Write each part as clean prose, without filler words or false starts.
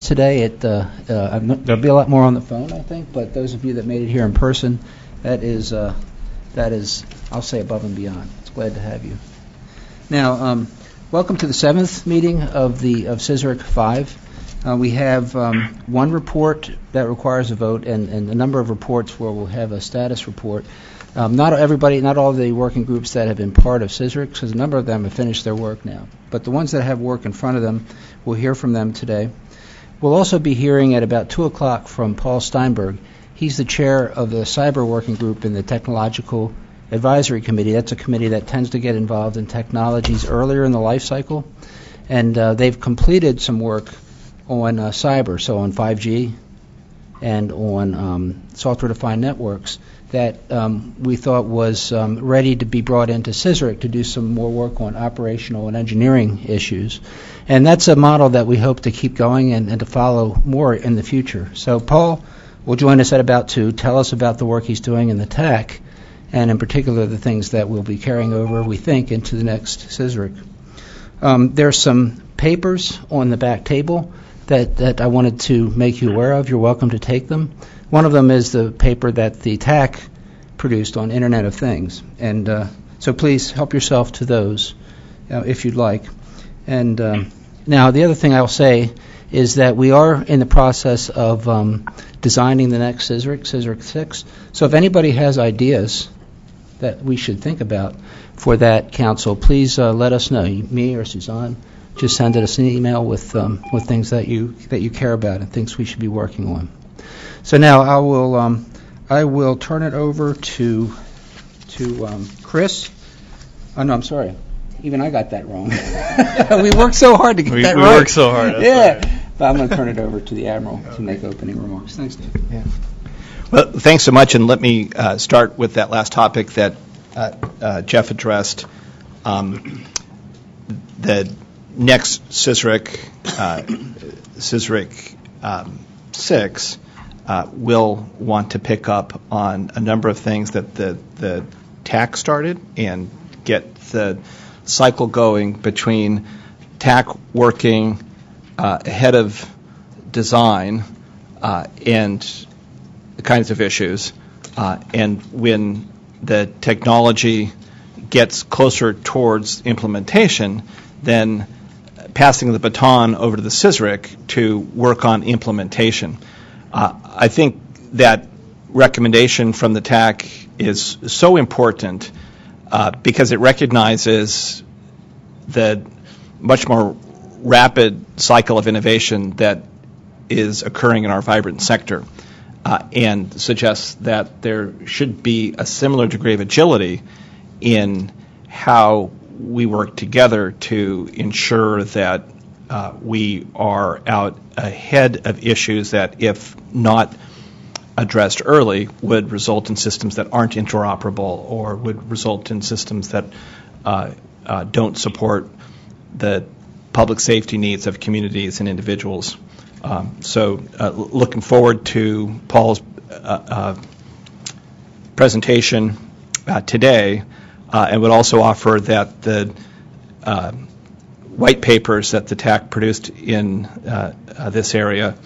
today. There'll be a lot more on the phone, I think, but those of you that made it here in person, that is, I'll say, above and beyond. It's glad to have you. Now, welcome to the 7th meeting of CSRIC 5. We have one report that requires a vote and a number of reports where we'll have a status report. Not all the working groups that have been part of CSRIC, because a number of them have finished their work now. But the ones that have work in front of them, we'll hear from them today. We'll also be hearing at about 2 o'clock from Paul Steinberg. He's the chair of the Cyber Working Group in the Technological Advisory Committee. That's a committee that tends to get involved in technologies earlier in the life cycle. And they've completed some work on cyber, so on 5G and on software-defined networks that we thought was ready to be brought into CSRIC to do some more work on operational and engineering issues. And that's a model that we hope to keep going and to follow more in the future. So Paul will join us at about 2, tell us about the work he's doing in the TAC, and in particular the things that we'll be carrying over, we think, into the next CSRIC. There's some papers on the back table that I wanted to make you aware of. You're welcome to take them. One of them is the paper that the TAC produced on Internet of Things. And so please help yourself to those if you'd like. And now the other thing I'll say is that we are in the process of designing the next CSRIC 6. So if anybody has ideas that we should think about for that council, please let us know, me or Suzanne. Just send us an email with things that you care about and things we should be working on. So now I will turn it over to Chris. Oh no, I'm sorry. Even I got that wrong. We worked so hard to get that right. We worked so hard. Yeah. But I'm going to turn it over to the Admiral to make opening remarks. Thanks, Dave. Yeah. Well, thanks so much, and let me start with that last topic that Jeff addressed. The next CSRIC 6, will want to pick up on a number of things that the TAC started and get the cycle going between TAC working ahead of design and the kinds of issues, and when the technology gets closer towards implementation, then passing the baton over to the CSRIC to work on implementation. I think that recommendation from the TAC is so important because it recognizes the much more rapid cycle of innovation that is occurring in our vibrant sector and suggests that there should be a similar degree of agility in how we work together to ensure that we are out ahead of issues that, if not addressed early, would result in systems that aren't interoperable or would result in systems that don't support the public safety needs of communities and individuals. So looking forward to Paul's presentation today, and would also offer that the white papers that the TAC produced in this area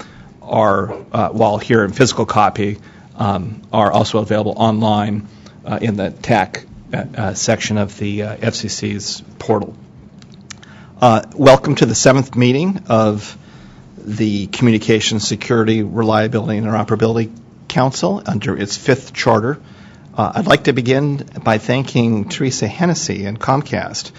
are, while here in physical copy, are also available online in the TAC section of the FCC's portal. Welcome to the 7th meeting of the Communications Security, Reliability, and Interoperability Council under its 5th charter. I'd like to begin by thanking Teresa Hennessy and Comcast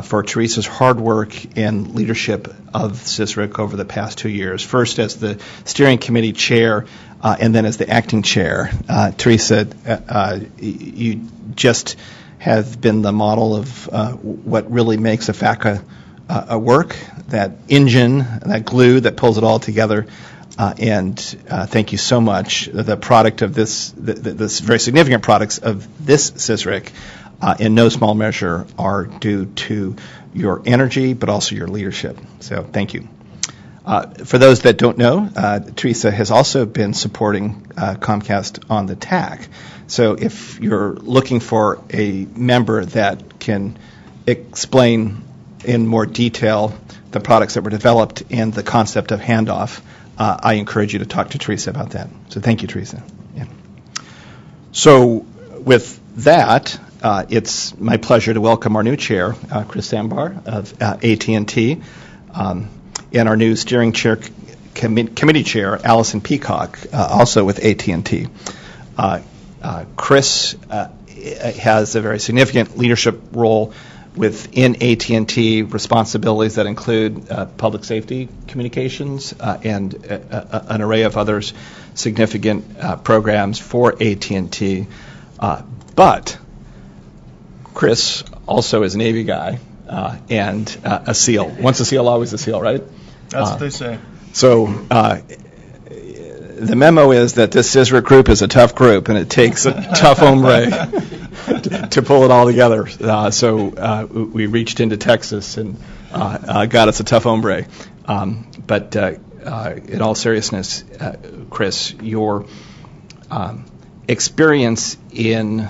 for Teresa's hard work and leadership of CSRIC over the past 2 years, first as the steering committee chair and then as the acting chair. Teresa, you just have been the model of what really makes a FACA work, that engine, that glue that pulls it all together. And thank you so much. The product of this very significant products of this CSRIC, in no small measure, are due to your energy, but also your leadership. So thank you. For those that don't know, Teresa has also been supporting Comcast on the TAC. So if you're looking for a member that can explain in more detail the products that were developed and the concept of handoff, I encourage you to talk to Teresa about that. So thank you, Teresa. Yeah. So with that, it's my pleasure to welcome our new chair, Chris Sambar of AT&T, and our new steering chair committee chair, Allison Peacock, also with AT&T. Chris has a very significant leadership role within AT&T, responsibilities that include public safety communications and an array of others significant programs for AT&T. But Chris also is a Navy guy and a SEAL. Once a SEAL, always a SEAL, right? That's what they say. So the memo is that this CSRIC group is a tough group, and it takes a tough hombre to pull it all together. So we reached into Texas and got us a tough hombre. But in all seriousness, Chris, your experience in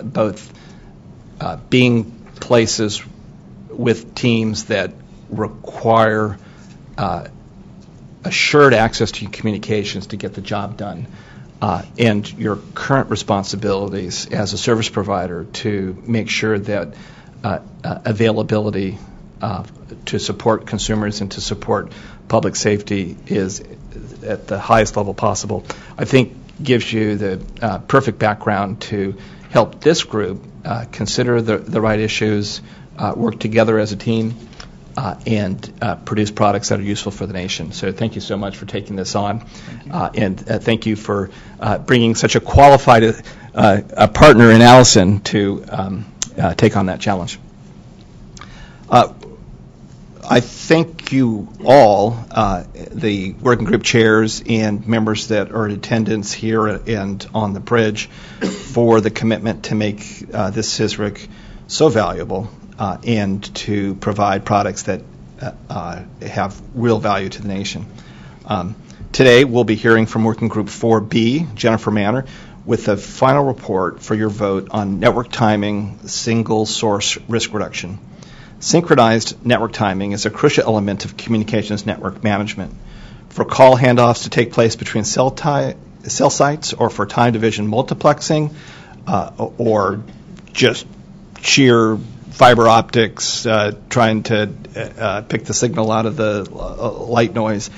both being places with teams that require assured access to communications to get the job done, and your current responsibilities as a service provider to make sure that availability to support consumers and to support public safety is at the highest level possible, I think gives you the perfect background to help this group consider the right issues, work together as a team, and produce products that are useful for the nation. So thank you so much for taking this on. And thank you for bringing such a qualified a partner in Allison to take on that challenge. I thank you all, the working group chairs and members that are in attendance here and on the bridge, for the commitment to make this CSRIC so valuable and to provide products that have real value to the nation. Today we'll be hearing from Working Group 4B, Jennifer Manner, with the final report for your vote on network timing, single source risk reduction. Synchronized network timing is a crucial element of communications network management. For call handoffs to take place between cell sites, or for time division multiplexing, or just sheer fiber optics trying to pick the signal out of the light noise,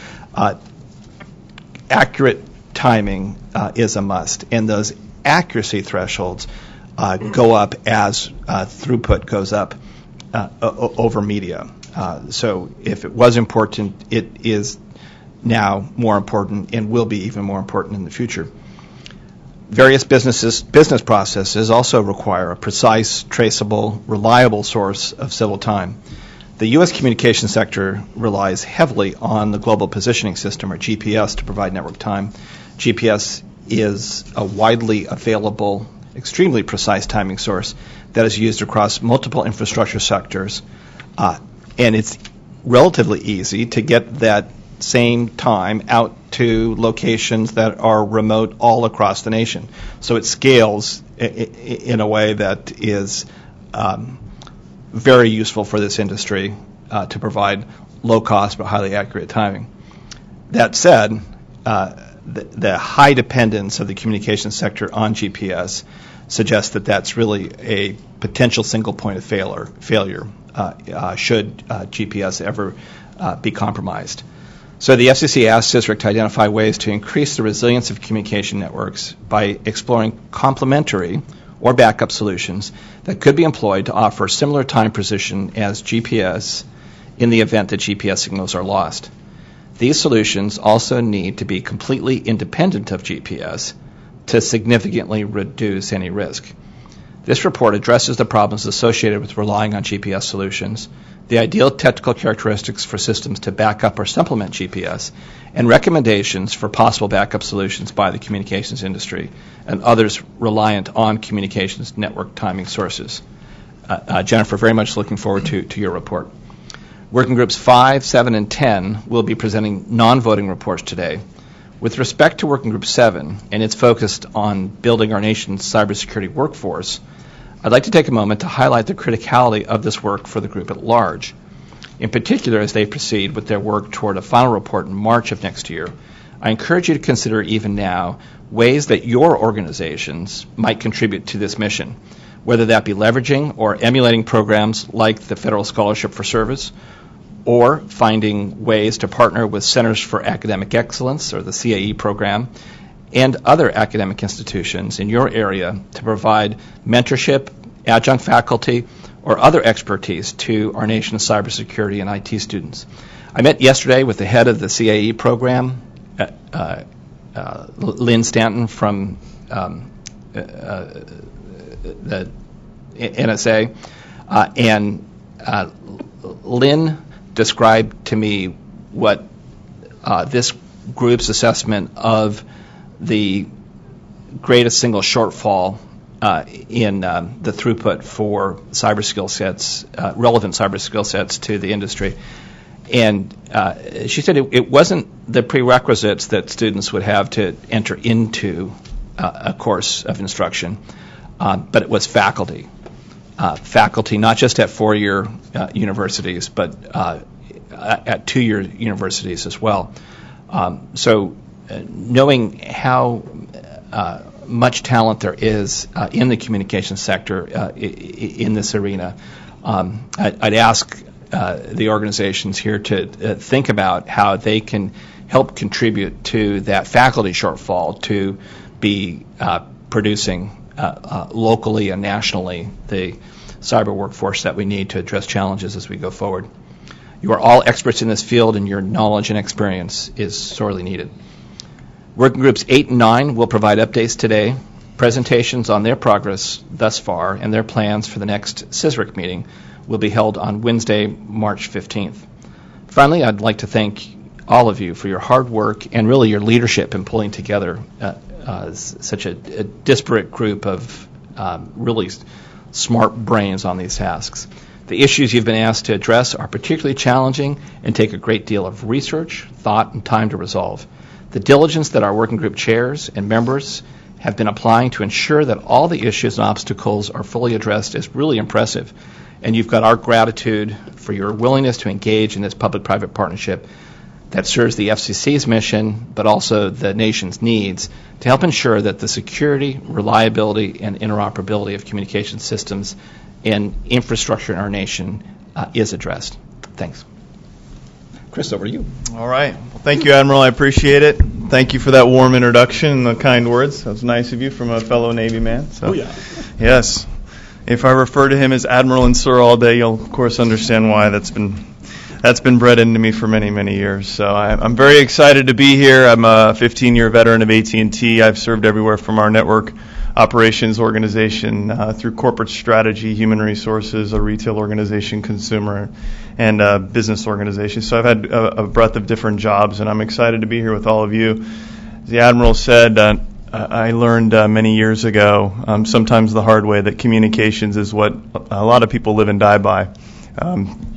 accurate timing is a must. And those accuracy thresholds go up as throughput goes up over media. So if it was important, it is now more important and will be even more important in the future. Various business processes also require a precise, traceable, reliable source of civil time. The U.S. communications sector relies heavily on the Global Positioning System, or GPS, to provide network time. GPS is a widely available, extremely precise timing source that is used across multiple infrastructure sectors, and it's relatively easy to get that same time out to locations that are remote all across the nation. So it scales in a way that is very useful for this industry to provide low cost but highly accurate timing. That said, the high dependence of the communications sector on GPS suggests that that's really a potential single point of failure should GPS ever be compromised. So the FCC asked CSRIC to identify ways to increase the resilience of communication networks by exploring complementary or backup solutions that could be employed to offer similar time precision as GPS in the event that GPS signals are lost. These solutions also need to be completely independent of GPS to significantly reduce any risk. This report addresses the problems associated with relying on GPS solutions, the ideal technical characteristics for systems to back up or supplement GPS, and recommendations for possible backup solutions by the communications industry and others reliant on communications network timing sources. Jennifer, very much looking forward to your report. Working Groups 5, 7, and 10 will be presenting non-voting reports today. With respect to Working Group 7, and it's focused on building our nation's cybersecurity workforce, I'd like to take a moment to highlight the criticality of this work for the group at large. In particular, as they proceed with their work toward a final report in March of next year, I encourage you to consider even now ways that your organizations might contribute to this mission, whether that be leveraging or emulating programs like the Federal Scholarship for Service, or finding ways to partner with Centers for Academic Excellence, or the CAE program, and other academic institutions in your area to provide mentorship, adjunct faculty, or other expertise to our nation's cybersecurity and IT students. I met yesterday with the head of the CAE program, Lynn Stanton from the NSA, and Lynn described to me what this group's assessment of the greatest single shortfall in the throughput for cyber skill sets, relevant cyber skill sets to the industry. And she said it wasn't the prerequisites that students would have to enter into a course of instruction, but it was faculty. Faculty, not just at four-year universities, but at two-year universities as well. So knowing how much talent there is in the communications sector in this arena, I'd ask the organizations here to think about how they can help contribute to that faculty shortfall to be producing locally and nationally the cyber workforce that we need to address challenges as we go forward. You are all experts in this field, and your knowledge and experience is sorely needed. Working Groups 8 and 9 will provide updates today, presentations on their progress thus far, and their plans for the next CSRIC meeting will be held on Wednesday, March 15th. Finally, I'd like to thank all of you for your hard work and really your leadership in pulling together such a disparate group of really smart brains on these tasks. The issues you've been asked to address are particularly challenging and take a great deal of research, thought, and time to resolve. The diligence that our working group chairs and members have been applying to ensure that all the issues and obstacles are fully addressed is really impressive. And you've got our gratitude for your willingness to engage in this public-private partnership that serves the FCC's mission, but also the nation's needs, to help ensure that the security, reliability, and interoperability of communication systems and infrastructure in our nation is addressed. Thanks. Chris, over to you. All right. Well, thank you, Admiral. I appreciate it. Thank you for that warm introduction and the kind words. That was nice of you from a fellow Navy man. So, oh, yeah. Yes. If I refer to him as Admiral and Sir all day, you'll, of course, understand why. That's been bred into me for many, many years. So I'm very excited to be here. I'm a 15-year veteran of AT&T. I've served everywhere from our network operations organization through corporate strategy, human resources, a retail organization, consumer, and a business organization. So I've had a breadth of different jobs, and I'm excited to be here with all of you. As the Admiral said, I learned many years ago, sometimes the hard way, that communications is what a lot of people live and die by.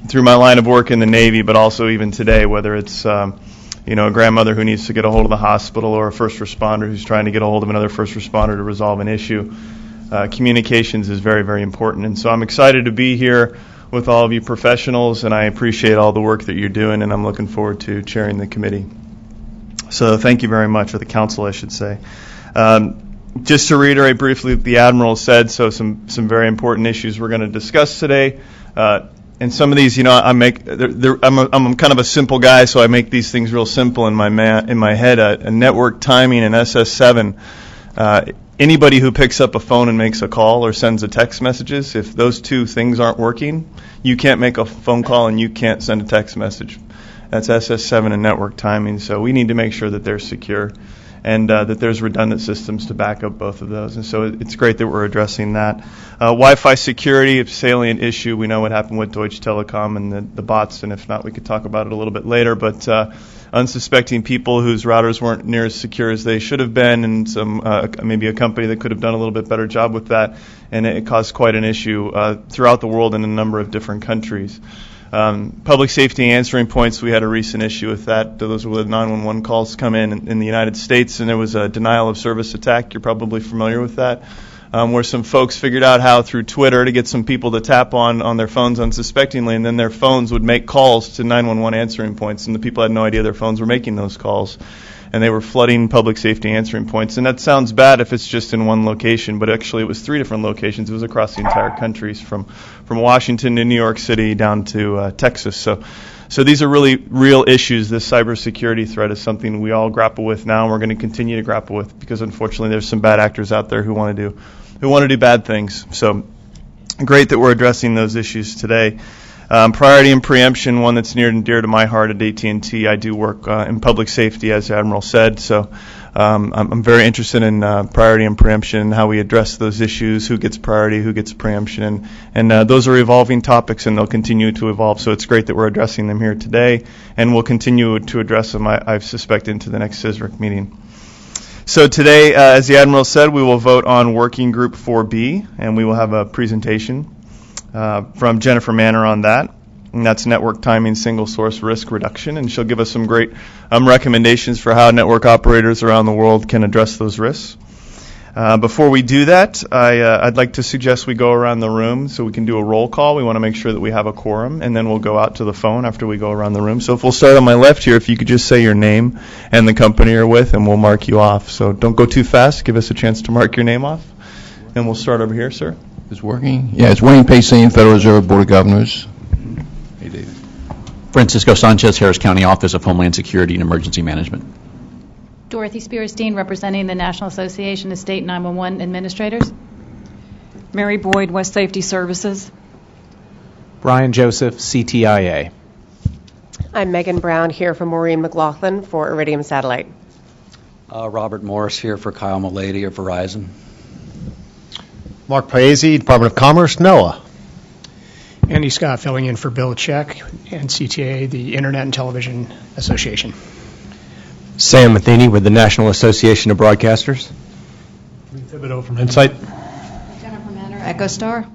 Through my line of work in the Navy, but also even today, whether it's a grandmother who needs to get a hold of the hospital or a first responder who's trying to get a hold of another first responder to resolve an issue, communications is very, very important. And so I'm excited to be here with all of you professionals, and I appreciate all the work that you're doing, and I'm looking forward to chairing the committee. So thank you very much, or the council, I should say. Just to reiterate briefly what the Admiral said, so some very important issues we're going to discuss today. And some of these, I'm kind of a simple guy, so I make these things real simple in my head. A network timing and SS7. Anybody who picks up a phone and makes a call or sends a text messages, if those two things aren't working, you can't make a phone call and you can't send a text message. That's SS7 and network timing. So we need to make sure that they're secure and that there's redundant systems to back up both of those. And so it's great that we're addressing that. Wi-Fi security, a salient issue. We know what happened with Deutsche Telekom and the bots, and if not, we could talk about it a little bit later. But unsuspecting people whose routers weren't near as secure as they should have been, and some maybe a company that could have done a little bit better job with that, and it caused quite an issue throughout the world in a number of different countries. Public safety answering points, we had a recent issue with that. Those were the 911 calls come in the United States, and there was a denial of service attack. You're probably familiar with that. where some folks figured out how through Twitter to get some people to tap on their phones unsuspectingly, and then their phones would make calls to 911 answering points, and the people had no idea their phones were making those calls. And they were flooding public safety answering points. And that sounds bad if it's just in one location, but actually it was 3 different locations. It was across the entire country, from Washington to New York City down to Texas. So these are really real issues. This cybersecurity threat is something we all grapple with now, and we're going to continue to grapple with, because unfortunately there's some bad actors out there who want to do bad things. So great that we're addressing those issues today. Priority and preemption, one that's near and dear to my heart at AT&T. I do work in public safety, as the Admiral said, so I'm very interested in priority and preemption, how we address those issues, who gets priority, who gets preemption, and those are evolving topics, and they'll continue to evolve, so it's great that we're addressing them here today, and we'll continue to address them, I suspect, into the next CSRIC meeting. So today, as the Admiral said, we will vote on Working Group 4B, and we will have a presentation from Jennifer Manor on that, and that's network timing single source risk reduction, and she'll give us some great recommendations for how network operators around the world can address those risks. Before we do that, I'd like to suggest we go around the room so we can do a roll call. We want to make sure that we have a quorum, and then we'll go out to the phone after we go around the room. So if we'll start on my left here, if you could just say your name and the company you're with, and we'll mark you off. So don't go too fast. Give us a chance to mark your name off. And we'll start over here, sir. It's working? Yeah, it's Wayne Payson, Federal Reserve Board of Governors. Hey, David. Francisco Sanchez, Harris County Office of Homeland Security and Emergency Management. Dorothy Spearstein, representing the National Association of State 911 Administrators. Mary Boyd, West Safety Services. Brian Joseph, CTIA. I'm Megan Brown, here for Maureen McLaughlin for Iridium Satellite. Robert Morris here for Kyle Mulady of Verizon. Mark Paese, Department of Commerce, NOAA. Andy Scott filling in for Bill Check and CTA, the Internet and Television Association. Sam Matheny with the National Association of Broadcasters. Thibodeau from Insight. Jennifer Manor, EchoStar.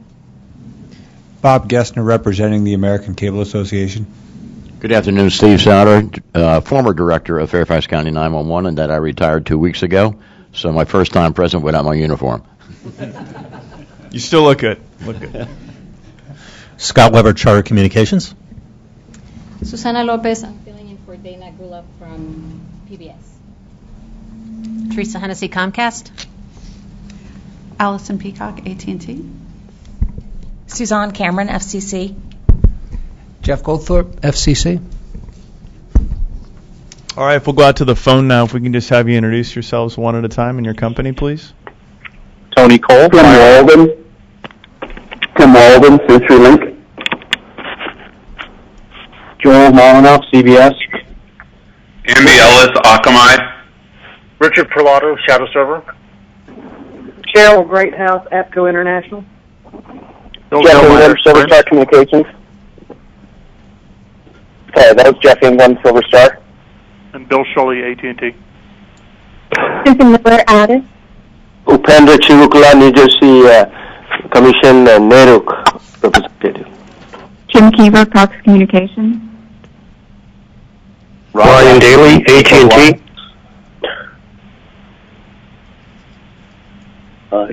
Bob Gessner representing the American Cable Association. Good afternoon, Steve Sauter, former director of Fairfax County 911, and that I retired 2 weeks ago, so my first time present without my uniform. You still look good. Look good. Scott Weber, Charter Communications. Susana Lopez, I'm filling in for Dana Gulab from PBS. Teresa Hennessy, Comcast. Allison Peacock, AT&T. Suzanne Cameron, FCC. Jeff Goldthorpe, FCC. All right, if we'll go out to the phone now, if we can just have you introduce yourselves one at a time and your company, please. Tony Cole, Tim Walden. Tim Walden, CenturyLink. Joel Molinoff, CBS. Andy Ellis, Akamai. Richard Perlotto, Shadow Server. Cheryl Greathouse, APCO International. Jeff England, Silver Star Communications. Okay, that was Jeff England, Silver Star. And Bill Shuley, AT&T. Susan Miller, Addis. Upendra Chivukula, New Jersey Commission, NERUC representative. Jim Keever, Cox Communications. Ryan Daly, AT&T.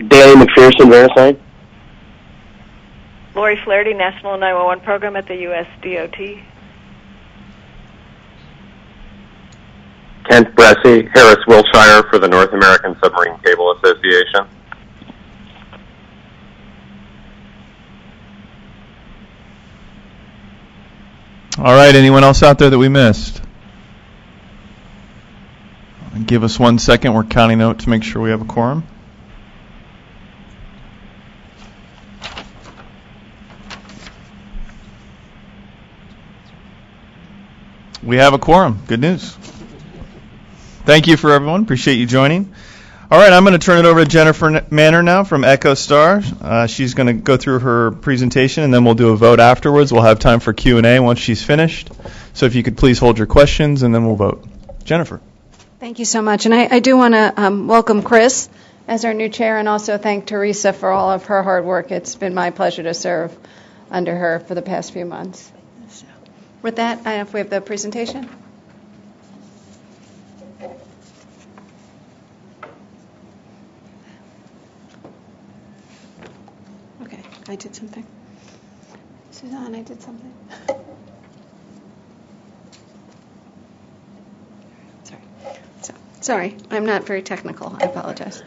Daly McPherson, VeriSign. Lori Flaherty, National 911 Program at the U.S. DOT. Kent Bressie, Harris Wilshire for the North American Submarine Cable Association. All right, anyone else out there that we missed? Give us 1 second. We're counting out to make sure we have a quorum. We have a quorum. Good news. Thank you for everyone. Appreciate you joining. All right, I'm going to turn it over to Jennifer Manor now from EchoStar. She's going to go through her presentation, and then we'll do a vote afterwards. We'll have time for Q&A once she's finished. So if you could please hold your questions, and then we'll vote. Jennifer. Thank you so much. And I do want to welcome Chris as our new chair, and also thank Teresa for all of her hard work. It's been my pleasure to serve under her for the past few months. So, with that, I don't know if we have the presentation. I did something. Suzanne, I did something. Sorry, I'm not very technical. I apologize.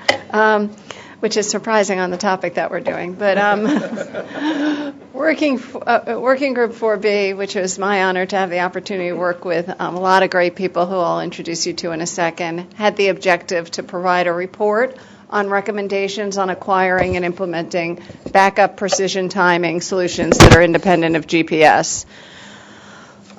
Which is surprising on the topic that we're doing. But working Group 4B, which was my honor to have the opportunity to work with a lot of great people who I'll introduce you to in a second, had the objective to provide a report on recommendations on acquiring and implementing backup precision timing solutions that are independent of GPS.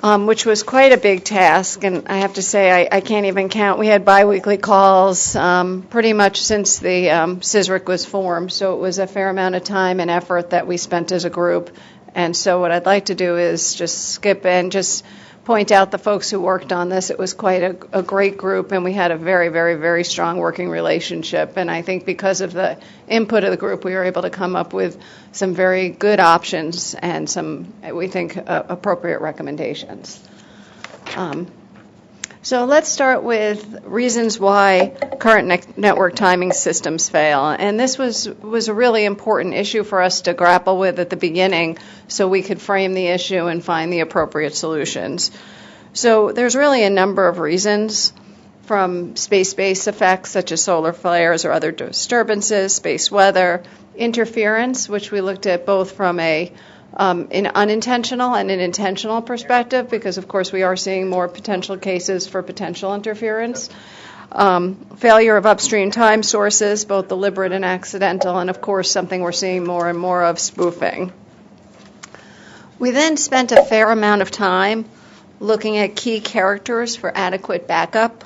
Which was quite a big task, and I have to say I can't even count. We had biweekly calls pretty much since the CSRIC was formed, so it was a fair amount of time and effort that we spent as a group. And so what I'd like to do is just skip and just point out the folks who worked on this. It was quite a great group, and we had a very, very, very strong working relationship. And I think because of the input of the group, we were able to come up with some very good options and some, we think, appropriate recommendations. So let's start with reasons why current network timing systems fail. And this was a really important issue for us to grapple with at the beginning so we could frame the issue and find the appropriate solutions. So there's really a number of reasons, from space-based effects such as solar flares or other disturbances, space weather, interference, which we looked at both from an unintentional and an intentional perspective, because of course we are seeing more potential cases for potential interference. Failure of upstream time sources, both deliberate and accidental, and of course something we're seeing more and more of, spoofing. We then spent a fair amount of time looking at key characters for adequate backup.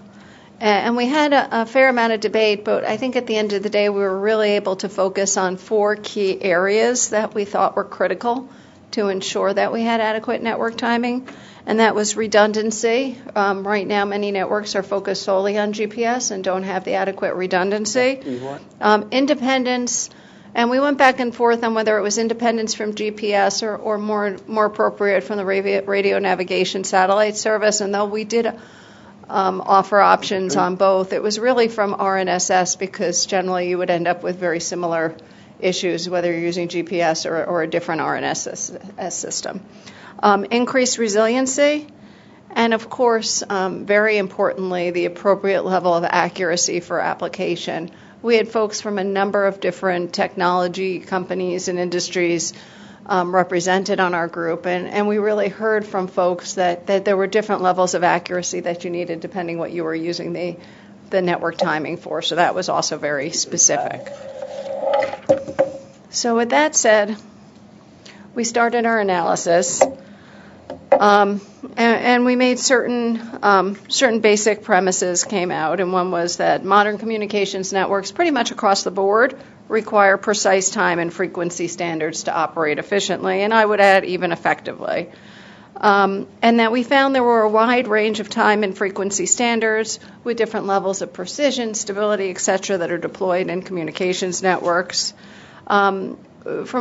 And we had a fair amount of debate, but I think at the end of the day we were really able to focus on 4 key areas that we thought were critical to ensure that we had adequate network timing, and that was redundancy. Right now many networks are focused solely on GPS and don't have the adequate redundancy. Independence, and we went back and forth on whether it was independence from GPS or more appropriate from the radio navigation satellite service, and though we did offer options on both, it was really from RNSS, because generally you would end up with very similar issues whether you're using GPS or a different RNSS system. Increased resiliency, and of course, very importantly, the appropriate level of accuracy for application. We had folks from a number of different technology companies and industries represented on our group, and we really heard from folks that there were different levels of accuracy that you needed depending what you were using the network timing for, so that was also very specific. So with that said, we started our analysis, and we made certain basic premises came out, and one was that modern communications networks pretty much across the board require precise time and frequency standards to operate efficiently, and I would add even effectively. And that we found there were a wide range of time and frequency standards with different levels of precision, stability, et cetera, that are deployed in communications networks. From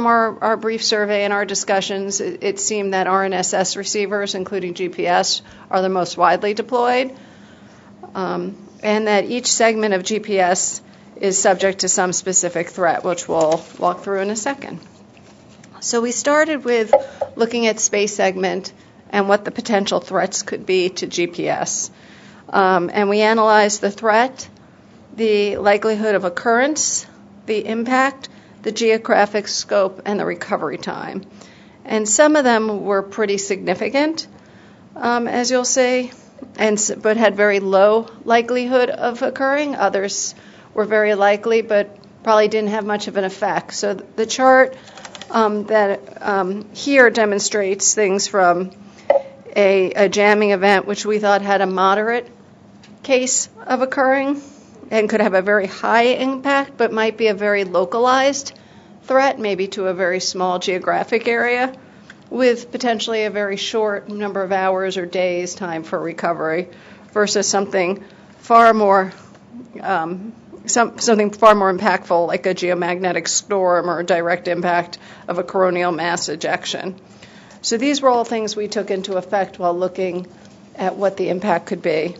our brief survey and our discussions, it seemed that RNSS receivers, including GPS, are the most widely deployed, and that each segment of GPS is subject to some specific threat, which we'll walk through in a second. So we started with looking at space segment and what the potential threats could be to GPS. And we analyzed the threat, the likelihood of occurrence, the impact, the geographic scope, and the recovery time. And some of them were pretty significant, as you'll see, but had very low likelihood of occurring. Others were very likely, but probably didn't have much of an effect. So the chart that here demonstrates things from a jamming event, which we thought had a moderate case of occurring and could have a very high impact, but might be a very localized threat, maybe to a very small geographic area, with potentially a very short number of hours or days time for recovery, versus something far more impactful, like a geomagnetic storm or a direct impact of a coronal mass ejection. So these were all things we took into effect while looking at what the impact could be.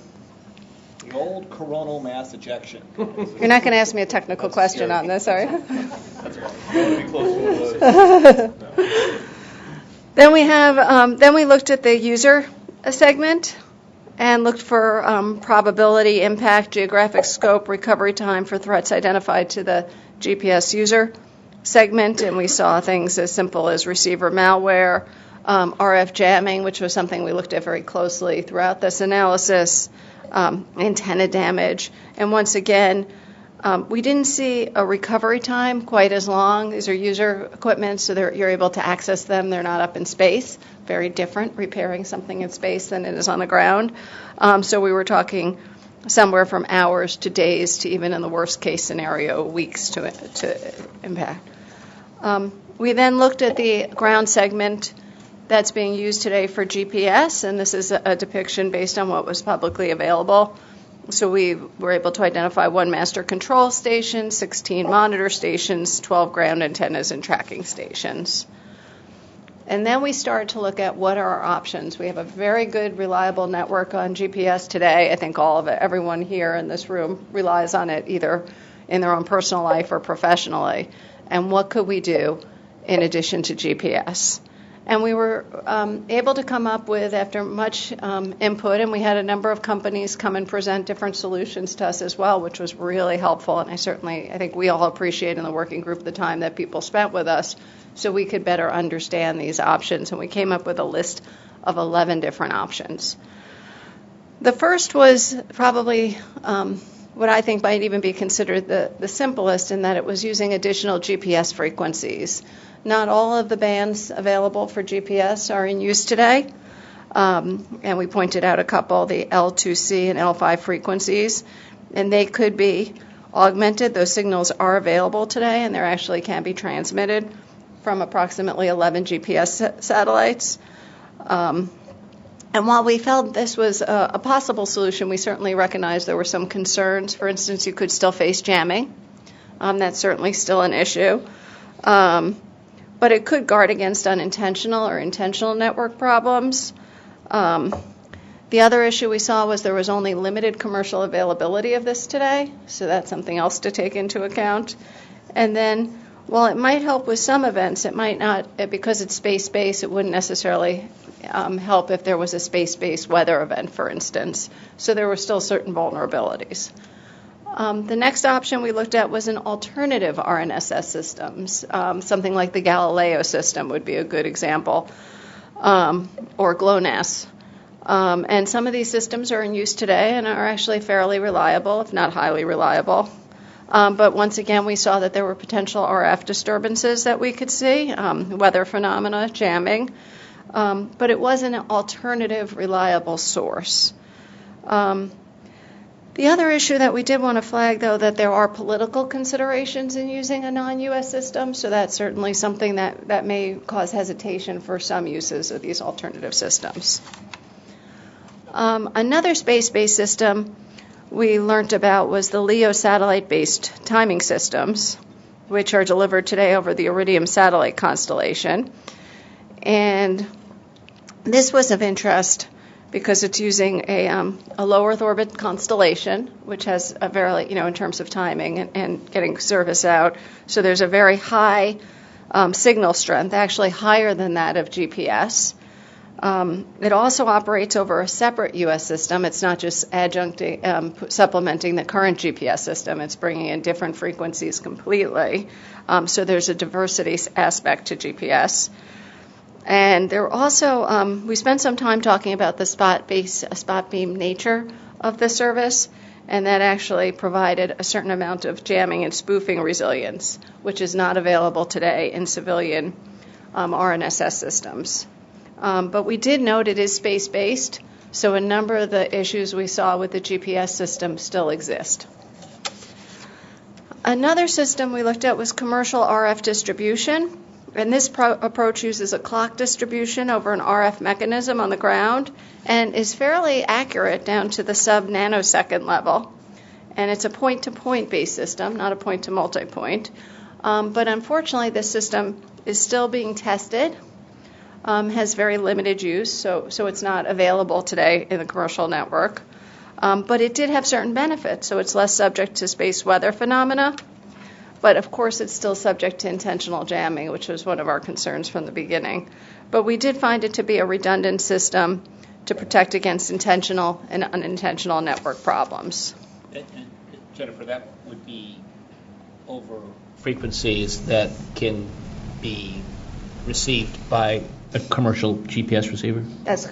The old coronal mass ejection. You're not going to ask me a technical question on this, are you? That's fine. You want to be close to one of those. Then we looked at the user segment and looked for probability, impact, geographic scope, recovery time for threats identified to the GPS user segment, and we saw things as simple as receiver malware, RF jamming, which was something we looked at very closely throughout this analysis, antenna damage, and once again, we didn't see a recovery time quite as long. These are user equipment, so you're able to access them. They're not up in space. Very different repairing something in space than it is on the ground. So we were talking somewhere from hours to days to even in the worst case scenario, weeks to impact. We then looked at the ground segment that's being used today for GPS, and this is a depiction based on what was publicly available. So we were able to identify 1 master control station, 16 monitor stations, 12 ground antennas, and tracking stations. And then we started to look at what are our options. We have a very good, reliable network on GPS today. I think everyone here in this room relies on it either in their own personal life or professionally. And what could we do in addition to GPS? And we were able to come up with, after much input, and we had a number of companies come and present different solutions to us as well, which was really helpful. And I think we all appreciate in the working group the time that people spent with us so we could better understand these options. And we came up with a list of 11 different options. The first was probably what I think might even be considered the simplest, in that it was using additional GPS frequencies. Not all of the bands available for GPS are in use today, and we pointed out a couple, the L2C and L5 frequencies, and they could be augmented. Those signals are available today, and they actually can be transmitted from approximately 11 GPS satellites. And while we felt this was a possible solution, we certainly recognized there were some concerns. For instance, you could still face jamming. That's certainly still an issue. But it could guard against unintentional or intentional network problems. The other issue we saw was there was only limited commercial availability of this today, so that's something else to take into account. And then, while it might help with some events, it might not, because it's space-based, it wouldn't necessarily help if there was a space-based weather event, for instance. So there were still certain vulnerabilities. The next option we looked at was an alternative RNSS systems. Something like the Galileo system would be a good example, or GLONASS. And some of these systems are in use today and are actually fairly reliable, if not highly reliable. But once again, we saw that there were potential RF disturbances that we could see, weather phenomena, jamming. But it was an alternative, reliable source. The other issue that we did want to flag, though, that there are political considerations in using a non-U.S. system, so that's certainly something that may cause hesitation for some uses of these alternative systems. Another space-based system we learned about was the LEO satellite-based timing systems, which are delivered today over the Iridium satellite constellation. And this was of interest because it's using a low Earth orbit constellation, which has a very, in terms of timing and getting service out. So there's a very high signal strength, actually higher than that of GPS. It also operates over a separate U.S. system. It's not just adjuncting, supplementing the current GPS system. It's bringing in different frequencies completely. So there's a diversity aspect to GPS. And there also, we spent some time talking about the spot beam nature of the service, and that actually provided a certain amount of jamming and spoofing resilience, which is not available today in civilian RNSS systems. But we did note it is space-based, so a number of the issues we saw with the GPS system still exist. Another system we looked at was commercial RF distribution. And this approach uses a clock distribution over an RF mechanism on the ground and is fairly accurate down to the sub-nanosecond level. And it's a point-to-point based system, not a point-to-multipoint. But unfortunately, this system is still being tested, has very limited use, so it's not available today in the commercial network. But it did have certain benefits, so it's less subject to space weather phenomena. But of course, it's still subject to intentional jamming, which was one of our concerns from the beginning. But we did find it to be a redundant system to protect against intentional and unintentional network problems. And Jennifer, that would be over frequencies that can be received by a commercial GPS receiver?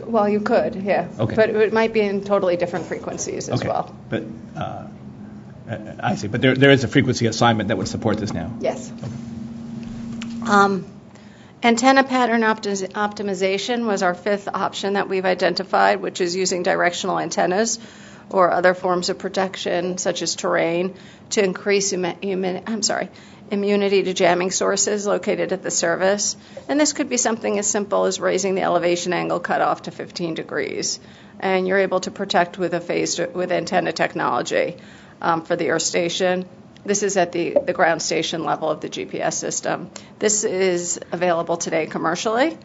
Well, you could, yeah. Okay. But it might be in totally different frequencies as well. But I see. But there is a frequency assignment that would support this now? Yes. Antenna pattern optimization was our fifth option that we've identified, which is using directional antennas or other forms of protection, such as terrain, to increase immunity to jamming sources located at the service. And this could be something as simple as raising the elevation angle cutoff to 15 degrees. And you're able to protect with antenna technology for the Earth station. This is at the ground station level of the GPS system. This is available today commercially,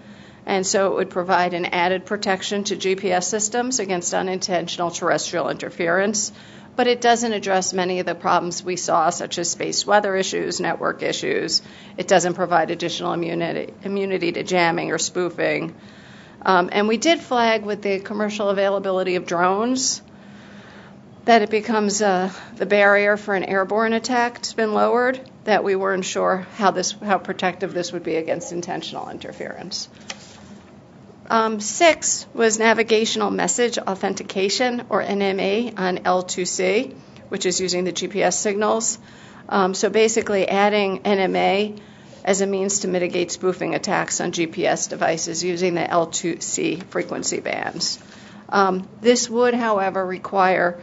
and so it would provide an added protection to GPS systems against unintentional terrestrial interference, but it doesn't address many of the problems we saw, such as space weather issues, network issues. It doesn't provide additional immunity to jamming or spoofing. And we did flag with the commercial availability of drones that it becomes the barrier for an airborne attack has been lowered, that we weren't sure how protective this would be against intentional interference. 6 was navigational message authentication, or NMA, on L2C, which is using the GPS signals. So basically adding NMA as a means to mitigate spoofing attacks on GPS devices using the L2C frequency bands. This would, however, require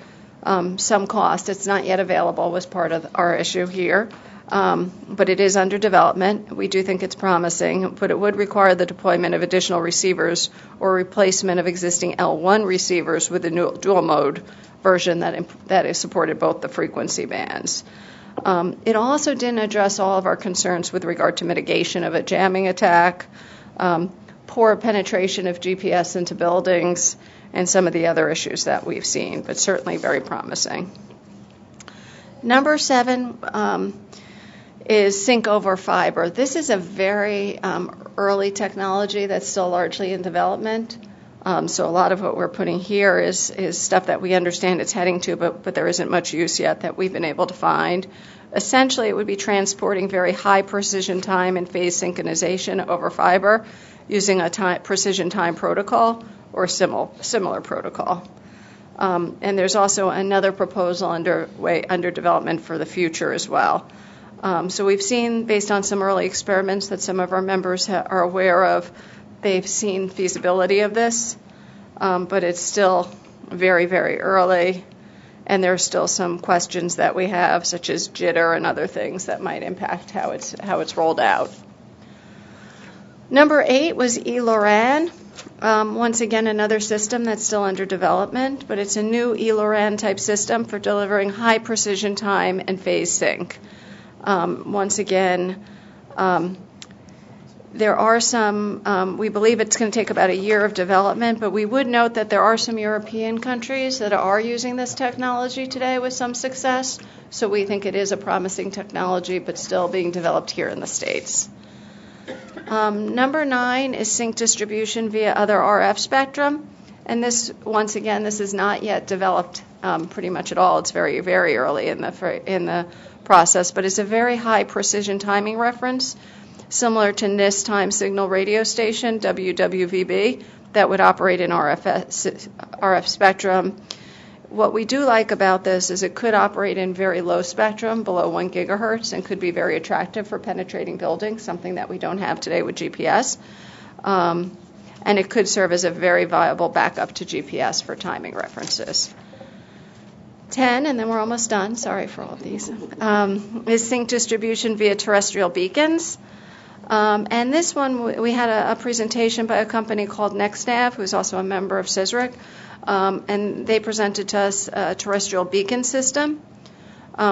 some cost. It's not yet available, was part of our issue here, but it is under development. We do think it's promising, but it would require the deployment of additional receivers or replacement of existing L1 receivers with a dual mode version that is supported both the frequency bands. It also didn't address all of our concerns with regard to mitigation of a jamming attack, poor penetration of GPS into buildings, and some of the other issues that we've seen, but certainly very promising. Number 7 is sync over fiber. This is a very early technology that's still largely in development. So a lot of what we're putting here is stuff that we understand it's heading to, but there isn't much use yet that we've been able to find. Essentially, it would be transporting very high precision time and phase synchronization over fiber using a precision time protocol or similar protocol. And there's also another proposal under development for the future as well. So we've seen, based on some early experiments that some of our members are aware of, they've seen feasibility of this, but it's still very, very early, and there are still some questions that we have, such as jitter and other things that might impact how it's rolled out. Number 8 was eLORAN. Once again, another system that's still under development, but it's a new eLORAN type system for delivering high precision time and phase sync. Once again, there are some, we believe it's going to take about a year of development, but we would note that there are some European countries that are using this technology today with some success, so we think it is a promising technology, but still being developed here in the States. Number 9 is sync distribution via other RF spectrum, and this, once again, this is not yet developed pretty much at all. It's very, very early in the process, but it's a very high precision timing reference, similar to NIST time signal radio station, WWVB, that would operate in RF spectrum. What we do like about this is it could operate in very low spectrum, below 1 gigahertz, and could be very attractive for penetrating buildings, something that we don't have today with GPS. And it could serve as a very viable backup to GPS for timing references. 10, and then we're almost done, sorry for all of these, is sync distribution via terrestrial beacons. And this one, we had a presentation by a company called NextNav, who's also a member of CSRIC, and they presented to us a terrestrial beacon system,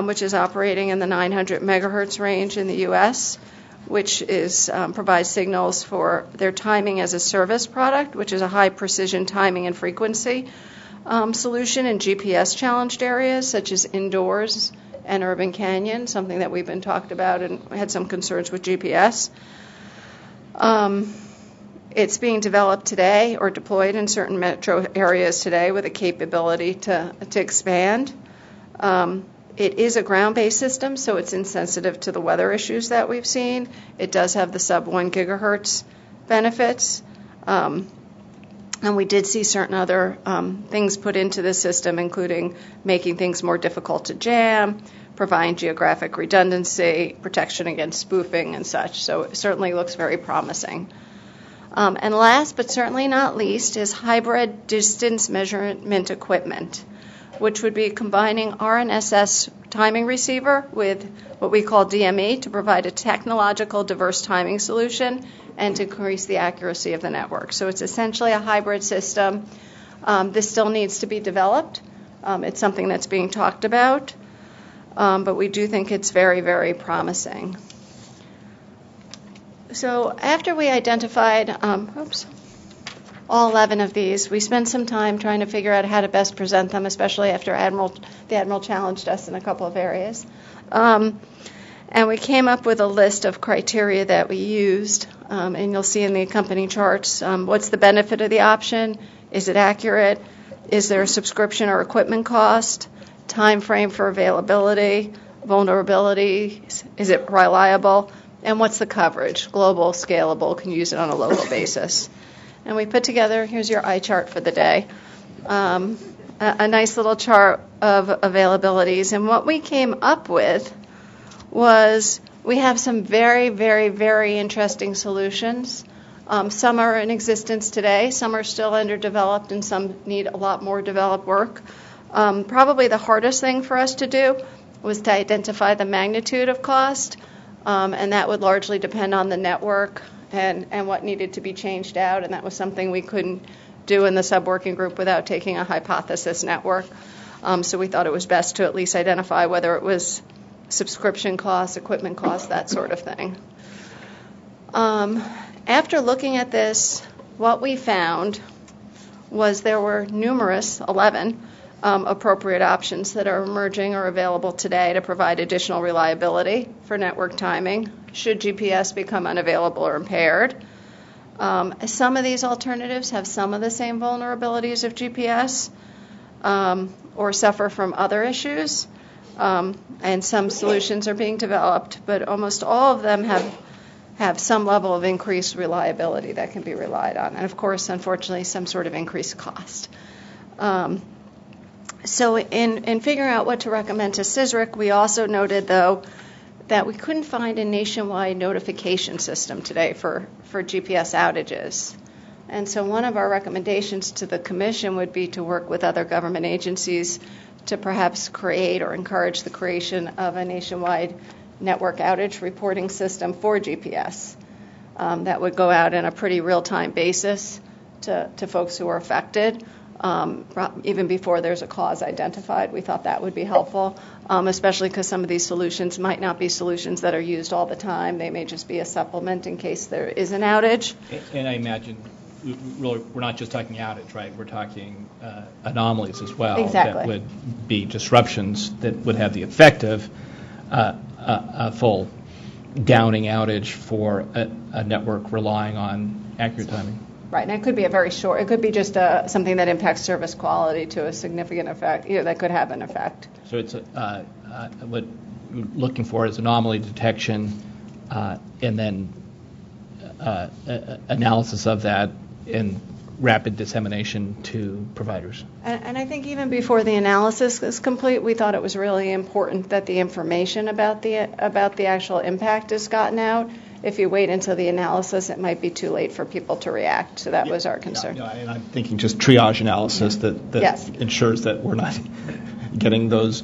which is operating in the 900 megahertz range in the U.S., which provides signals for their timing as a service product, which is a high precision timing and frequency solution in GPS challenged areas such as indoors and urban canyon, something that we've been talked about and had some concerns with GPS. It's being developed today or deployed in certain metro areas today with a capability to expand. It is a ground-based system, so it's insensitive to the weather issues that we've seen. It does have the sub-1 gigahertz benefits. And we did see certain other things put into the system, including making things more difficult to jam, providing geographic redundancy, protection against spoofing and such. So it certainly looks very promising. And last but certainly not least is hybrid distance measurement equipment, which would be combining RNSS timing receiver with what we call DME to provide a technological diverse timing solution and to increase the accuracy of the network. So it's essentially a hybrid system. This still needs to be developed. It's something that's being talked about, but we do think it's very, very promising. So after we identified all 11 of these, we spent some time trying to figure out how to best present them, especially after the Admiral challenged us in a couple of areas. And we came up with a list of criteria that we used, and you'll see in the accompanying charts. What's the benefit of the option? Is it accurate? Is there a subscription or equipment cost? Time frame for availability? Vulnerability? Is it reliable? And what's the coverage? Global, scalable, can use it on a local basis. And we put together, here's your eye chart for the day, a nice little chart of availabilities. And what we came up with was we have some very, very, very interesting solutions. Some are in existence today, some are still underdeveloped, and some need a lot more developed work. Probably the hardest thing for us to do was to identify the magnitude of cost, and that would largely depend on the network and what needed to be changed out, and that was something we couldn't do in the sub-working group without taking a hypothesis network. So we thought it was best to at least identify whether it was subscription costs, equipment costs, that sort of thing. After looking at this, what we found was there were numerous, 11, appropriate options that are emerging or available today to provide additional reliability for network timing should GPS become unavailable or impaired. Some of these alternatives have some of the same vulnerabilities of GPS or suffer from other issues, and some solutions are being developed, but almost all of them have some level of increased reliability that can be relied on, and of course, unfortunately, some sort of increased cost. So in figuring out what to recommend to CSRIC, we also noted, though, that we couldn't find a nationwide notification system today for GPS outages. And so one of our recommendations to the Commission would be to work with other government agencies to perhaps create or encourage the creation of a nationwide network outage reporting system for GPS that would go out on a pretty real-time basis to folks who are affected. Even before there's a cause identified, we thought that would be helpful, especially because some of these solutions might not be solutions that are used all the time. They may just be a supplement in case there is an outage. And I imagine we're not just talking outage, right? We're talking anomalies as well. Exactly. That would be disruptions that would have the effect of a full downing outage for a network relying on accurate timing. Right, and it could be a very short, it could be just something that impacts service quality to a significant effect, that could have an effect. So it's what we're looking for is anomaly detection and then analysis of that and rapid dissemination to providers. And I think even before the analysis is complete, we thought it was really important that the information about the actual impact is gotten out. If you wait until the analysis, it might be too late for people to react. So that was our concern. Yeah, and I'm thinking just triage analysis that yes. ensures that we're not getting those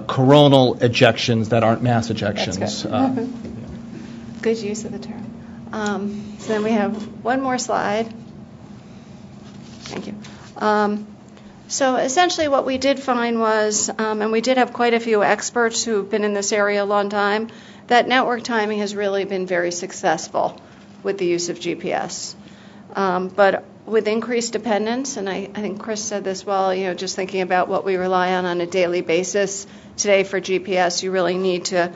coronal ejections that aren't mass ejections. That's good. Good use of the term. So then we have one more slide. Thank you. So essentially what we did find was, and we did have quite a few experts who have been in this area a long time, that network timing has really been very successful with the use of GPS. But with increased dependence, and I think Chris said this well, just thinking about what we rely on a daily basis today for GPS, you really need to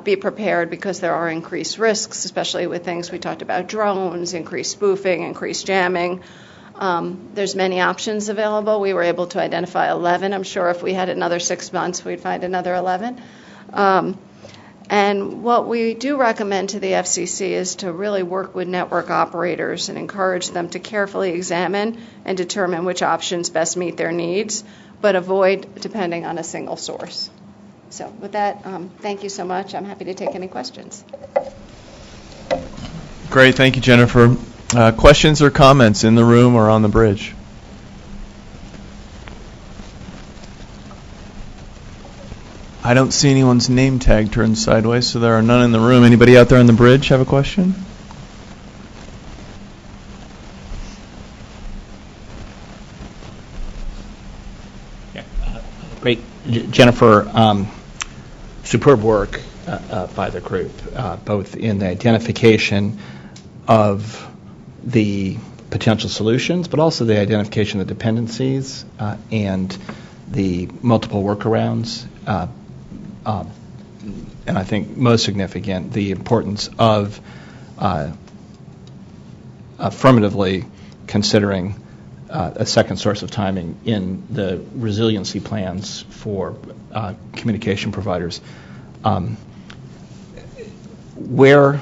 be prepared because there are increased risks, especially with things we talked about, drones, increased spoofing, increased jamming. There's many options available. We were able to identify 11. I'm sure if we had another 6 months, we'd find another 11. And what we do recommend to the FCC is to really work with network operators and encourage them to carefully examine and determine which options best meet their needs, but avoid depending on a single source. So with that, thank you so much. I'm happy to take any questions. Great. Thank you, Jennifer. Questions or comments in the room or on the bridge? I don't see anyone's name tag turned sideways, so there are none in the room. Anybody out there on the bridge have a question? Yeah. Great. Jennifer, superb work by the group, both in the identification of the potential solutions, but also the identification of the dependencies and the multiple workarounds. And I think most significant, the importance of affirmatively considering a second source of timing in the resiliency plans for communication providers. Where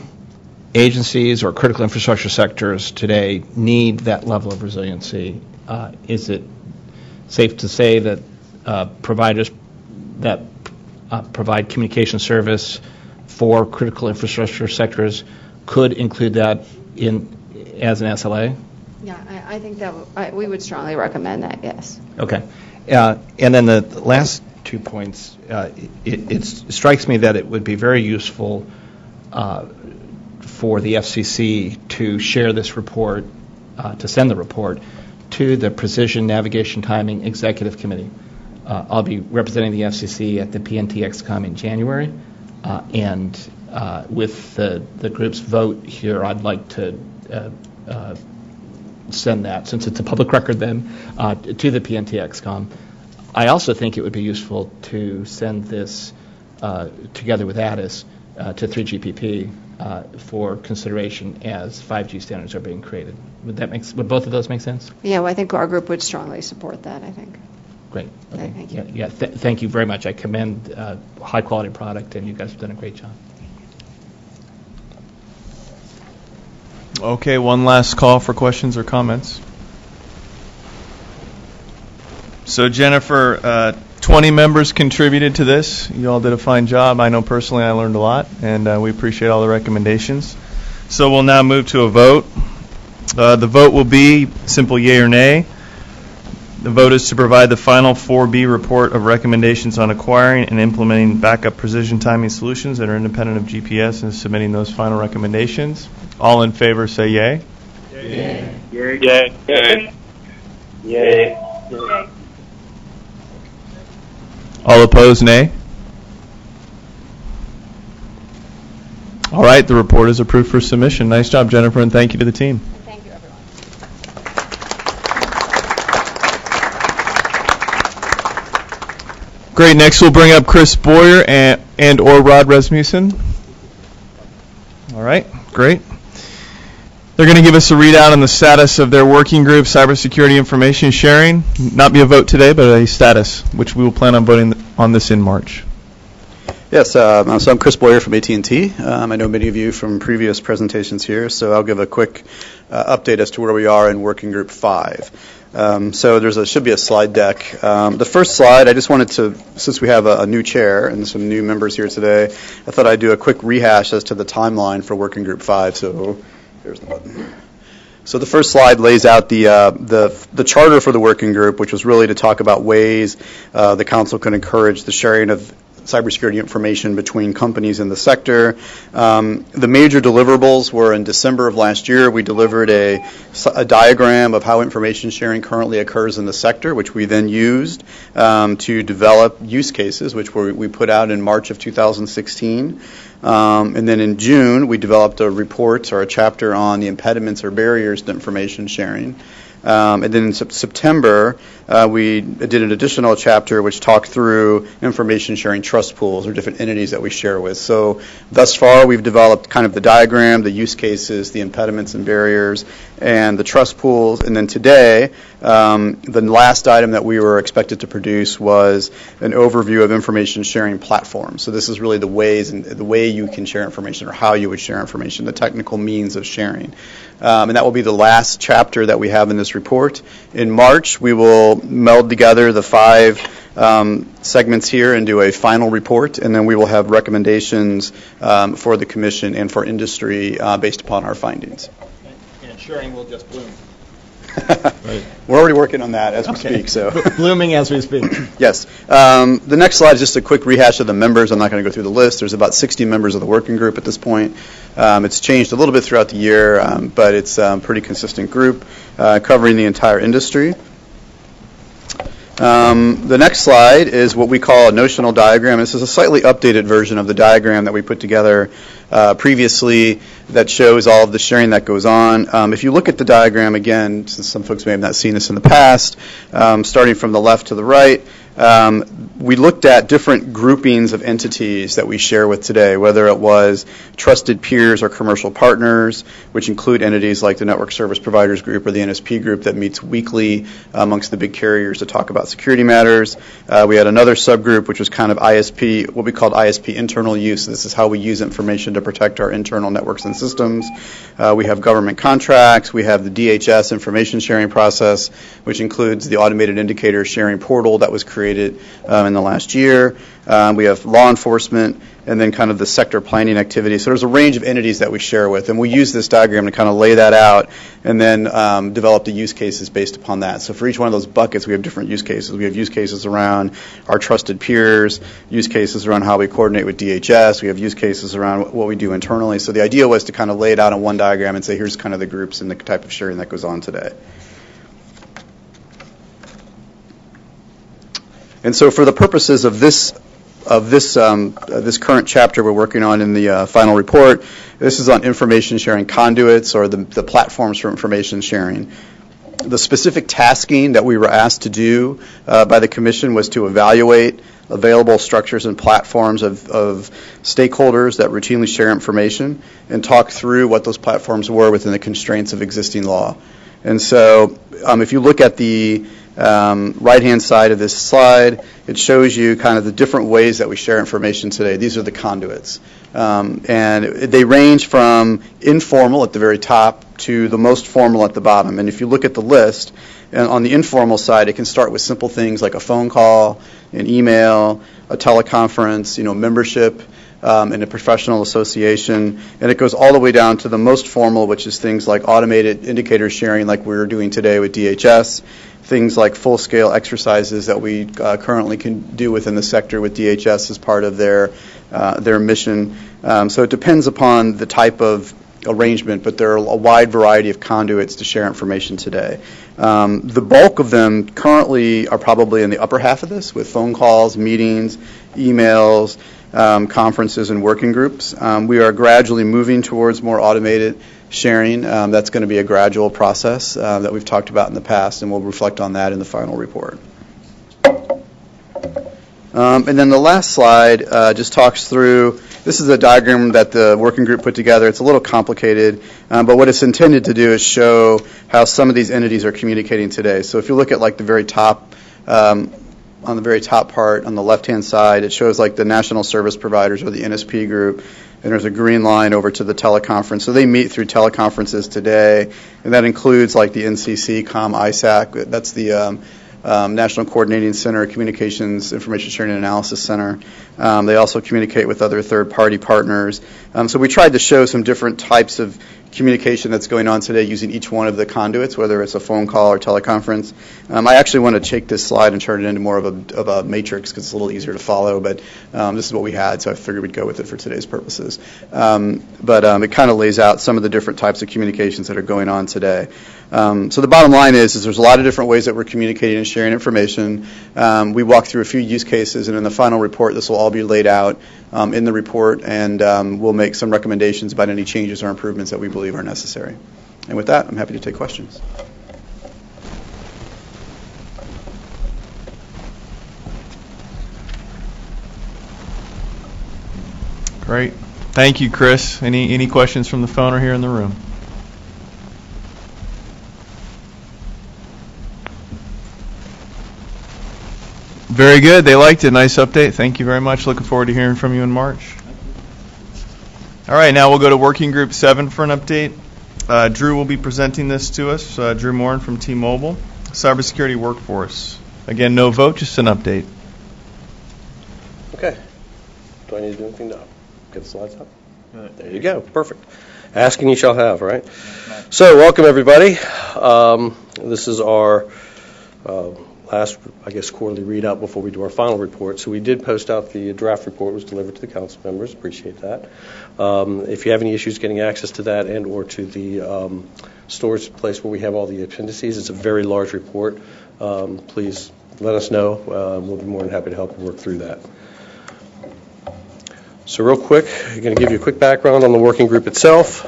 agencies or critical infrastructure sectors today need that level of resiliency, is it safe to say that providers that provide communication service for critical infrastructure sectors could include that as an SLA? Yeah, I think that we would strongly recommend that, yes. Okay. And then the last 2 points, it strikes me that it would be very useful for the FCC to share this report, to send the report to the Precision Navigation Timing Executive Committee. I'll be representing the FCC at the PNT-XCOM in January, and with the group's vote here, I'd like to send that, since it's a public record then, to the PNT-XCOM. I also think it would be useful to send this together with ADIS to 3GPP for consideration as 5G standards are being created. Would both of those make sense? Yeah, well, I think our group would strongly support that, I think. Great. Okay. Thank you. Yeah. Thank you very much. I commend high-quality product, and you guys have done a great job. Okay, one last call for questions or comments. So, Jennifer, 20 members contributed to this. You all did a fine job. I know personally I learned a lot, and we appreciate all the recommendations. So we'll now move to a vote. The vote will be simple yea or nay. The vote is to provide the final 4B report of recommendations on acquiring and implementing backup precision timing solutions that are independent of GPS and submitting those final recommendations. All in favor say yea. Yay. Yay. Yay. Yay. Yay. Yay. All opposed, nay. All right, the report is approved for submission. Nice job, Jennifer, and thank you to the team. Thank you, everyone. Great. Next, we'll bring up Chris Boyer and or Rod Rasmussen. All right, great. They're going to give us a readout on the status of their working group, cybersecurity information sharing. Not be a vote today, but a status, which we will plan on voting on this in March. Yes, so I'm Chris Boyer from AT&T. I know many of you from previous presentations here, so I'll give a quick update as to where we are in Working Group 5. So there should be a slide deck. The first slide, I just wanted to, since we have a new chair and some new members here today, I thought I'd do a quick rehash as to the timeline for Working Group 5. So here's the button. So the first slide lays out the charter for the working group, which was really to talk about ways the council can encourage the sharing of cybersecurity information between companies in the sector. The major deliverables were in December of last year. We delivered a diagram of how information sharing currently occurs in the sector, which we then used to develop use cases, which we put out in March of 2016. And then in June, we developed a report or a chapter on the impediments or barriers to information sharing. And then in September, we did an additional chapter which talked through information sharing trust pools or different entities that we share with. So thus far, we've developed kind of the diagram, the use cases, the impediments and barriers, and the trust pools. And then today, the last item that we were expected to produce was an overview of information sharing platforms. So this is really the way you can share information or how you would share information, the technical means of sharing. And that will be the last chapter that we have in this report. In March, we will meld together the 5 segments here and do a final report, and then we will have recommendations for the Commission and for industry based upon our findings. And sharing will just bloom. Right. We're already working on that as we speak. So blooming as we speak. Yes. The next slide is just a quick rehash of the members. I'm not going to go through the list. There's about 60 members of the working group at this point. It's changed a little bit throughout the year, but it's a pretty consistent group covering the entire industry. The next slide is what we call a notional diagram. This is a slightly updated version of the diagram that we put together previously that shows all of the sharing that goes on. If you look at the diagram again, since some folks may have not seen this in the past, starting from the left to the right, we looked at different groupings of entities that we share with today, whether it was trusted peers or commercial partners, which include entities like the Network Service Providers Group or the NSP Group that meets weekly amongst the big carriers to talk about security matters. We had another subgroup, which was kind of ISP, what we called ISP internal use. This is how we use information to protect our internal networks and systems. We have government contracts. We have the DHS information sharing process, which includes the automated indicator sharing portal that was created in the last year. We have law enforcement and then kind of the sector planning activity. So there's a range of entities that we share with, and we use this diagram to kind of lay that out and then develop the use cases based upon that. So for each one of those buckets, we have different use cases. We have use cases around our trusted peers, use cases around how we coordinate with DHS. We have use cases around what we do internally. So the idea was to kind of lay it out on one diagram and say, here's kind of the groups and the type of sharing that goes on today. And so for the purposes of this current chapter we're working on in the final report, this is on information sharing conduits or the platforms for information sharing. The specific tasking that we were asked to do by the Commission was to evaluate available structures and platforms of stakeholders that routinely share information and talk through what those platforms were within the constraints of existing law. And so if you look at the right-hand side of this slide, it shows you kind of the different ways that we share information today. These are the conduits. And they range from informal at the very top to the most formal at the bottom. And if you look at the list, and on the informal side, it can start with simple things like a phone call, an email, a teleconference, membership, in a professional association, and it goes all the way down to the most formal, which is things like automated indicator sharing like we're doing today with DHS, things like full-scale exercises that we currently can do within the sector with DHS as part of their mission. So it depends upon the type of arrangement, but there are a wide variety of conduits to share information today. The bulk of them currently are probably in the upper half of this with phone calls, meetings, emails, conferences, and working groups. We are gradually moving towards more automated sharing. That's going to be a gradual process that we've talked about in the past, and we'll reflect on that in the final report. And then the last slide just talks through, this is a diagram that the working group put together. It's a little complicated, but what it's intended to do is show how some of these entities are communicating today. So if you look at like the very top, on the very top part on the left-hand side, it shows like the national service providers or the NSP group, and there's a green line over to the teleconference. So they meet through teleconferences today, and that includes like the NCC, ISAC, that's the National Coordinating Center, Communications Information Sharing and Analysis Center. They also communicate with other third-party partners. So we tried to show some different types of communication that's going on today using each one of the conduits, whether it's a phone call or teleconference. I actually want to take this slide and turn it into more of a matrix because it's a little easier to follow, but this is what we had, so I figured we'd go with it for today's purposes. But it kind of lays out some of the different types of communications that are going on today. So the bottom line is there's a lot of different ways that we're communicating and sharing information. We walked through a few use cases, and in the final report, this will all be laid out in the report, and we'll make some recommendations about any changes or improvements that we believe are necessary. And with that, I'm happy to take questions. Great. Thank you, Chris. Any questions from the phone or here in the room? Very good. They liked it. Nice update. Thank you very much. Looking forward to hearing from you in March. All right, now we'll go to Working Group 7 for an update. Drew will be presenting this to us. Drew Morin from T-Mobile. Cybersecurity Workforce. Again, no vote, just an update. Okay. Do I need to do anything now? Get the slides up? There you go. Perfect. Asking you shall have, right? So, welcome everybody. This is our last, I guess, quarterly readout before we do our final report. So we did post out the draft report. It was delivered to the council members. Appreciate that. If you have any issues getting access to that and or to the storage place where we have all the appendices, it's a very large report. Please let us know. We'll be more than happy to help you work through that. So real quick, I'm going to give you a quick background on the working group itself.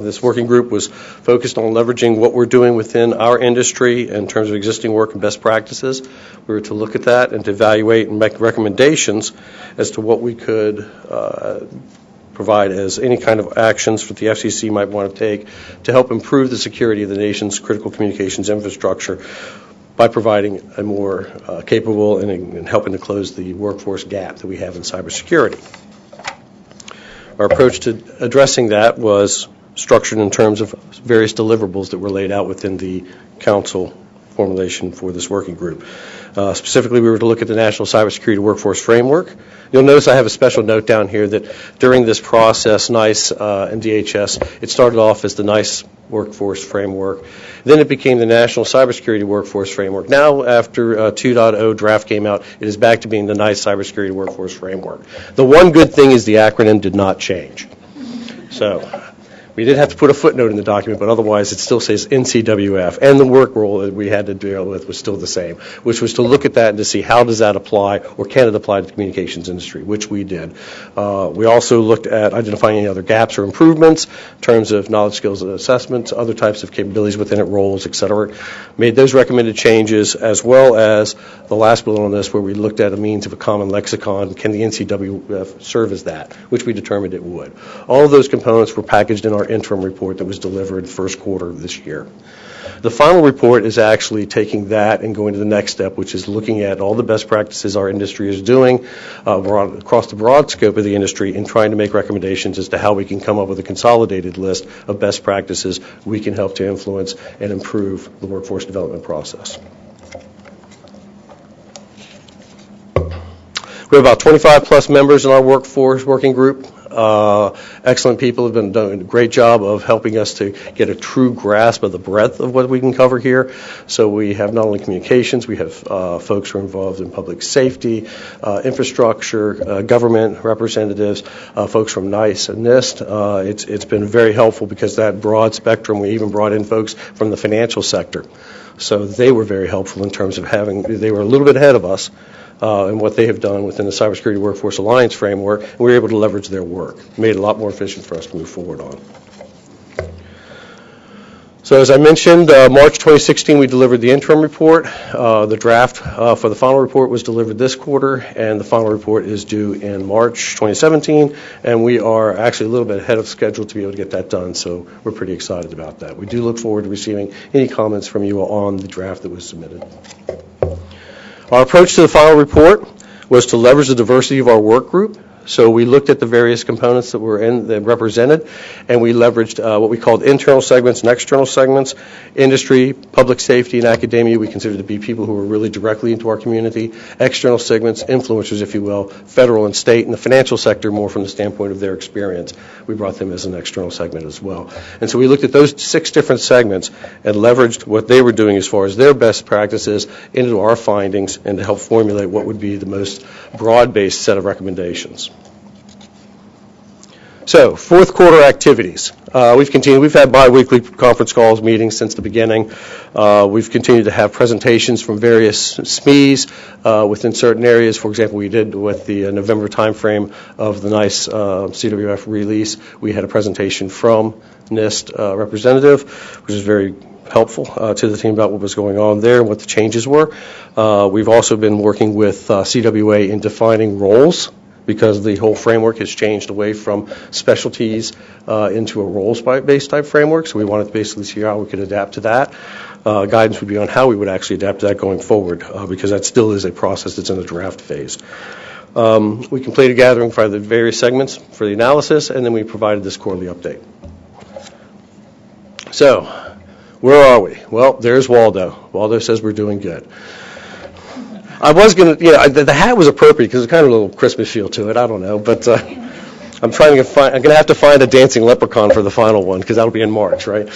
This working group was focused on leveraging what we're doing within our industry in terms of existing work and best practices. We were to look at that and to evaluate and make recommendations as to what we could provide as any kind of actions that the FCC might want to take to help improve the security of the nation's critical communications infrastructure by providing a more capable and helping to close the workforce gap that we have in cybersecurity. Our approach to addressing that was structured in terms of various deliverables that were laid out within the council formulation for this working group. Specifically, we were to look at the National Cybersecurity Workforce Framework. You'll notice I have a special note down here that during this process, NICE and DHS, it started off as the NICE Workforce Framework. Then it became the National Cybersecurity Workforce Framework. Now, after 2.0 draft came out, it is back to being the NICE Cybersecurity Workforce Framework. The one good thing is the acronym did not change. So we did have to put a footnote in the document, but otherwise it still says NCWF, and the work role that we had to deal with was still the same, which was to look at that and to see how does that apply, or can it apply to the communications industry, which we did. We also looked at identifying any other gaps or improvements in terms of knowledge, skills, and assessments, other types of capabilities within it, roles, et cetera. Made those recommended changes, as well as the last bullet on this where we looked at a means of a common lexicon. Can the NCWF serve as that, which we determined it would. All of those components were packaged in our interim report that was delivered first quarter of this year. The final report is actually taking that and going to the next step, which is looking at all the best practices our industry is doing across the broad scope of the industry and trying to make recommendations as to how we can come up with a consolidated list of best practices we can help to influence and improve the workforce development process. We have about 25 plus members in our workforce working group. Excellent people have been doing a great job of helping us to get a true grasp of the breadth of what we can cover here. So we have not only communications, we have folks who are involved in public safety, infrastructure, government representatives, folks from NICE and NIST. It's been very helpful because that broad spectrum, we even brought in folks from the financial sector. So they were very helpful in terms of they were a little bit ahead of us and what they have done within the Cybersecurity Workforce Alliance framework, and we were able to leverage their work. Made it a lot more efficient for us to move forward on. So as I mentioned, March 2016 we delivered the interim report. The draft for the final report was delivered this quarter, and the final report is due in March 2017, and we are actually a little bit ahead of schedule to be able to get that done, so we're pretty excited about that. We do look forward to receiving any comments from you on the draft that was submitted. Our approach to the final report was to leverage the diversity of our work group So we looked at the various components that represented, and we leveraged what we called internal segments and external segments. Industry, public safety, and academia we consider to be people who are really directly into our community. External segments, influencers, if you will, federal and state, and the financial sector more from the standpoint of their experience. We brought them as an external segment as well. And so we looked at those 6 different segments and leveraged what they were doing as far as their best practices into our findings and to help formulate what would be the most broad-based set of recommendations. So, fourth quarter activities. We've continued. We've had bi-weekly conference calls, meetings since the beginning. We've continued to have presentations from various SMEs within certain areas. For example, we did with the November timeframe of the NICE CWF release. We had a presentation from NIST representative, which is very helpful to the team about what was going on there and what the changes were. We've also been working with CWA in defining roles, because the whole framework has changed away from specialties into a roles-based type framework. So we wanted to basically see how we could adapt to that. Guidance would be on how we would actually adapt to that going forward, because that still is a process that's in the draft phase. We completed gathering for the various segments for the analysis, and then we provided this quarterly update. So, where are we? Well, there's Waldo. Waldo says we're doing good. I was going to, the hat was appropriate because it's kind of a little Christmas feel to it. I don't know, but I'm going to have to find a dancing leprechaun for the final one because that'll be in March, right?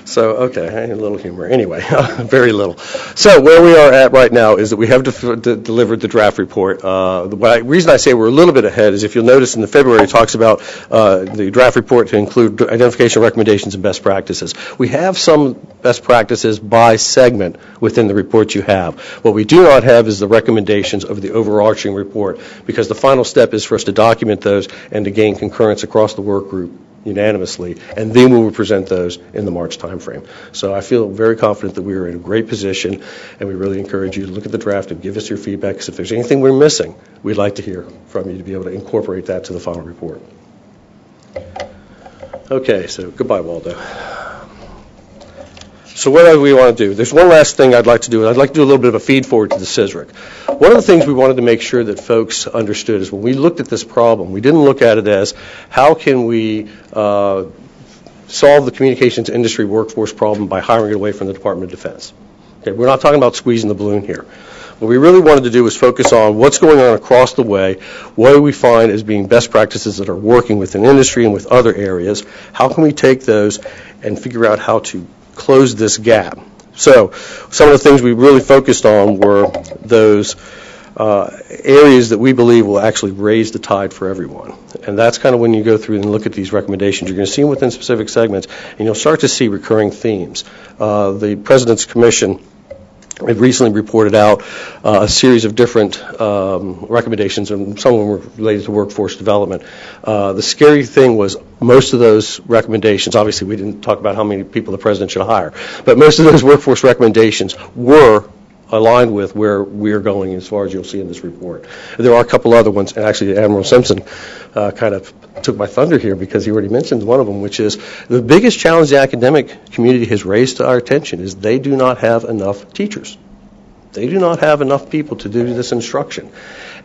So, okay, a little humor. Anyway, very little. So where we are at right now is that we have delivered the draft report. The reason I say we're a little bit ahead is if you'll notice in the February it talks about the draft report to include identification, recommendations, and best practices. We have some best practices by segment within the report you have. What we do not have is the recommendations of the overarching report, because the final step is for us to document those and to gain concurrence across the work group unanimously, and then we will present those in the March timeframe. So I feel very confident that we are in a great position, and we really encourage you to look at the draft and give us your feedback, because if there's anything we're missing, we'd like to hear from you to be able to incorporate that to the final report. Okay, so goodbye, Waldo. So what do we want to do? There's one last thing I'd like to do. I'd like to do a little bit of a feed forward to the CSRIC. One of the things we wanted to make sure that folks understood is when we looked at this problem, we didn't look at it as how can we solve the communications industry workforce problem by hiring it away from the Department of Defense. Okay, we're not talking about squeezing the balloon here. What we really wanted to do was focus on what's going on across the way, what do we find as being best practices that are working within industry and with other areas, how can we take those and figure out how to close this gap. So some of the things we really focused on were those areas that we believe will actually raise the tide for everyone. And that's kind of when you go through and look at these recommendations. You're going to see them within specific segments, and you'll start to see recurring themes. The President's Commission had recently reported out a series of different recommendations, and some of them were related to workforce development. The scary thing was most of those recommendations, obviously we didn't talk about how many people the President should hire, but most of those workforce recommendations were aligned with where we are going as far as you'll see in this report. There are a couple other ones, and actually Admiral Simpson kind of took my thunder here because he already mentioned one of them, which is the biggest challenge the academic community has raised to our attention is they do not have enough teachers. They do not have enough people to do this instruction.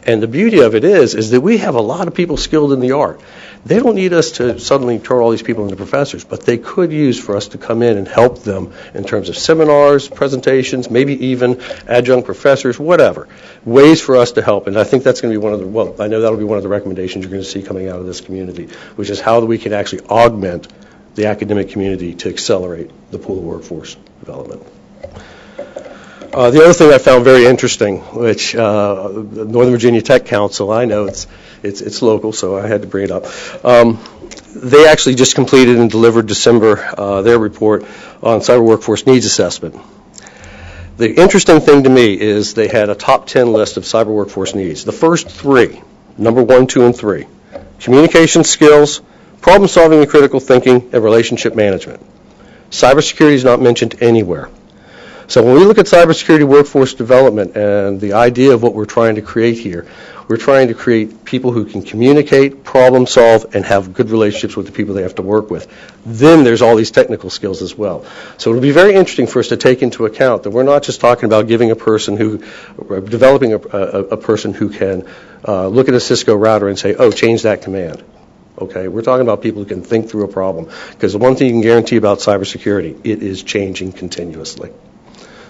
And the beauty of it is that we have a lot of people skilled in the art. They don't need us to suddenly turn all these people into professors, but they could use for us to come in and help them in terms of seminars, presentations, maybe even adjunct professors, whatever. Ways for us to help. And I think that's going to be one of the, well, I know that'll be one of the recommendations you're going to see coming out of this community, which is how we can actually augment the academic community to accelerate the pool of workforce development. The other thing I found very interesting, which the Northern Virginia Tech Council, I know it's local, so I had to bring it up. They actually just completed and delivered December their report on cyber workforce needs assessment. The interesting thing to me is they had a top 10 list of cyber workforce needs. The first three, number 1, 2, and 3, communication skills, problem solving and critical thinking, and relationship management. Cybersecurity is not mentioned anywhere. So when we look at cybersecurity workforce development and the idea of what we're trying to create here, We're trying to create people who can communicate, problem solve, and have good relationships with the people they have to work with. Then there's all these technical skills as well. So it'll be very interesting for us to take into account that we're not just talking about giving a person developing a person who can look at a Cisco router and say, oh, change that command. Okay, we're talking about people who can think through a problem. Because the one thing you can guarantee about cybersecurity, it is changing continuously.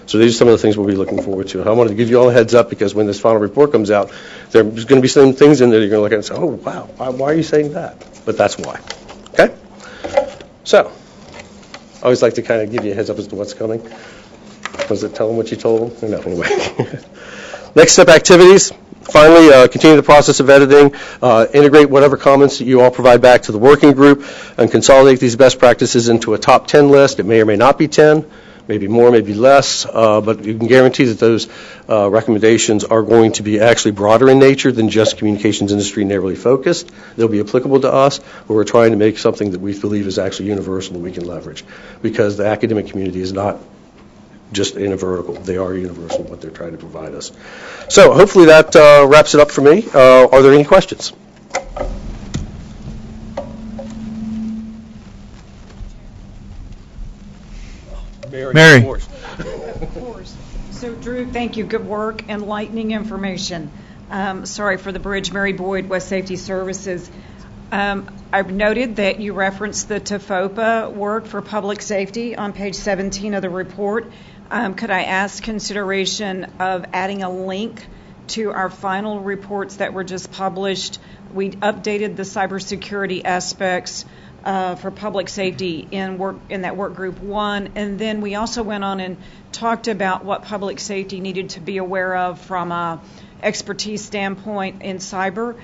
So these are some of the things we'll be looking forward to. I wanted to give you all a heads up because when this final report comes out, there's going to be some things in there you're going to look at and say, oh, wow, why are you saying that? But that's why. Okay? So, I always like to kind of give you a heads up as to what's coming. Was it tell them what you told them? No, anyway. Next step activities. Finally, continue the process of editing, integrate whatever comments that you all provide back to the working group, and consolidate these best practices into a top 10 list. It may or may not be 10, maybe more, maybe less, but you can guarantee that those recommendations are going to be actually broader in nature than just communications industry narrowly focused. They'll be applicable to us, but we're trying to make something that we believe is actually universal that we can leverage, because the academic community is not just in a vertical. They are universal, what they're trying to provide us. So hopefully that wraps it up for me. Are there any questions? Mary. Of course. So, Drew, thank you. Good work. Enlightening information. Sorry for the bridge. Mary Boyd, West Safety Services. I've noted that you referenced the TFOPA work for public safety on page 17 of the report. Could I ask consideration of adding a link to our final reports that were just published? We updated the cybersecurity aspects for public safety in that work group 1, and then we also went on and talked about what public safety needed to be aware of from a expertise standpoint in cyber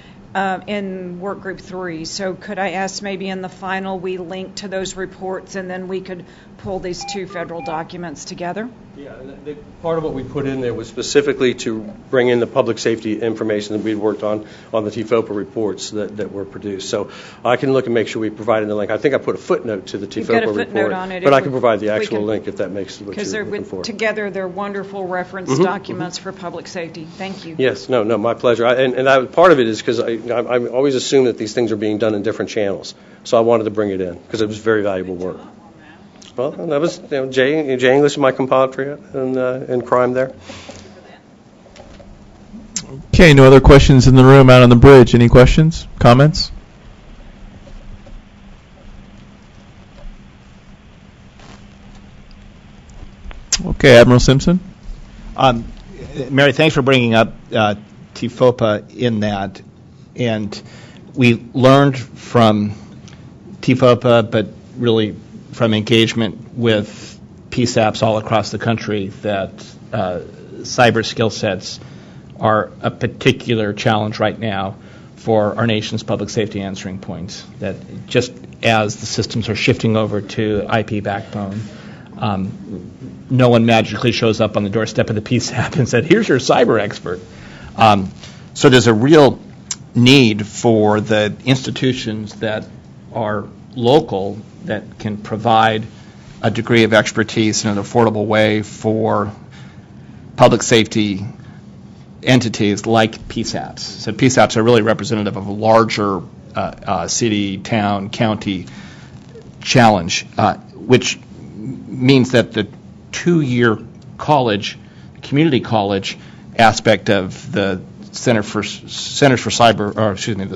in work group 3. So could I ask maybe in the final we link to those reports and then we could pull these two federal documents together? Yeah, and part of what we put in there was specifically to bring in the public safety information that we'd worked on the TFOPA reports that were produced. So I can look and make sure we provided the link. I think I put a footnote to the TFOPA report, on it, but I can provide the actual link if that makes what you're looking for. Because together they're wonderful reference documents for public safety. Thank you. Yes, no, my pleasure. And part of it is because I always assume that these things are being done in different channels. So I wanted to bring it in because it was very valuable work. Well, that was Jay English, my compatriot in crime there. Okay, no other questions in the room out on the bridge. Any questions, comments? Okay, Admiral Simpson. Mary, thanks for bringing up TFOPA in that. And we learned from TFOPA, but really from engagement with PSAPs all across the country, that cyber skill sets are a particular challenge right now for our nation's public safety answering points. That just as the systems are shifting over to IP backbone, no one magically shows up on the doorstep of the PSAP and said, here's your cyber expert. So there's a real need for the institutions that are local that can provide a degree of expertise in an affordable way for public safety entities like PSAPs. So PSAPs are really representative of a larger city, town, county challenge, which means that the 2-year college, community college aspect of the the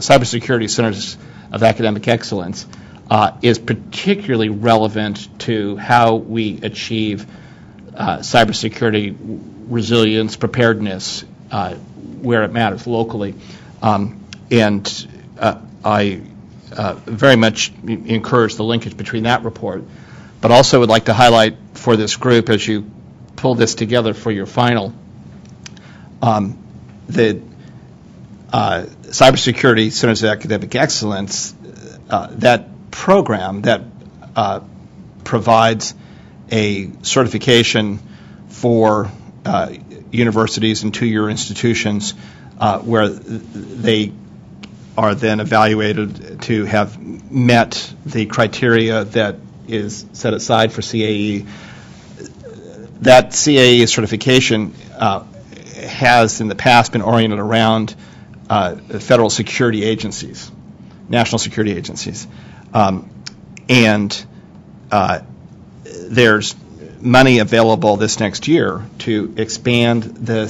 Cybersecurity Centers of Academic Excellence is particularly relevant to how we achieve cybersecurity resilience, preparedness where it matters locally. And I very much encourage the linkage between that report, but also would like to highlight for this group as you pull this together for your final, the Cybersecurity Centers of Academic Excellence, that program that provides a certification for universities and 2-year institutions where they are then evaluated to have met the criteria that is set aside for CAE. That CAE certification has in the past been oriented around federal security agencies, national security agencies. And there's money available this next year to expand the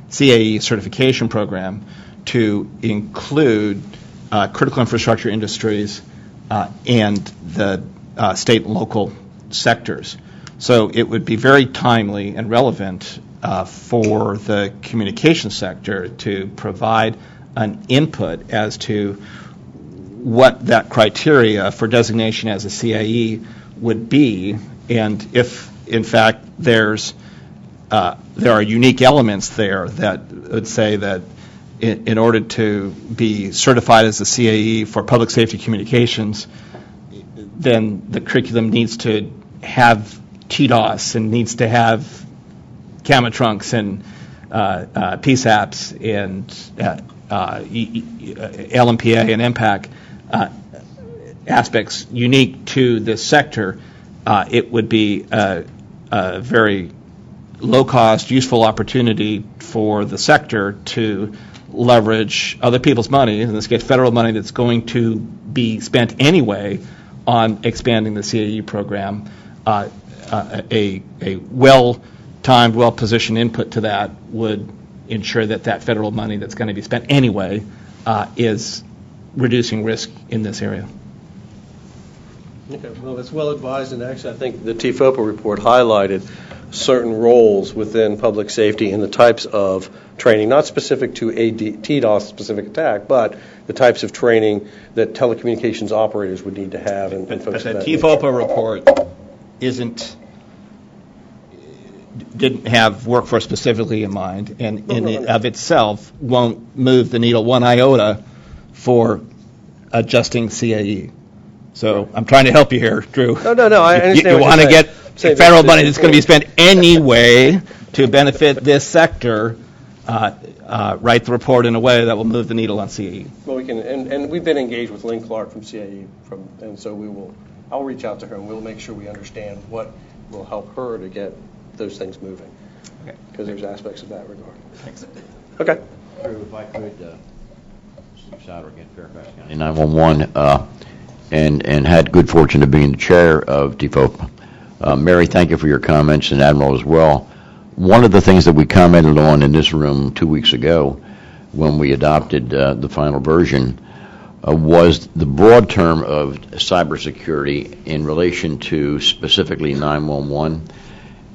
CAE certification program to include critical infrastructure industries and the state and local sectors. So it would be very timely and relevant for the communication sector to provide an input as to what that criteria for designation as a CAE would be, and if, in fact, there are unique elements there that would say that in order to be certified as a CAE for public safety communications, then the curriculum needs to have TDOS and needs to have camera trunks and PSAPs and LMPA and MPAC aspects unique to this sector. It would be a very low-cost, useful opportunity for the sector to leverage other people's money, in this case federal money that's going to be spent anyway on expanding the CAE program. A well-timed, well-positioned input to that would ensure that that federal money that's going to be spent anyway is reducing risk in this area. Okay, well, that's well advised, and actually I think the TFOPA report highlighted certain roles within public safety and the types of training, not specific to a TDOS-specific attack, but the types of training that telecommunications operators would need to have. And but folks the of that TFOPA report didn't have workforce specifically in mind, and of itself won't move the needle one iota for adjusting CAE. So I'm trying to help you here, Drew. No, I understand. You want to get federal money that's going to be spent anyway to benefit this sector. Write the report in a way that will move the needle on CAE. Well, we can, and we've been engaged with Lynn Clark from CAE, and so I'll reach out to her and we'll make sure we understand what will help her to get those things moving. Okay. Because there's aspects of that regard. Thanks. Okay. Drew, if I could, Steve Sauter again, Fairfax County 911, and had good fortune of being the chair of TFOPA. Mary, thank you for your comments, and Admiral as well. One of the things that we commented on in this room 2 weeks ago when we adopted the final version was the broad term of cybersecurity in relation to specifically 911.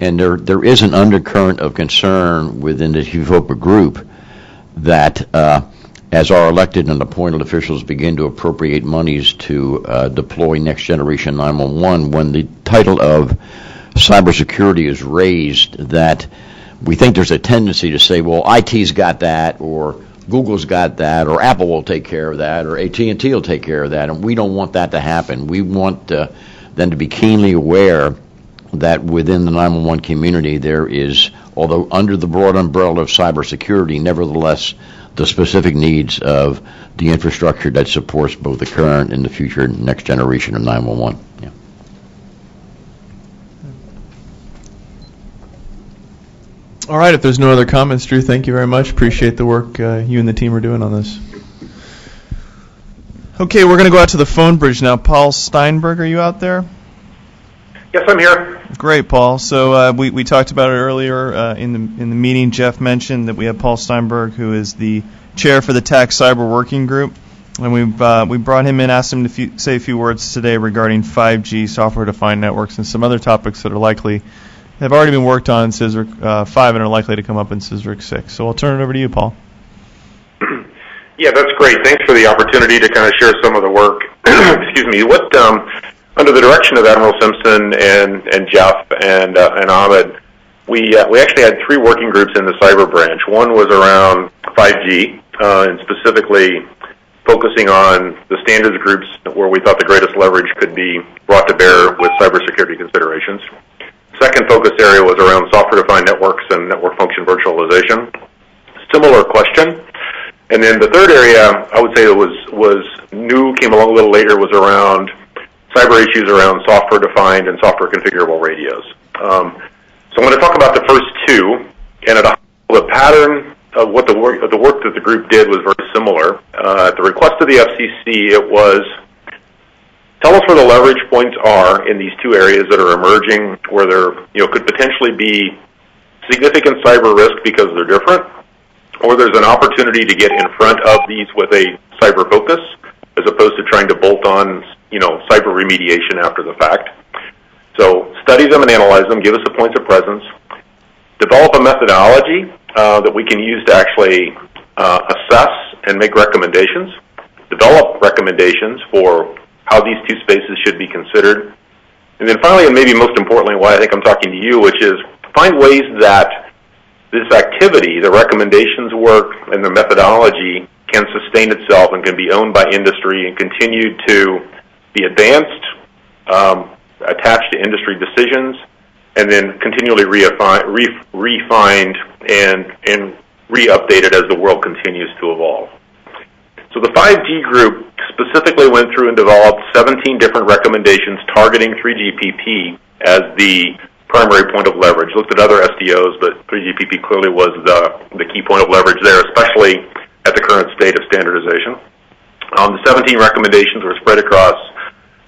And there is an undercurrent of concern within the TFOPA group that as our elected and appointed officials begin to appropriate monies to deploy next generation 911, when the title of cybersecurity is raised, that we think there's a tendency to say, well, IT's got that, or Google's got that, or Apple will take care of that, or AT&T will take care of that, and we don't want that to happen. We want them to be keenly aware that within the 911 community there is, although under the broad umbrella of cybersecurity, nevertheless the specific needs of the infrastructure that supports both the current and the future next generation of 911. Yeah. All right, if there's no other comments, Drew, thank you very much. Appreciate the work you and the team are doing on this. Okay, we're going to go out to the phone bridge now. Paul Steinberg, are you out there? Yes, I'm here. Great, Paul. So we talked about it earlier in the meeting. Jeff mentioned that we have Paul Steinberg, who is the chair for the TAC Cyber Working Group, and we brought him in, asked him to say a few words today regarding 5G, software-defined networks, and some other topics that are likely have already been worked on in CSRIC 5 and are likely to come up in CSRIC 6. So I'll turn it over to you, Paul. Yeah, that's great. Thanks for the opportunity to kind of share some of the work. Excuse me. Under the direction of Admiral Simpson and Jeff and Ahmed, we actually had 3 working groups in the cyber branch. One was around 5G, and specifically focusing on the standards groups where we thought the greatest leverage could be brought to bear with cybersecurity considerations. Second focus area was around software-defined networks and network function virtualization. Similar question. And then the third area, I would say that was new, came along a little later, was around cyber issues around software-defined and software configurable radios. So I'm going to talk about the first two, and at the pattern what the work that the group did was very similar. At the request of the FCC, it was tell us where the leverage points are in these two areas that are emerging, where there could potentially be significant cyber risk because they're different, or there's an opportunity to get in front of these with a cyber focus, as opposed to trying to bolt on cyber remediation after the fact. So study them and analyze them, give us the points of presence, develop a methodology that we can use to actually assess and make recommendations, develop recommendations for how these two spaces should be considered, and then finally, and maybe most importantly, why I think I'm talking to you, which is find ways that this activity, the recommendations work and the methodology can sustain itself and can be owned by industry and continue to be advanced, attached to industry decisions, and then continually refined and re-updated as the world continues to evolve. So the 5G group specifically went through and developed 17 different recommendations targeting 3GPP as the primary point of leverage. Looked at other SDOs, but 3GPP clearly was the key point of leverage there, especially at the current state of standardization. The 17 recommendations were spread across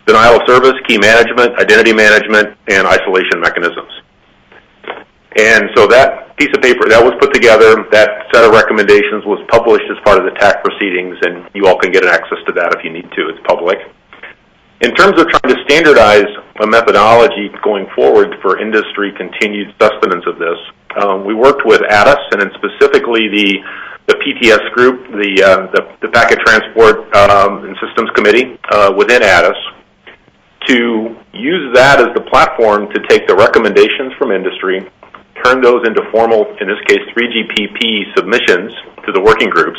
denial of service, key management, identity management, and isolation mechanisms. And so that piece of paper that was put together, that set of recommendations was published as part of the TAC proceedings, and you all can get access to that if you need to. It's public. In terms of trying to standardize a methodology going forward for industry continued sustenance of this, we worked with ATIS, and then specifically the PTS group, the Packet Transport and Systems Committee within ATIS, to use that as the platform to take the recommendations from industry, turn those into formal, in this case, 3GPP submissions to the working groups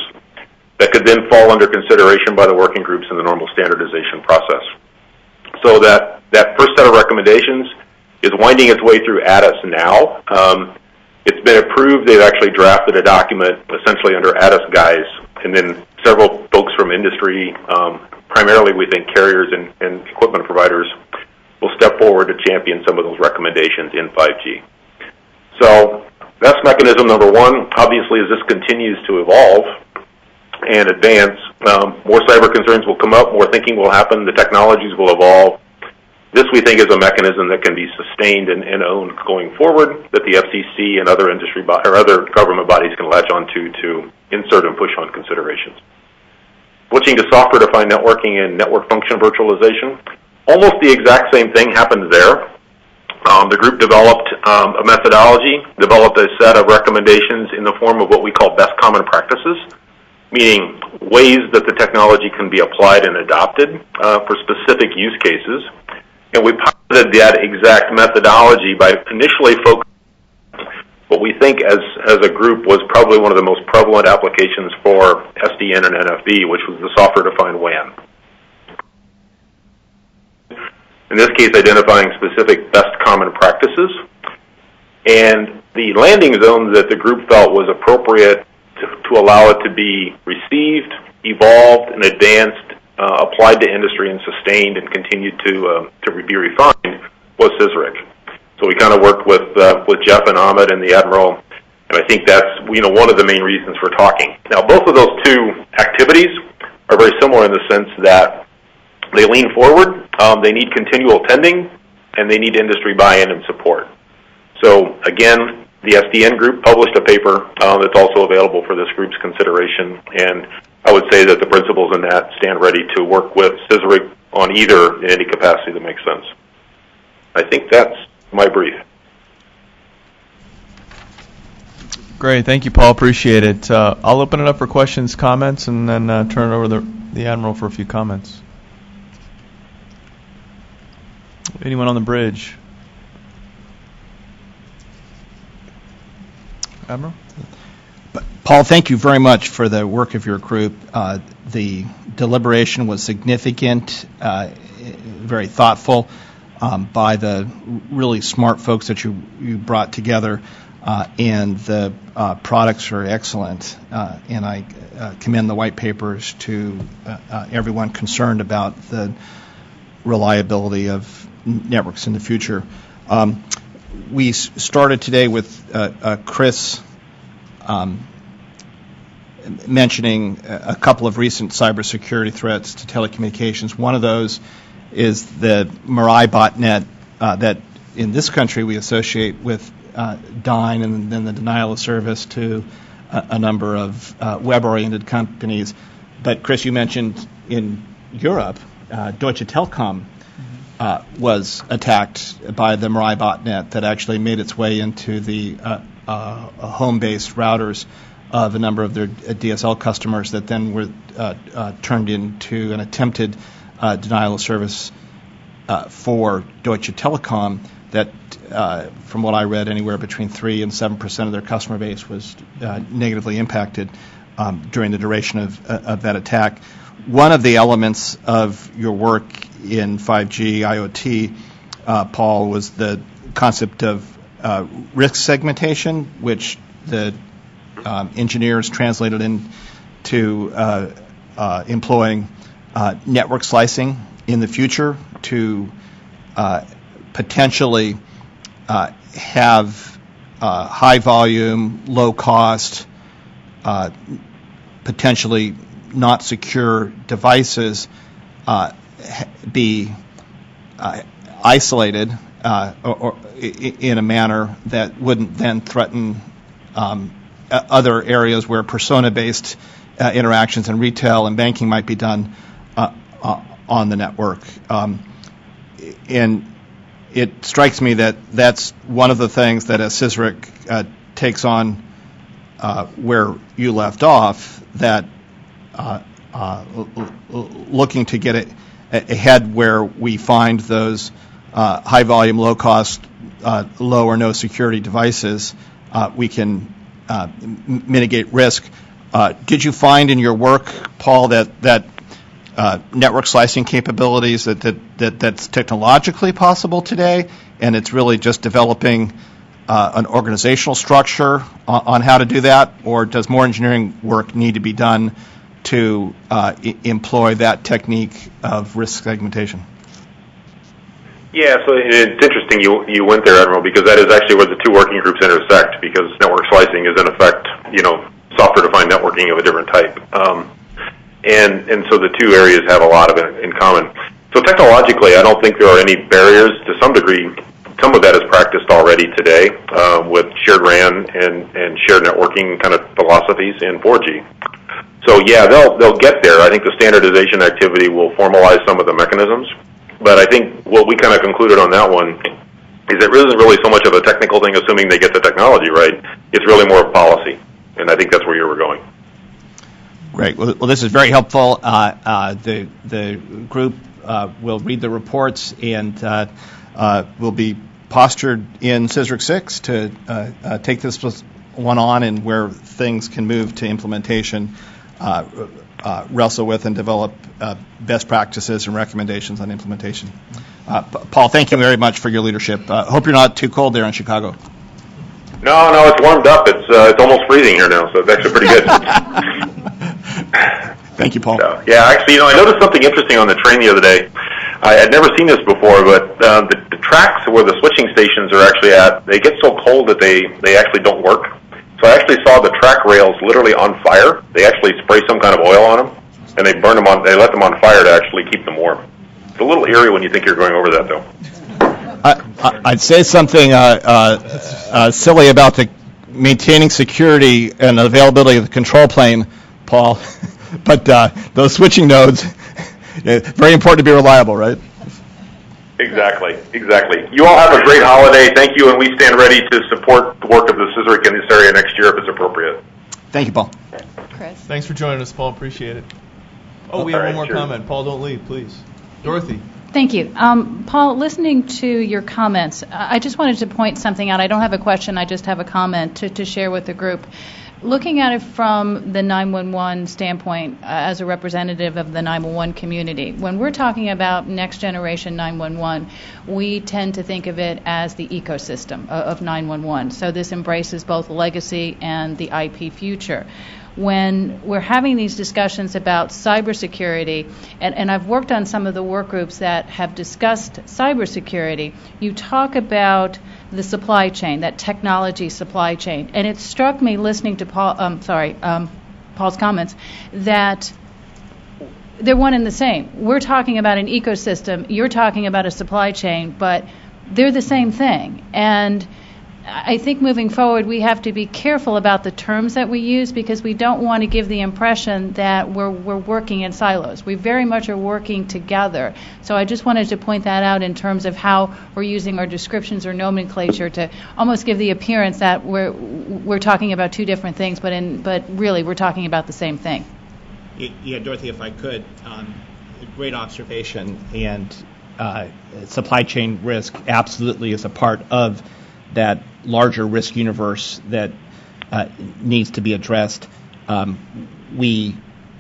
that could then fall under consideration by the working groups in the normal standardization process. So that first set of recommendations is winding its way through ATIS now. It's been approved. They've actually drafted a document essentially under ATIS guise, and then several folks from industry, primarily we think carriers and equipment providers, will step forward to champion some of those recommendations in 5G. So that's mechanism number one. Obviously, as this continues to evolve and advance, more cyber concerns will come up, more thinking will happen, the technologies will evolve. This, we think, is a mechanism that can be sustained and owned going forward, that the FCC and other industry or other government bodies can latch onto to insert and push on considerations. Switching to software-defined networking and network function virtualization, almost the exact same thing happened there. The group developed a methodology, developed a set of recommendations in the form of what we call best common practices, meaning ways that the technology can be applied and adopted for specific use cases. And we piloted that exact methodology by initially focusing on what we think as a group was probably one of the most prevalent applications for SDN and NFV, which was the software-defined WAN. In this case, identifying specific best common practices. And the landing zone that the group felt was appropriate to allow it to be received, evolved, and advanced, applied to industry and sustained and continued to be refined was CSRIC. So we kind of worked with Jeff and Ahmed and the Admiral, and I think that's one of the main reasons for talking. Now, both of those two activities are very similar in the sense that they lean forward, they need continual tending, and they need industry buy-in and support. So again, the SDN group published a paper that's also available for this group's consideration, and I would say that the principals in that stand ready to work with CSRIC on either in any capacity that makes sense. I think that's my brief. Great, thank you, Paul. Appreciate it. I'll open it up for questions, comments, and then turn it over to the Admiral for a few comments. Anyone on the bridge? Admiral? Paul, thank you very much for the work of your group. The deliberation was significant, very thoughtful by the really smart folks that you brought together, and the products are excellent. And I commend the white papers to everyone concerned about the reliability of networks in the future. We started today with Chris mentioning a couple of recent cybersecurity threats to telecommunications. One of those is the Mirai botnet that in this country we associate with Dyn and then the denial of service to a number of web-oriented companies. But Chris, you mentioned in Europe, Deutsche Telekom was attacked by the Mirai botnet that actually made its way into the home-based routers of a number of their DSL customers that then were turned into an attempted denial of service for Deutsche Telekom that, from what I read, anywhere between 3 and 7% of their customer base was negatively impacted during the duration of that attack. One of the elements of your work in 5G IoT, Paul, was the concept of risk segmentation, which the engineers translated into employing network slicing in the future to potentially have high volume, low cost, potentially not secure devices be isolated or in a manner that wouldn't then threaten other areas where persona-based interactions in retail and banking might be done on the network. And it strikes me that that's one of the things that as CSRIC takes on where you left off, that looking to get it ahead where we find those high volume, low cost, low or no security devices, we can mitigate risk. Did you find in your work, Paul, that network slicing capabilities that's technologically possible today, and it's really just developing an organizational structure on how to do that, or does more engineering work need to be done to employ that technique of risk segmentation? Yeah, so it's interesting you went there, Admiral, because that is actually where the two working groups intersect, because network slicing is in effect, software-defined networking of a different type. And so the two areas have a lot of it in common. So technologically, I don't think there are any barriers. To some degree, some of that is practiced already today with shared RAN and shared networking kind of philosophies in 4G. So yeah, they'll get there. I think the standardization activity will formalize some of the mechanisms. But I think what we kind of concluded on that one is it isn't really so much of a technical thing, assuming they get the technology right. It's really more of policy, and I think that's where you were going. Great. Well, this is very helpful. The group will read the reports and will be postured in CSRIC 6 to take this one on and where things can move to implementation, wrestle with and develop best practices and recommendations on implementation. Paul, thank you very much for your leadership. Hope you're not too cold there in Chicago. No, it's warmed up. It's almost freezing here now, so it's actually pretty good. Thank you, Paul. So, yeah, actually, I noticed something interesting on the train the other day. I had never seen this before, but the tracks where the switching stations are actually at, they get so cold that they actually don't work. So I actually saw the track rails literally on fire. They actually spray some kind of oil on them, and they burn them on. They let them on fire to actually keep them warm. It's a little eerie when you think you're going over that, though. I'd say something silly about the maintaining security and availability of the control plane, Paul, but those switching nodes, very important to be reliable, right? Exactly. You all have a great holiday. Thank you, and we stand ready to support the work of the CSRIC in this area next year if it's appropriate. Thank you, Paul. Chris. Thanks for joining us, Paul. Appreciate it. We have one more comment. Paul, don't leave, please. Dorothy. Thank you. Paul, listening to your comments, I just wanted to point something out. I don't have a question. I just have a comment to share with the group. Looking at it from the 911 standpoint, as a representative of the 911 community, when we're talking about next generation 911, we tend to think of it as the ecosystem of 911. So this embraces both legacy and the IP future. When we're having these discussions about cybersecurity, and I've worked on some of the work groups that have discussed cybersecurity, you talk about the supply chain, that technology supply chain. And it struck me listening to Paul's comments, that they're one and the same. We're talking about an ecosystem. You're talking about a supply chain, but they're the same thing. And I think moving forward, we have to be careful about the terms that we use because we don't want to give the impression that we're working in silos. We very much are working together. So I just wanted to point that out in terms of how we're using our descriptions or nomenclature to almost give the appearance that we're talking about two different things, but really we're talking about the same thing. Yeah, Dorothy, if I could, great observation. And supply chain risk absolutely is a part of that larger risk universe that needs to be addressed. We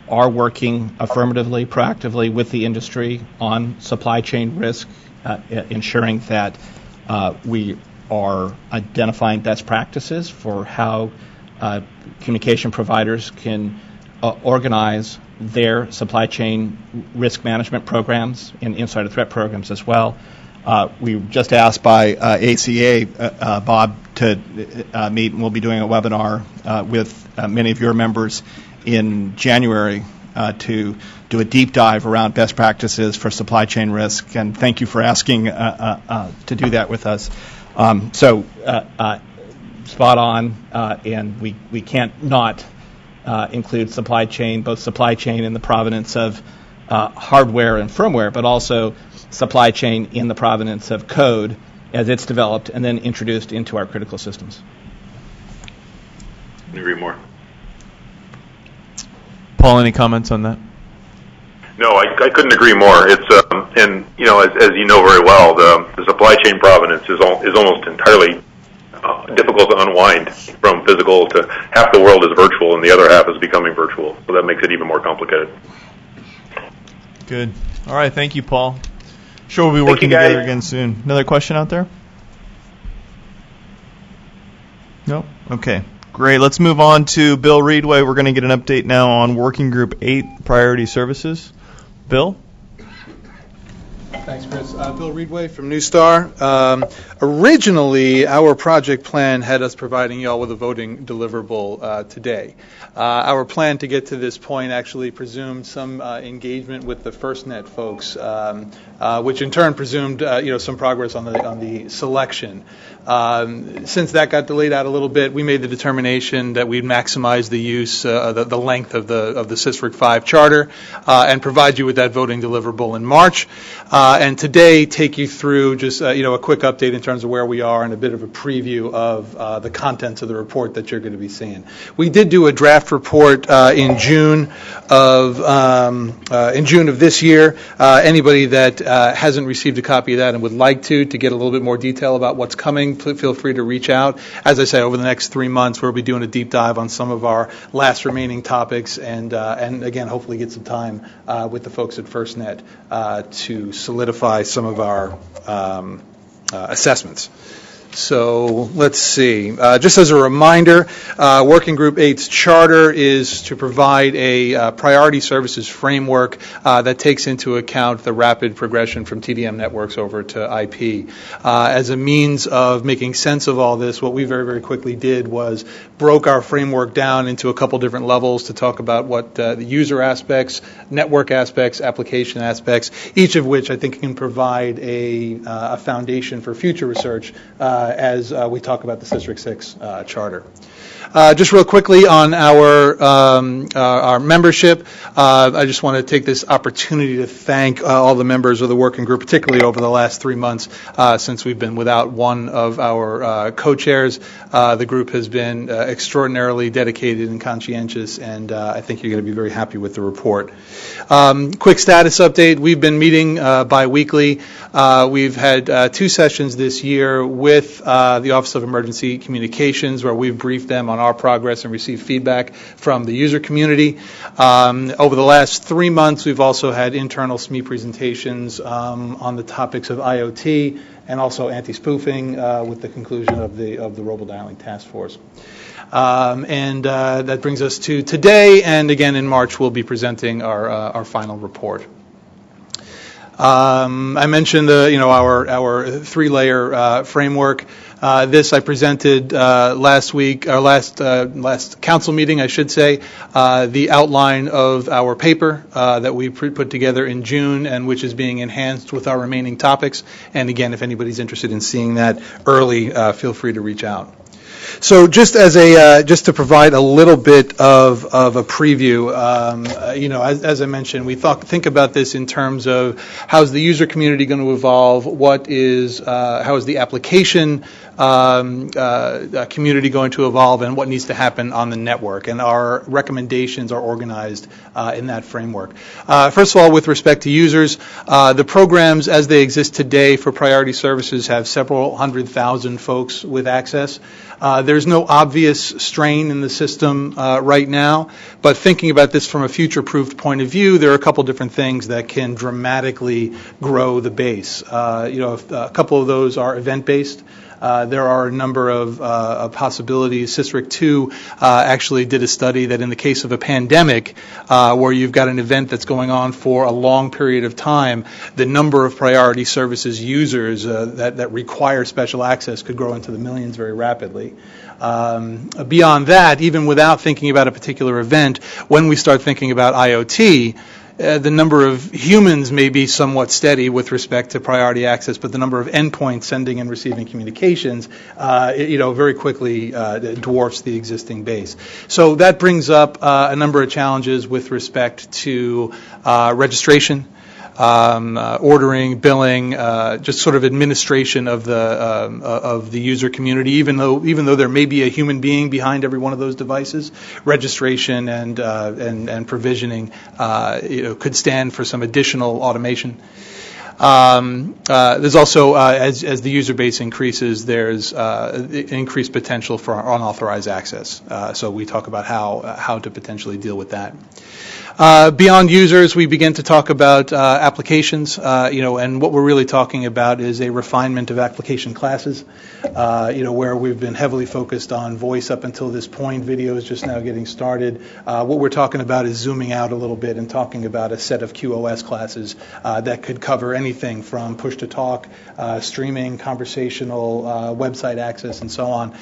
are working affirmatively, proactively with the industry on supply chain risk, ensuring that we are identifying best practices for how communication providers can organize their supply chain risk management programs and insider threat programs as well. We were just asked by ACA, Bob, to meet, and we'll be doing a webinar with many of your members in January to do a deep dive around best practices for supply chain risk. And thank you for asking to do that with us. Spot on, and we can't not include supply chain, both supply chain in the provenance of hardware and firmware, but also supply chain in the provenance of code as it's developed and then introduced into our critical systems. Couldn't agree more. Paul, any comments on that? No, I couldn't agree more. It's and you know, as you know very well, the supply chain provenance is almost entirely difficult to unwind from physical to half the world is virtual and the other half is becoming virtual. So that makes it even more complicated. Good. All right. Thank you, Paul. Sure, we'll be working together again soon. Another question out there? No? Okay. Great. Let's move on to Bill Reedway. We're going to get an update now on Working Group 8 Priority Services. Bill? Thanks, Chris. Bill Reedway from New Star. Originally, our project plan had us providing you all with a voting deliverable today. Our plan to get to this point actually presumed some engagement with the FirstNet folks, which in turn presumed some progress on the selection. Since that got delayed out a little bit, we made the determination that we'd maximize the use, the length of the CSRIC 5 charter, and provide you with that voting deliverable in March. And today, take you through just a quick update in terms of where we are and a bit of a preview of the contents of the report that you're going to be seeing. We did do a draft report in June of this year. Anybody that hasn't received a copy of that and would like to get a little bit more detail about what's coming, feel free to reach out. As I say, over the next 3 months, we'll be doing a deep dive on some of our last remaining topics, and again, hopefully get some time with the folks at FirstNet to solidify some of our assessments. So let's see. Just as a reminder, Working Group 8's charter is to provide a priority services framework that takes into account the rapid progression from TDM networks over to IP. As a means of making sense of all this, what we very, very quickly did was broke our framework down into a couple different levels to talk about what the user aspects, network aspects, application aspects, each of which I think can provide a foundation for future research as we talk about the CSRIC 6 charter. Just real quickly on our membership, I just want to take this opportunity to thank all the members of the working group, particularly over the last 3 months since we've been without one of our co-chairs. The group has been extraordinarily dedicated and conscientious, and I think you're going to be very happy with the report. Quick status update. We've been meeting bi-weekly. We've had 2 sessions this year with the Office of Emergency Communications where we've briefed them on our progress and received feedback from the user community. Over the last 3 months, we've also had internal SME presentations on the topics of IoT and also anti-spoofing with the conclusion of the robodialing task force. And that brings us to today, and again in March we'll be presenting our final report. I mentioned our 3-layer framework. This I presented last week, or last council meeting, I should say, the outline of our paper that we put together in June and which is being enhanced with our remaining topics. And again, if anybody's interested in seeing that early, feel free to reach out. So just to provide a little bit of a preview, as I mentioned, we think about this in terms of how's the user community going to evolve, how is the application community going to evolve, and what needs to happen on the network. And our recommendations are organized in that framework. First of all, with respect to users, the programs as they exist today for priority services have several 100,000 folks with access. There's no obvious strain in the system right now, but thinking about this from a future-proofed point of view, there are a couple different things that can dramatically grow the base. A couple of those are event-based. There are a number of possibilities. CSRIC 2 actually did a study that in the case of a pandemic, where you've got an event that's going on for a long period of time, the number of priority services users that require special access could grow into the millions very rapidly. Beyond that, even without thinking about a particular event, when we start thinking about IoT, the number of humans may be somewhat steady with respect to priority access, but the number of endpoints sending and receiving communications, very quickly dwarfs the existing base. So that brings up a number of challenges with respect to registration, ordering, billing, just sort of administration of the user community. Even though there may be a human being behind every one of those devices, registration and provisioning, could stand for some additional automation. There's also, as the user base increases, there's increased potential for unauthorized access. So we talk about how to potentially deal with that. Beyond users, we begin to talk about applications, and what we're really talking about is a refinement of application classes, where we've been heavily focused on voice up until this point. Video is just now getting started. What we're talking about is zooming out a little bit and talking about a set of QoS classes that could cover anything from push-to-talk, streaming, conversational, website access, and so on.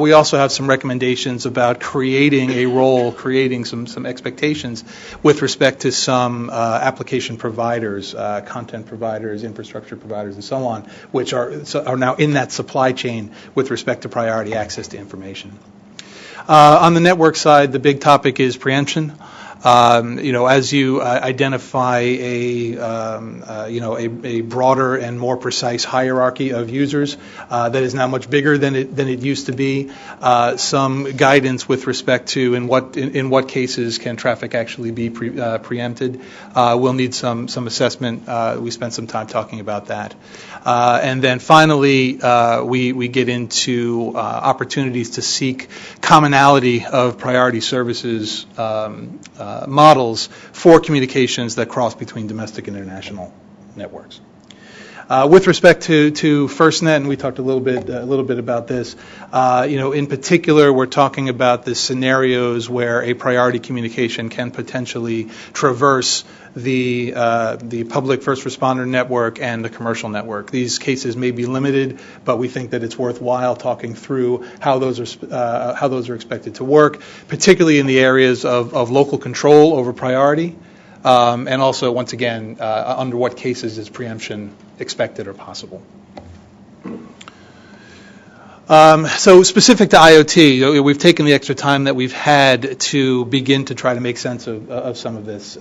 We also have some recommendations about creating a role, creating some expectations with respect to some application providers, content providers, infrastructure providers, and so on, which are now in that supply chain with respect to priority access to information. On the network side, the big topic is preemption. As you identify a broader and more precise hierarchy of users that is now much bigger than it used to be, some guidance with respect to in what cases can traffic actually be preempted. We'll need some assessment. We spent some time talking about that. And then finally, we get into opportunities to seek commonality of priority services models for communications that cross between domestic and international networks. With respect to FirstNet, and we talked a little bit about this. In particular, we're talking about the scenarios where a priority communication can potentially traverse the public first responder network and the commercial network. These cases may be limited, but we think that it's worthwhile talking through how those are expected to work, particularly in the areas of local control over priority, and also, once again, under what cases is preemption expected or possible. So specific to IoT, we've taken the extra time that we've had to begin to try to make sense of some of this.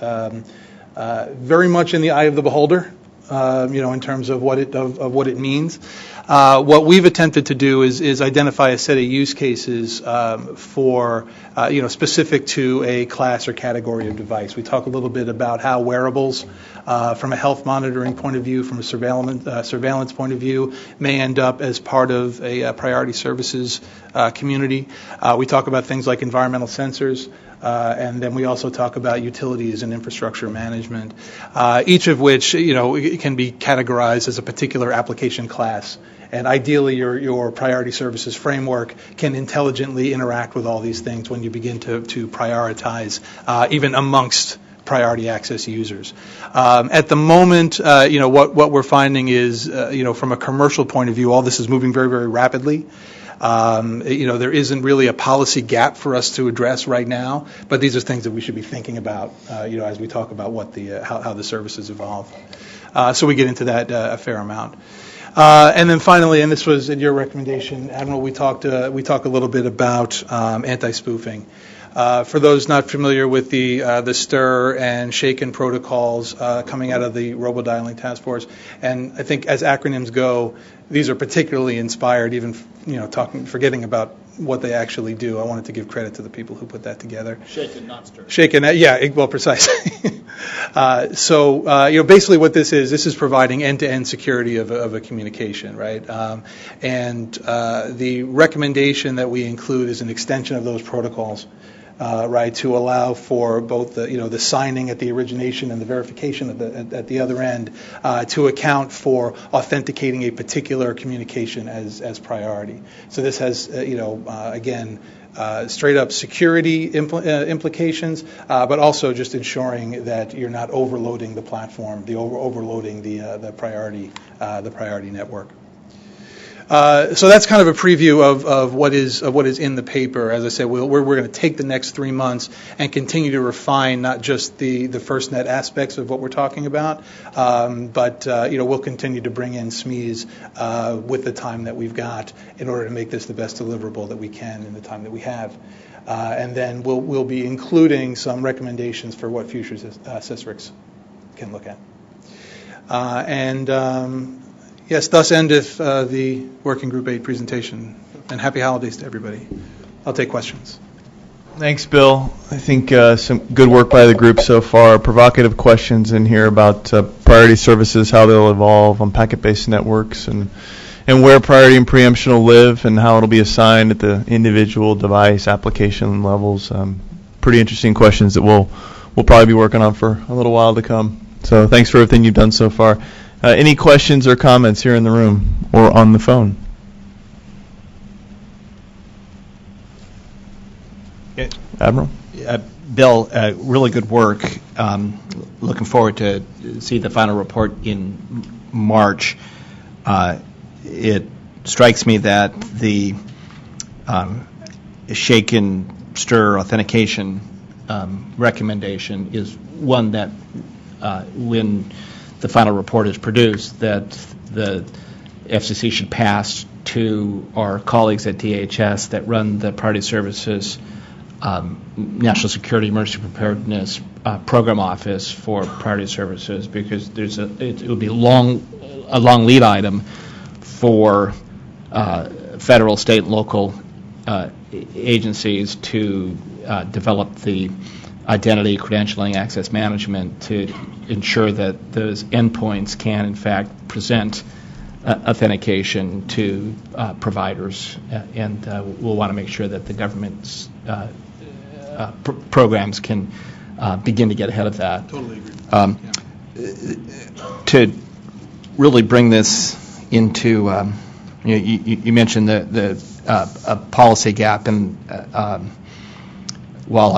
Very much in the eye of the beholder, in terms of what it means. What we've attempted to do is identify a set of use cases for specific to a class or category of device. We talk a little bit about how wearables, from a health monitoring point of view, from a surveillance point of view, may end up as part of a priority services community. We talk about things like environmental sensors. And then we also talk about utilities and infrastructure management, each of which can be categorized as a particular application class. And ideally, your priority services framework can intelligently interact with all these things when you begin to prioritize, even amongst priority access users. At the moment, what we're finding is, from a commercial point of view, all this is moving very, very rapidly. There isn't really a policy gap for us to address right now, but these are things that we should be thinking about, as we talk about how the services evolve. So we get into that a fair amount. And then finally, and this was in your recommendation, Admiral, we talk a little bit about anti-spoofing. For those not familiar with the STIR and Shaken protocols coming out of the Robodialing Task Force, and I think as acronyms go, these are particularly inspired, even forgetting about what they actually do. I wanted to give credit to the people who put that together. Shaken, not STIR. Shaken, yeah, well, precisely. So basically what this is providing end-to-end security of a communication, right? And the recommendation that we include is an extension of those protocols. Right, to allow for both the signing at the origination and the verification at the other end to account for authenticating a particular communication as priority. So this has again straight up security implications, but also just ensuring that you're not overloading the platform, overloading the priority network. So that's kind of a preview of what is in the paper. As I said, we're going to take the next 3 months and continue to refine not just the FirstNet aspects of what we're talking about, but we'll continue to bring in SMEs with the time that we've got in order to make this the best deliverable that we can in the time that we have. And then we'll be including some recommendations for what future CSRICs can look at. Yes, thus endeth the Working Group 8 presentation. And happy holidays to everybody. I'll take questions. Thanks, Bill. I think some good work by the group so far. Provocative questions in here about priority services, how they'll evolve on packet-based networks, and where priority and preemption will live, and how it'll be assigned at the individual device application levels. Pretty interesting questions that we'll probably be working on for a little while to come. So thanks for everything you've done so far. Any questions or comments here in the room or on the phone? Admiral? Bill, really good work. Looking forward to see the final report in March. It strikes me that the Shaken STIR authentication recommendation is one that when the final report is produced, that the FCC should pass to our colleagues at DHS that run the Priority Services National Security Emergency Preparedness Program Office for Priority Services, because it would be a long lead item for federal, state, and local agencies to develop the identity, credentialing, access management to ensure that those endpoints can, in fact, present authentication to providers, and we'll want to make sure that the government's programs can begin to get ahead of that. Totally agree. To really bring this into, you mentioned the policy gap, and while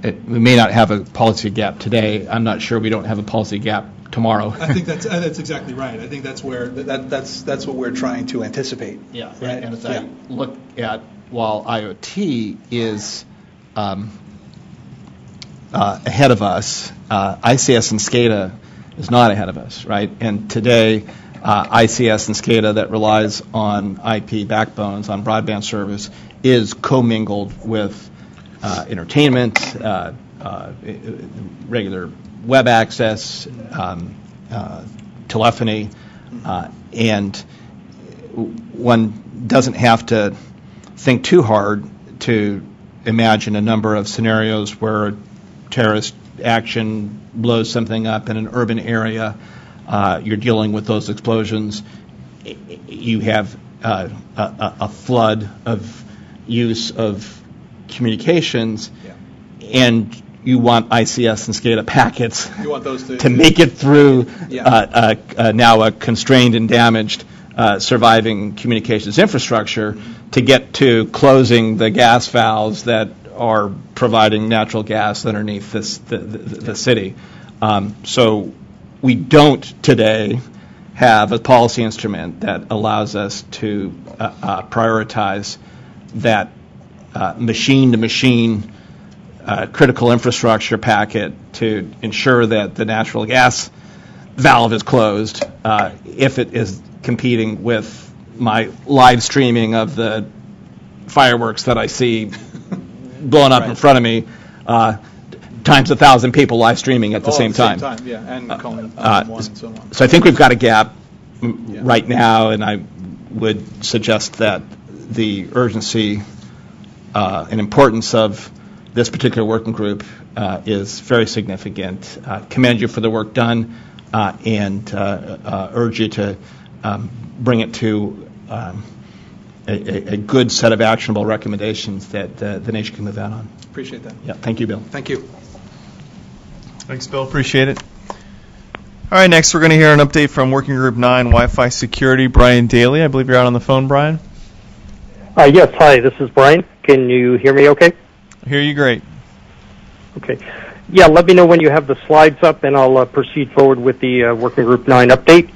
we may not have a policy gap today, I'm not sure we don't have a policy gap tomorrow. I think that's exactly right. I think that's where that's what we're trying to anticipate. Yeah, right. And as I look at, while IoT is ahead of us, ICS and SCADA is not ahead of us, right? And today, ICS and SCADA that relies on IP backbones, on broadband service, is commingled with entertainment, regular web access, telephony, and one doesn't have to think too hard to imagine a number of scenarios where terrorist action blows something up in an urban area. You're dealing with those explosions. You have a flood of use of communications, and you want ICS and SCADA packets to make it through now a constrained and damaged surviving communications infrastructure to get to closing the gas valves that are providing natural gas underneath the city. So we don't today have a policy instrument that allows us to prioritize that machine-to-machine critical infrastructure packet to ensure that the natural gas valve is closed if it is competing with my live streaming of the fireworks that I see blowing up in front of me, times 1,000 people live streaming at the same time. Yeah, and calling 911 and so on. So I think we've got a gap right now, and I would suggest that the urgency and importance of this particular working group is very significant. Commend you for the work done and urge you to bring it to a good set of actionable recommendations that the nation can move out on. Appreciate that. Yeah, thank you, Bill. Thank you. Thanks, Bill. Appreciate it. All right, next we're going to hear an update from Working Group 9 Wi-Fi Security, Brian Daly. I believe you're out on the phone, Brian. Yes, hi, this is Brian. Can you hear me okay? I hear you great. Okay. Yeah, let me know when you have the slides up, and I'll proceed forward with the Working Group 9 update.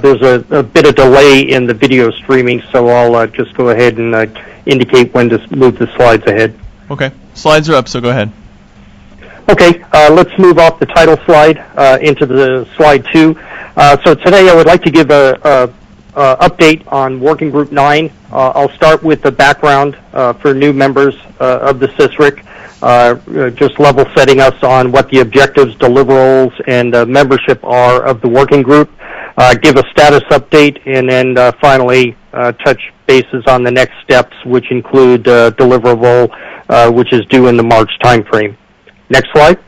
There's a bit of delay in the video streaming, so I'll just go ahead and indicate when to move the slides ahead. Okay. Slides are up, so go ahead. Okay, let's move off the title slide into the slide 2. So today I would like to give a update on Working Group 9. I'll start with the background for new members of the CSRIC, just level setting us on what the objectives, deliverables, and membership are of the working group, give a status update, and then finally touch bases on the next steps, which include deliverable, which is due in the March timeframe. Next slide.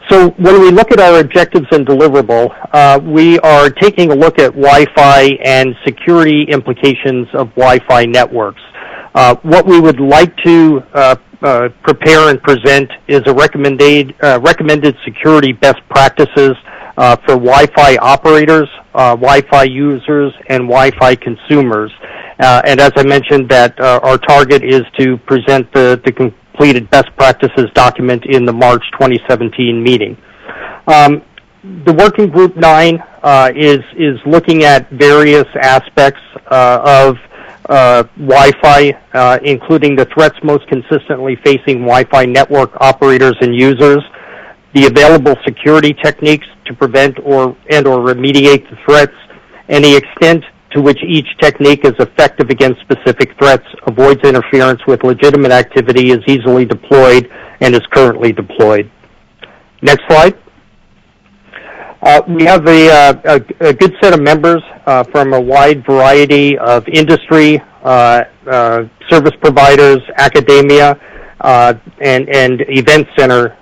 So when we look at our objectives and deliverable, we are taking a look at Wi-Fi and security implications of Wi-Fi networks. What we would like to prepare and present is a recommended security best practices for Wi-Fi operators, Wi-Fi users, and Wi-Fi consumers. And as I mentioned, that our target is to present the completed best practices document in the March 2017 meeting. The Working Group 9 is looking at various aspects of Wi-Fi, including the threats most consistently facing Wi-Fi network operators and users, the available security techniques to prevent or remediate the threats, and the extent to which each technique is effective against specific threats, avoids interference with legitimate activity, is easily deployed, and is currently deployed. Next slide. We have a good set of members from a wide variety of industry, service providers, academia, and event center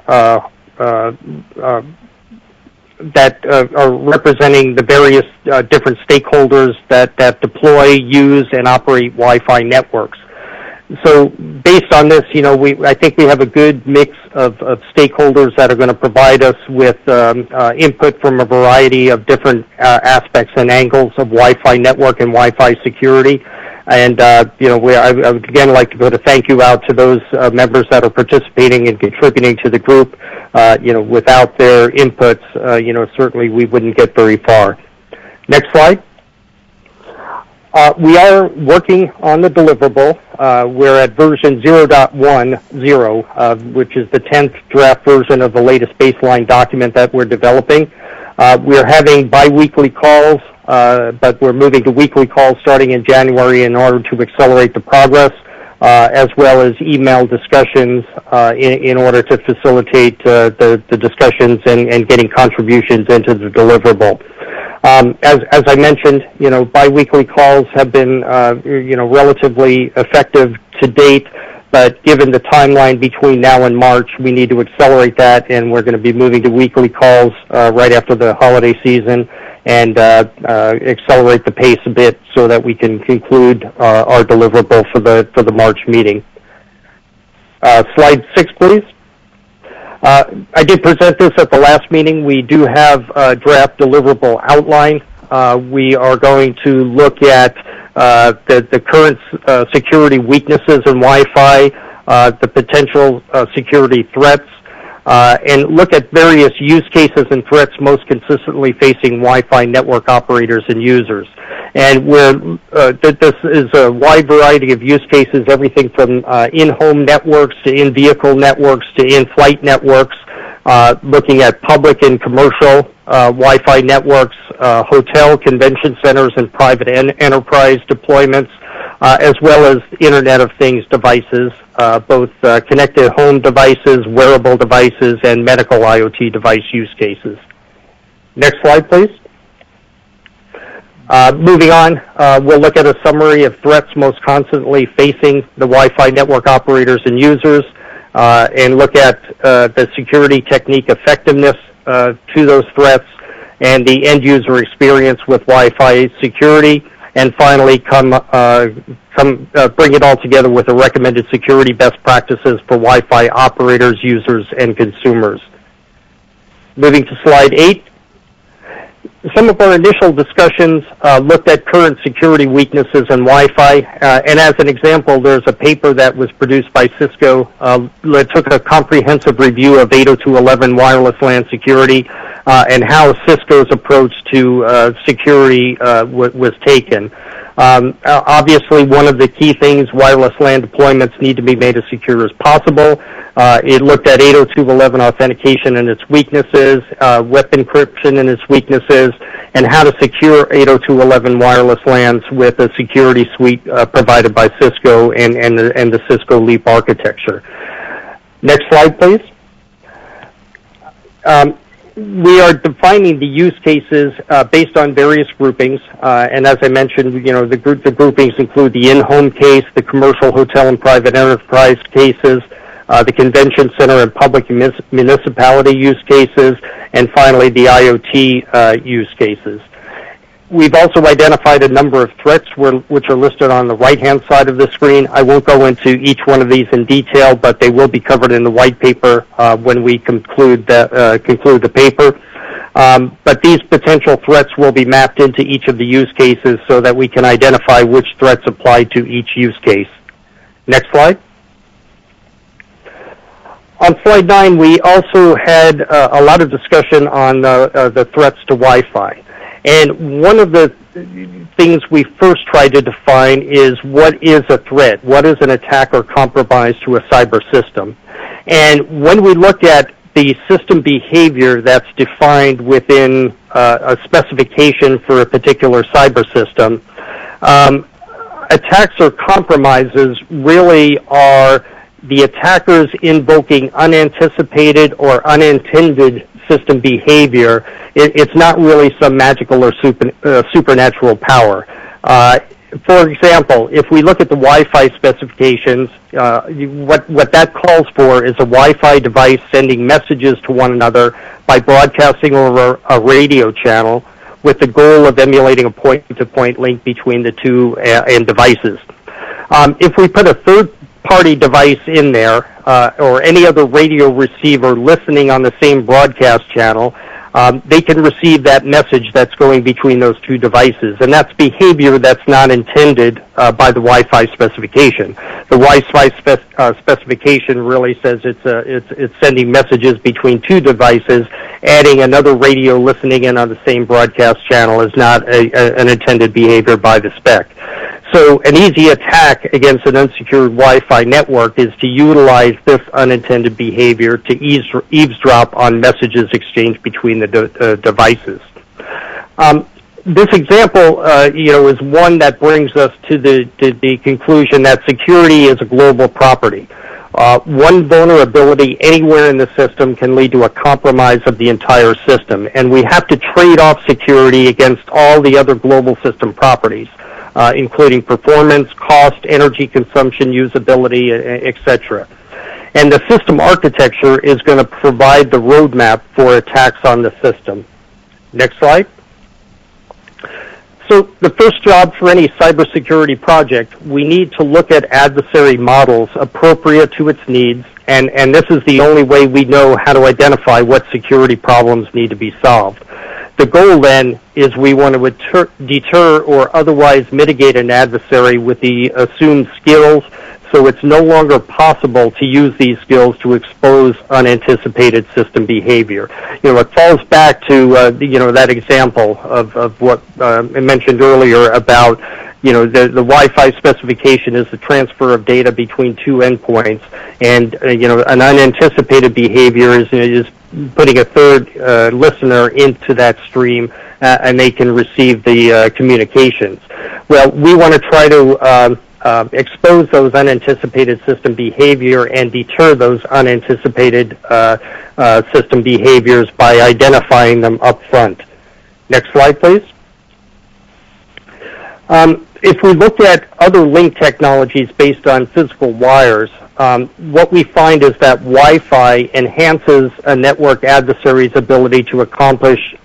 that are representing the various different stakeholders that deploy, use, and operate Wi-Fi networks. So based on this, I think we have a good mix of stakeholders that are going to provide us with input from a variety of different aspects and angles of Wi-Fi network and Wi-Fi security. And, I would again like to put a thank you out to those members that are participating and contributing to the group. Without their inputs, certainly we wouldn't get very far. Next slide. We are working on the deliverable. We're at version 0.10, which is the 10th draft version of the latest baseline document that we're developing. We're having biweekly calls, but we're moving to weekly calls starting in January in order to accelerate the progress, as well as email discussions in order to facilitate the discussions and getting contributions into the deliverable. As I mentioned, biweekly calls have been, relatively effective to date, but given the timeline between now and March, we need to accelerate that, and we're going to be moving to weekly calls right after the holiday season and accelerate the pace a bit so that we can conclude our deliverable for the March meeting. Slide 6, please. I did present this at the last meeting. We do have a draft deliverable outline. We are going to look at the current security weaknesses in Wi-Fi, the potential security threats, and look at various use cases and threats most consistently facing Wi-Fi network operators and users. And this is a wide variety of use cases, everything from in-home networks to in-vehicle networks to in-flight networks, looking at public and commercial Wi-Fi networks, hotel, convention centers, and private enterprise deployments, as well as Internet of Things devices, both connected home devices, wearable devices, and medical IoT device use cases. Next slide, please. Moving on, we'll look at a summary of threats most constantly facing the Wi-Fi network operators and users, and look at the security technique effectiveness to those threats and the end-user experience with Wi-Fi security, and finally bring it all together with the recommended security best practices for Wi-Fi operators, users, and consumers. Moving to slide 8. Some of our initial discussions looked at current security weaknesses in Wi-Fi, and as an example, there's a paper that was produced by Cisco that took a comprehensive review of 802.11 wireless LAN security and how Cisco's approach to security was taken. Obviously, one of the key things, wireless LAN deployments need to be made as secure as possible. It looked at 802.11 authentication and its weaknesses, web encryption and its weaknesses, and how to secure 802.11 wireless LANs with a security suite provided by Cisco and the Cisco Leap architecture. Next slide, please. We are defining the use cases based on various groupings, and as I mentioned, the groupings include the in-home case, the commercial, hotel, and private enterprise cases, the convention center and public municipality use cases, and finally the IoT use cases. We've also identified a number of threats which are listed on the right-hand side of the screen. I won't go into each one of these in detail, but they will be covered in the white paper when we conclude the paper. But these potential threats will be mapped into each of the use cases so that we can identify which threats apply to each use case. Next slide. On slide 9, we also had a lot of discussion on the threats to Wi-Fi. And one of the things we first tried to define is what is a threat? What is an attack or compromise to a cyber system? And when we looked at the system behavior that's defined within a specification for a particular cyber system, attacks or compromises really are the attackers invoking unanticipated or unintended system behavior. It's not really some magical or supernatural power. For example, if we look at the Wi-Fi specifications, what that calls for is a Wi-Fi device sending messages to one another by broadcasting over a radio channel with the goal of emulating a point-to-point link between the two and devices. If we put a third-party device in there, or any other radio receiver listening on the same broadcast channel, they can receive that message that's going between those two devices. And that's behavior that's not intended by the Wi-Fi specification. The Wi-Fi specification really says it's sending messages between two devices. Adding another radio listening in on the same broadcast channel is not an intended behavior by the spec. So an easy attack against an unsecured Wi-Fi network is to utilize this unintended behavior to eavesdrop on messages exchanged between the devices. This example, is one that brings us to the conclusion that security is a global property. One vulnerability anywhere in the system can lead to a compromise of the entire system, and we have to trade off security against all the other global system properties, including performance, cost, energy consumption, usability, etc. And the system architecture is going to provide the roadmap for attacks on the system. Next slide. So the first job for any cybersecurity project, we need to look at adversary models appropriate to its needs, and this is the only way we know how to identify what security problems need to be solved. The goal then is we want to deter or otherwise mitigate an adversary with the assumed skills, So it's no longer possible to use these skills to expose unanticipated system behavior. It falls back to that example of what I mentioned earlier about the Wi-Fi specification is the transfer of data between two endpoints, and an unanticipated behavior is putting a third listener into that stream, and they can receive the communications. Well, we want to try to expose those unanticipated system behavior and deter those unanticipated system behaviors by identifying them up front. Next slide, please. If we look at other link technologies based on physical wires, what we find is that Wi-Fi enhances a network adversary's ability to accomplish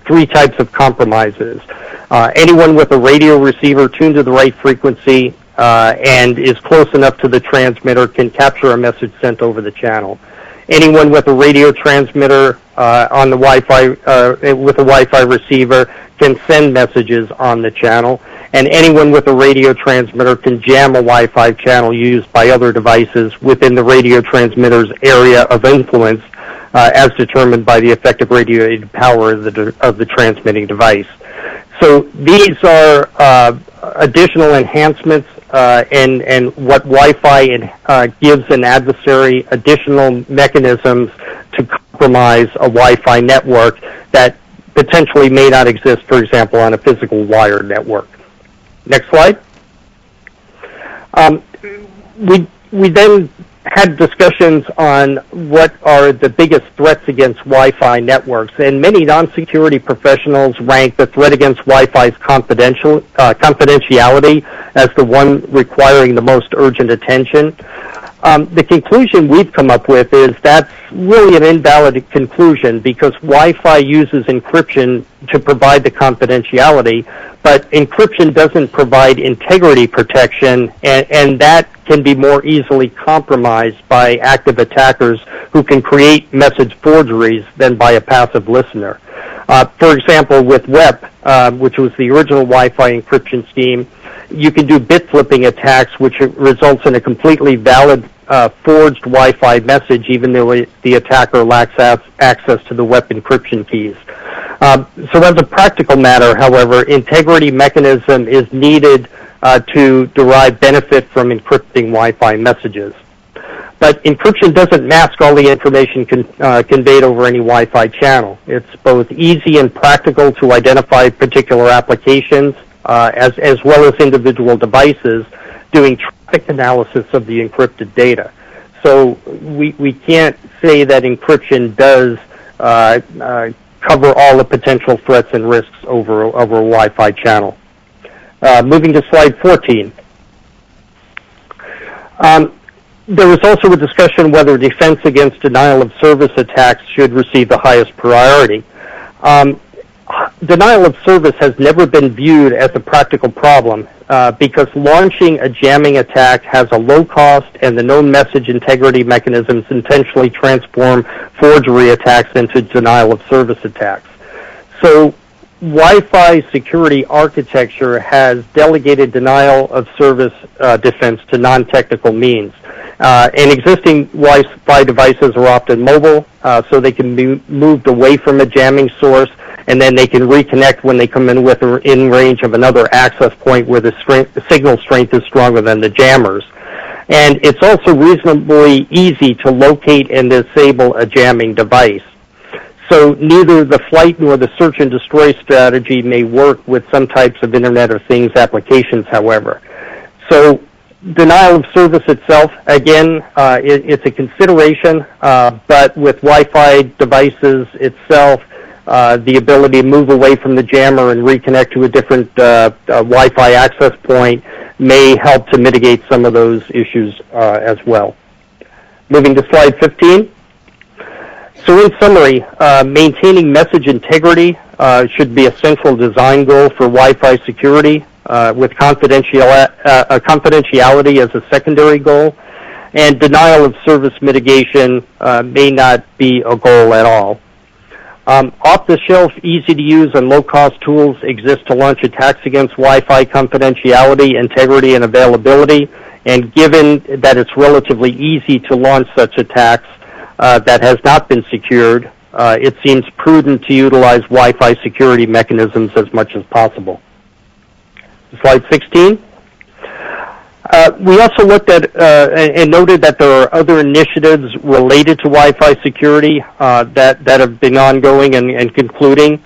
three types of compromises. Anyone with a radio receiver tuned to the right frequency and is close enough to the transmitter can capture a message sent over the channel. Anyone with a radio transmitter on the Wi-Fi with a Wi-Fi receiver can send messages on the channel, and anyone with a radio transmitter can jam a Wi-Fi channel used by other devices within the radio transmitter's area of influence, as determined by the effective radiated power of the transmitting device. So these are additional enhancements, and what Wi-Fi gives an adversary additional mechanisms to compromise a Wi-Fi network that potentially may not exist, for example, on a physical wire network. Next slide. We then had discussions on what are the biggest threats against Wi-Fi networks, and many non-security professionals rank the threat against Wi-Fi's confidentiality as the one requiring the most urgent attention. The conclusion we've come up with is that's really an invalid conclusion, because Wi-Fi uses encryption to provide the confidentiality, but encryption doesn't provide integrity protection, and that can be more easily compromised by active attackers who can create message forgeries than by a passive listener. For example, with WEP, which was the original Wi-Fi encryption scheme, you can do bit flipping attacks, which results in a completely valid forged Wi-Fi message, even though the attacker lacks access to the WEP encryption keys. So as a practical matter, however, integrity mechanism is needed to derive benefit from encrypting Wi-Fi messages. But encryption doesn't mask all the information conveyed over any Wi-Fi channel. It's both easy and practical to identify particular applications as well as individual devices doing traffic analysis of the encrypted data. So we can't say that encryption does cover all the potential threats and risks over a Wi-Fi channel. Moving to slide 14. There was also a discussion whether defense against denial of service attacks should receive the highest priority. Denial of service has never been viewed as a practical problem because launching a jamming attack has a low cost, and the known message integrity mechanisms intentionally transform forgery attacks into denial of service attacks. So Wi-Fi security architecture has delegated denial of service defense to non-technical means. And existing Wi-Fi devices are often mobile, so they can be moved away from a jamming source, and then they can reconnect when they come in range of another access point where the signal strength is stronger than the jammers. And it's also reasonably easy to locate and disable a jamming device. So neither the flight nor the search and destroy strategy may work with some types of Internet of Things applications, however. So denial of service itself, again, it's a consideration, but with Wi-Fi devices itself, the ability to move away from the jammer and reconnect to a different Wi-Fi access point may help to mitigate some of those issues as well. Moving to slide 15. So in summary, maintaining message integrity should be a central design goal for Wi-Fi security, with confidentiality as a secondary goal, and denial of service mitigation may not be a goal at all. Off-the-shelf, easy-to-use, and low-cost tools exist to launch attacks against Wi-Fi confidentiality, integrity, and availability, And given that it's relatively easy to launch such attacks that has not been secured, it seems prudent to utilize Wi-Fi security mechanisms as much as possible. Slide 16. We also looked at and noted that there are other initiatives related to Wi-Fi security that have been ongoing and concluding.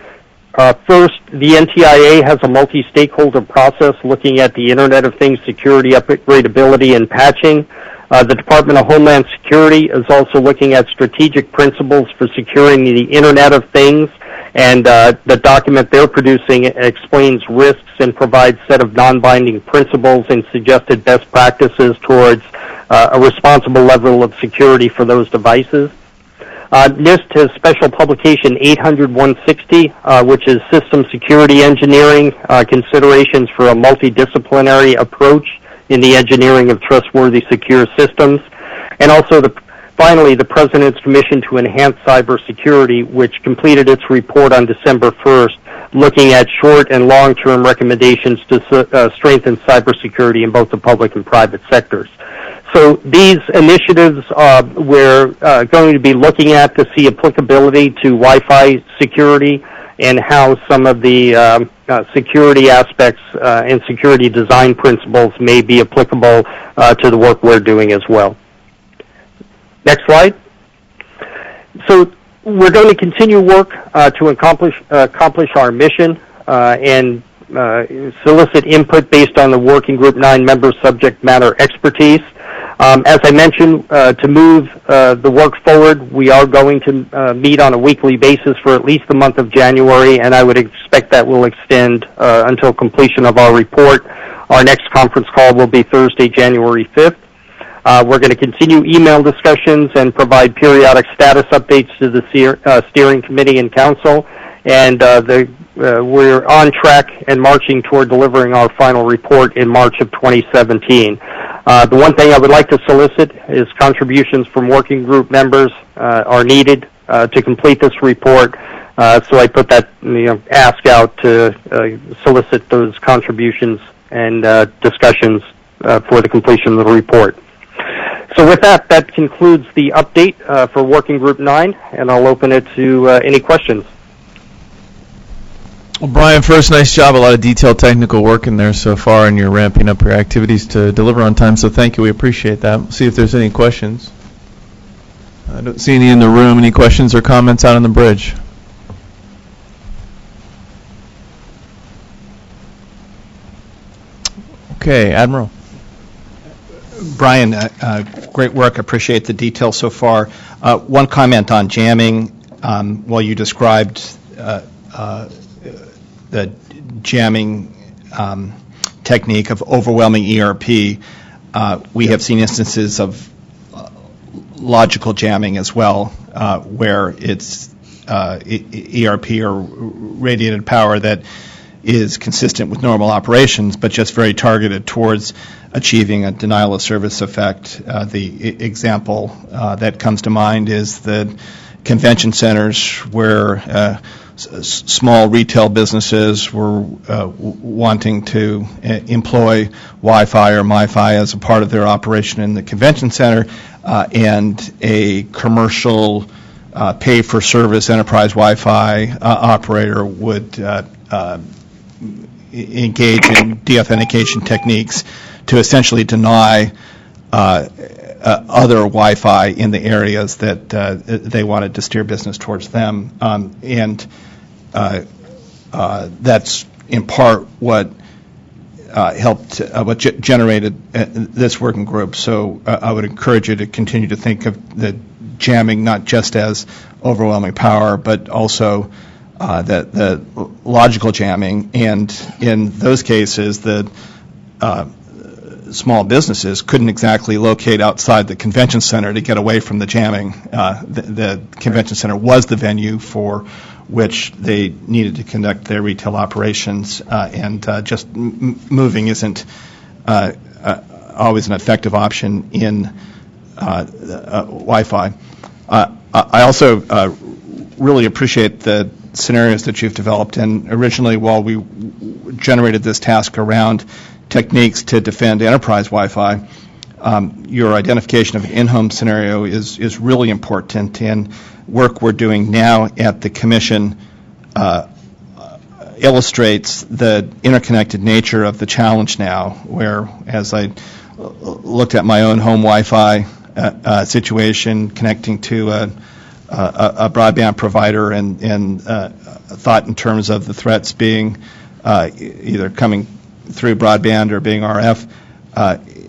First, the NTIA has a multi-stakeholder process looking at the Internet of Things security, upgradability, and patching. The Department of Homeland Security is also looking at strategic principles for securing the Internet of Things, and the document they're producing explains risks and provides a set of non-binding principles and suggested best practices towards a responsible level of security for those devices. NIST has special publication 800-160, which is System Security Engineering, considerations for a multidisciplinary approach in the engineering of trustworthy, secure systems. And also, finally, the President's Commission to Enhance Cybersecurity, which completed its report on December 1st, looking at short and long-term recommendations to strengthen cybersecurity in both the public and private sectors. So these initiatives we're going to be looking at to see applicability to Wi-Fi security and how some of the security aspects and security design principles may be applicable to the work we're doing as well. Next slide. So we're going to continue work to accomplish our mission and solicit input based on the Working Group 9 members' subject matter expertise. As I mentioned, to move the work forward, we are going to meet on a weekly basis for at least the month of January, and I would expect that will extend until completion of our report. Our next conference call will be Thursday, January 5th. We're going to continue email discussions and provide periodic status updates to the steering committee and council, and we're on track and marching toward delivering our final report in March of 2017. The one thing I would like to solicit is contributions from working group members are needed to complete this report. So I put that ask out to solicit those contributions and discussions for the completion of the report. So with that, that concludes the update for Working Group 9, and I'll open it to any questions. Well, Brian, first, nice job. A lot of detailed technical work in there so far, and you're ramping up your activities to deliver on time, so thank you. We appreciate that. We'll see if there's any questions. I don't see any in the room. Any questions or comments out on the bridge? Okay, Admiral. Brian, great work. Appreciate the details so far. One comment on jamming. While you described the jamming technique of overwhelming ERP, we have seen instances of logical jamming as well, where it's ERP or radiated power that is consistent with normal operations, but just very targeted towards achieving a denial of service effect. The example that comes to mind is the convention centers where small retail businesses were wanting to employ Wi-Fi or MiFi as a part of their operation in the convention center, and a commercial pay-for-service enterprise Wi-Fi operator would engage in de-authentication techniques to essentially deny other Wi-Fi in the areas that they wanted to steer business towards them. And that's in part what helped, what generated this working group. So I would encourage you to continue to think of the jamming not just as overwhelming power, but also the logical jamming. And in those cases, the small businesses couldn't exactly locate outside the convention center to get away from the jamming. The convention center was the venue for which they needed to conduct their retail operations, and just moving isn't always an effective option in Wi-Fi. I also really appreciate the scenarios that you've developed, and originally while we generated this task around techniques to defend enterprise Wi-Fi, your identification of an in-home scenario is really important, and work we're doing now at the Commission illustrates the interconnected nature of the challenge now, where, as I looked at my own home Wi-Fi situation, connecting to a broadband provider, and thought in terms of the threats being either coming through broadband or being RF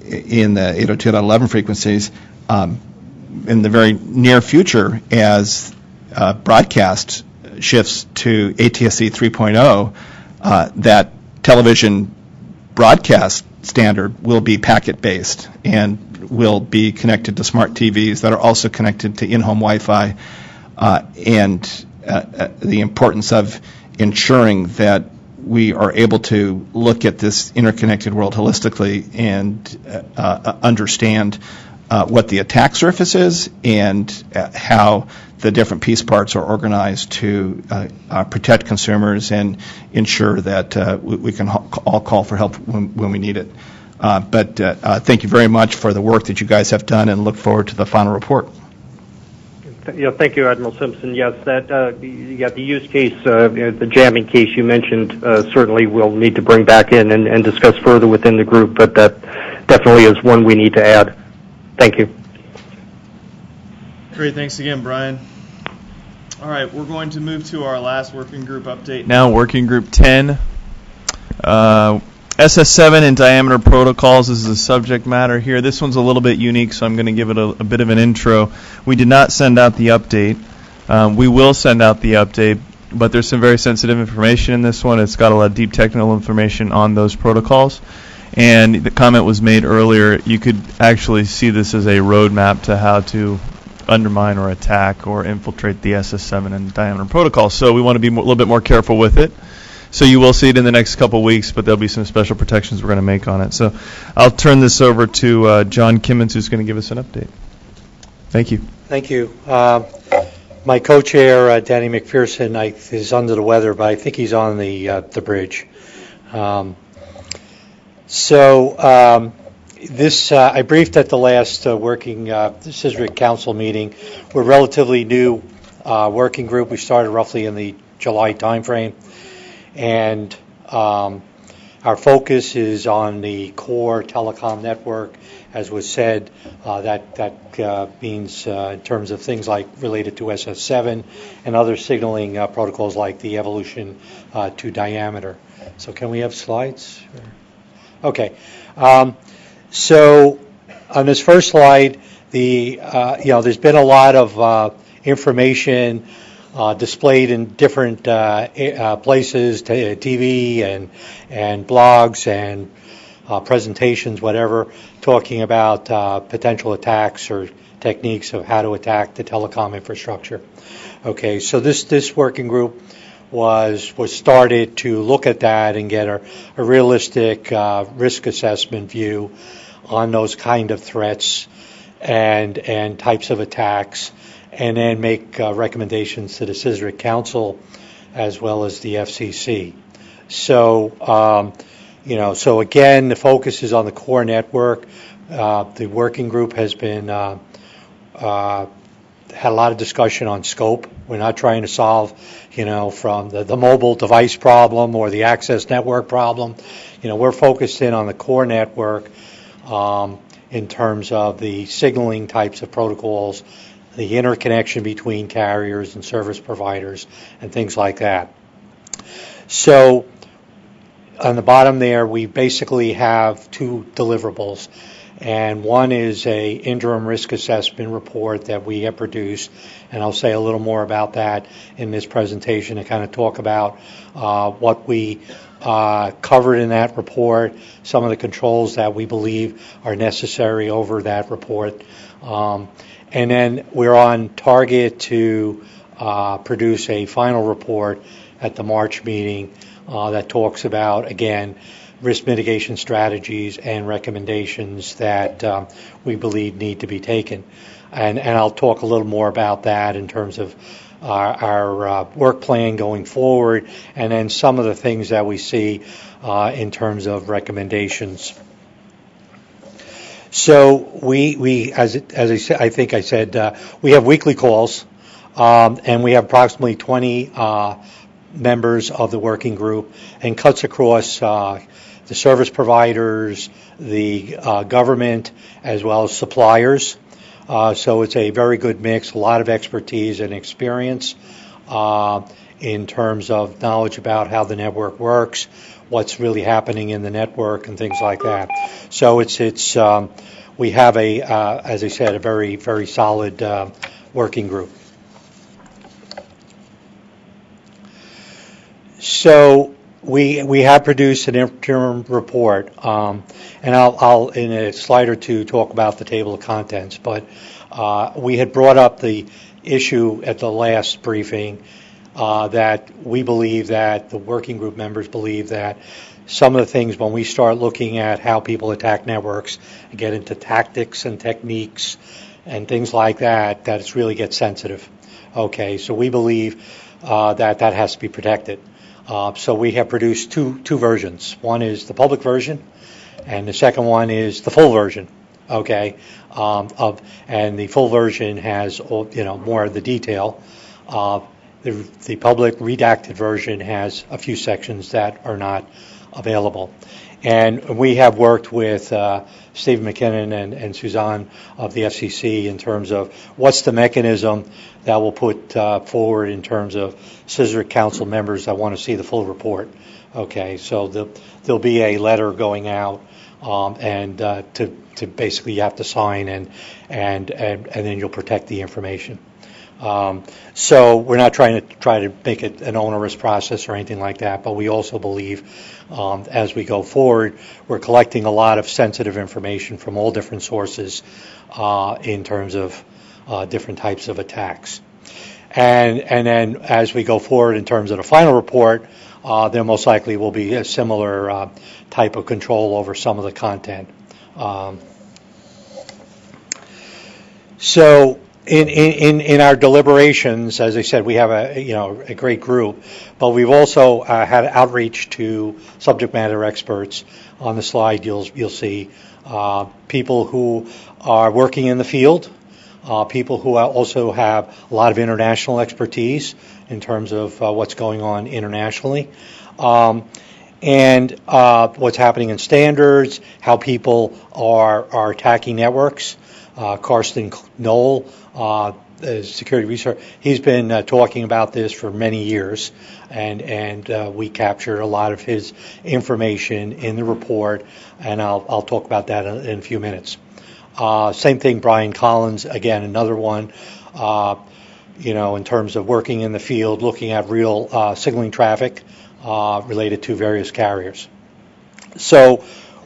in the 802.11 frequencies, in the very near future, as broadcast shifts to ATSC 3.0, that television broadcast standard will be packet-based and will be connected to smart TVs that are also connected to in-home Wi-Fi, and the importance of ensuring that we are able to look at this interconnected world holistically and understand what the attack surface is and how the different piece parts are organized to protect consumers and ensure that we can all call for help when we need it. But thank you very much for the work that you guys have done, and look forward to the final report. Thank you, Admiral Simpson. Yes, that the use case, the jamming case you mentioned, certainly we'll need to bring back in and discuss further within the group, but that definitely is one we need to add. Thank you. Great, thanks again, Brian. All right, we're going to move to our last working group update now, Working Group 10. SS7 and diameter protocols is the subject matter here. This one's a little bit unique, so I'm going to give it a bit of an intro. We did not send out the update. We will send out the update, but there's some very sensitive information in this one. It's got a lot of deep technical information on those protocols. And the comment was made earlier, you could actually see this as a roadmap to how to undermine or attack or infiltrate the SS7 and diameter protocols. So we want to be a little bit more careful with it. So you will see it in the next couple of weeks, but there'll be some special protections we're going to make on it. So I'll turn this over to John Kimmons, who's going to give us an update. Thank you. Thank you. My co-chair, Danny McPherson, is under the weather, but I think he's on the bridge. This I briefed at the last working CSRIC Council meeting. We're a relatively new working group. We started roughly in the July timeframe. And our focus is on the core telecom network, as was said. That means in terms of things like related to SS7 and other signaling protocols like the evolution to diameter. So can we have slides? Okay. So on this first slide, there's been a lot of information displayed in different places, TV and blogs and presentations, whatever, talking about potential attacks or techniques of how to attack the telecom infrastructure. Okay, so this working group was started to look at that and get a realistic risk assessment view on those kind of threats and types of attacks, and then make recommendations to the CSRIC Council as well as the FCC. So, so again, the focus is on the core network. The working group has been had a lot of discussion on scope. We're not trying to solve, from the mobile device problem or the access network problem. We're focused in on the core network in terms of the signaling types of protocols, the interconnection between carriers and service providers, and things like that. So on the bottom there, we basically have two deliverables. And one is a interim risk assessment report that we have produced, and I'll say a little more about that in this presentation to kind of talk about what we covered in that report, some of the controls that we believe are necessary over that report. And then we're on target to produce a final report at the March meeting that talks about, again, risk mitigation strategies and recommendations that we believe need to be taken. And I'll talk a little more about that in terms of our work plan going forward, and then some of the things that we see in terms of recommendations. So we as I said, I think I said, we have weekly calls, and we have approximately 20 members of the working group, and cuts across the service providers, the government, as well as suppliers. So it's a very good mix, a lot of expertise and experience in terms of knowledge about how the network works, what's really happening in the network, and things like that. So it's we have as I said, a very, very solid working group. So we have produced an interim report, and I'll in a slide or two talk about the table of contents. But we had brought up the issue at the last briefing that we believe that the working group members believe that some of the things when we start looking at how people attack networks and get into tactics and techniques and things like that, that it really gets sensitive. Okay, so we believe that has to be protected. So we have produced two versions. One is the public version, and the second one is the full version. Okay, and the full version has more of the detail. The public redacted version has a few sections that are not available. And we have worked with Stephen McKinnon and Suzanne of the FCC in terms of what's the mechanism that we'll put forward in terms of CSRIC council members that want to see the full report. Okay, so there'll be a letter going out, and to basically you have to sign, and then you'll protect the information. So we're not trying to make it an onerous process or anything like that, but we also believe as we go forward, we're collecting a lot of sensitive information from all different sources in terms of different types of attacks. And then as we go forward in terms of the final report, there most likely will be a similar type of control over some of the content. So in our deliberations, as I said, we have a great group, but we've also had outreach to subject matter experts. On the slide, you'll see people who are working in the field, people who also have a lot of international expertise in terms of what's going on internationally, and what's happening in standards, how people are attacking networks. Karsten Knoll, security research, he's been talking about this for many years, and we captured a lot of his information in the report, and I'll talk about that in a few minutes. Same thing, Brian Collins, again, another one, in terms of working in the field, looking at real signaling traffic related to various carriers. So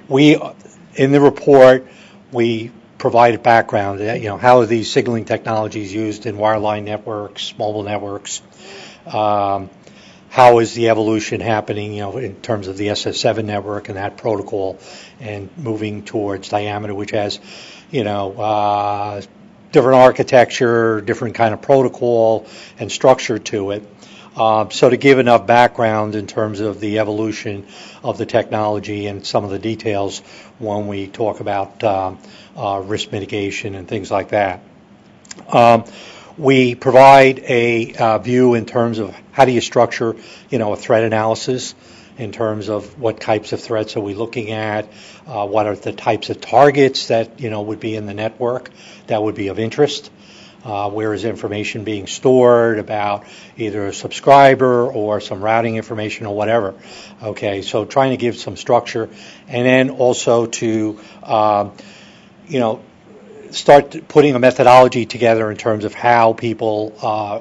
in the report, we provided background, how are these signaling technologies used in wireline networks, mobile networks, how is the evolution happening, in terms of the SS7 network and that protocol, and moving towards diameter, which has, different architecture, different kind of protocol and structure to it. So to give enough background in terms of the evolution of the technology and some of the details when we talk about risk mitigation and things like that. We provide a view in terms of how do you structure, a threat analysis in terms of what types of threats are we looking at, what are the types of targets that, would be in the network that would be of interest. Where is information being stored about either a subscriber or some routing information or whatever. Okay, so trying to give some structure, and then also to, start putting a methodology together in terms of how people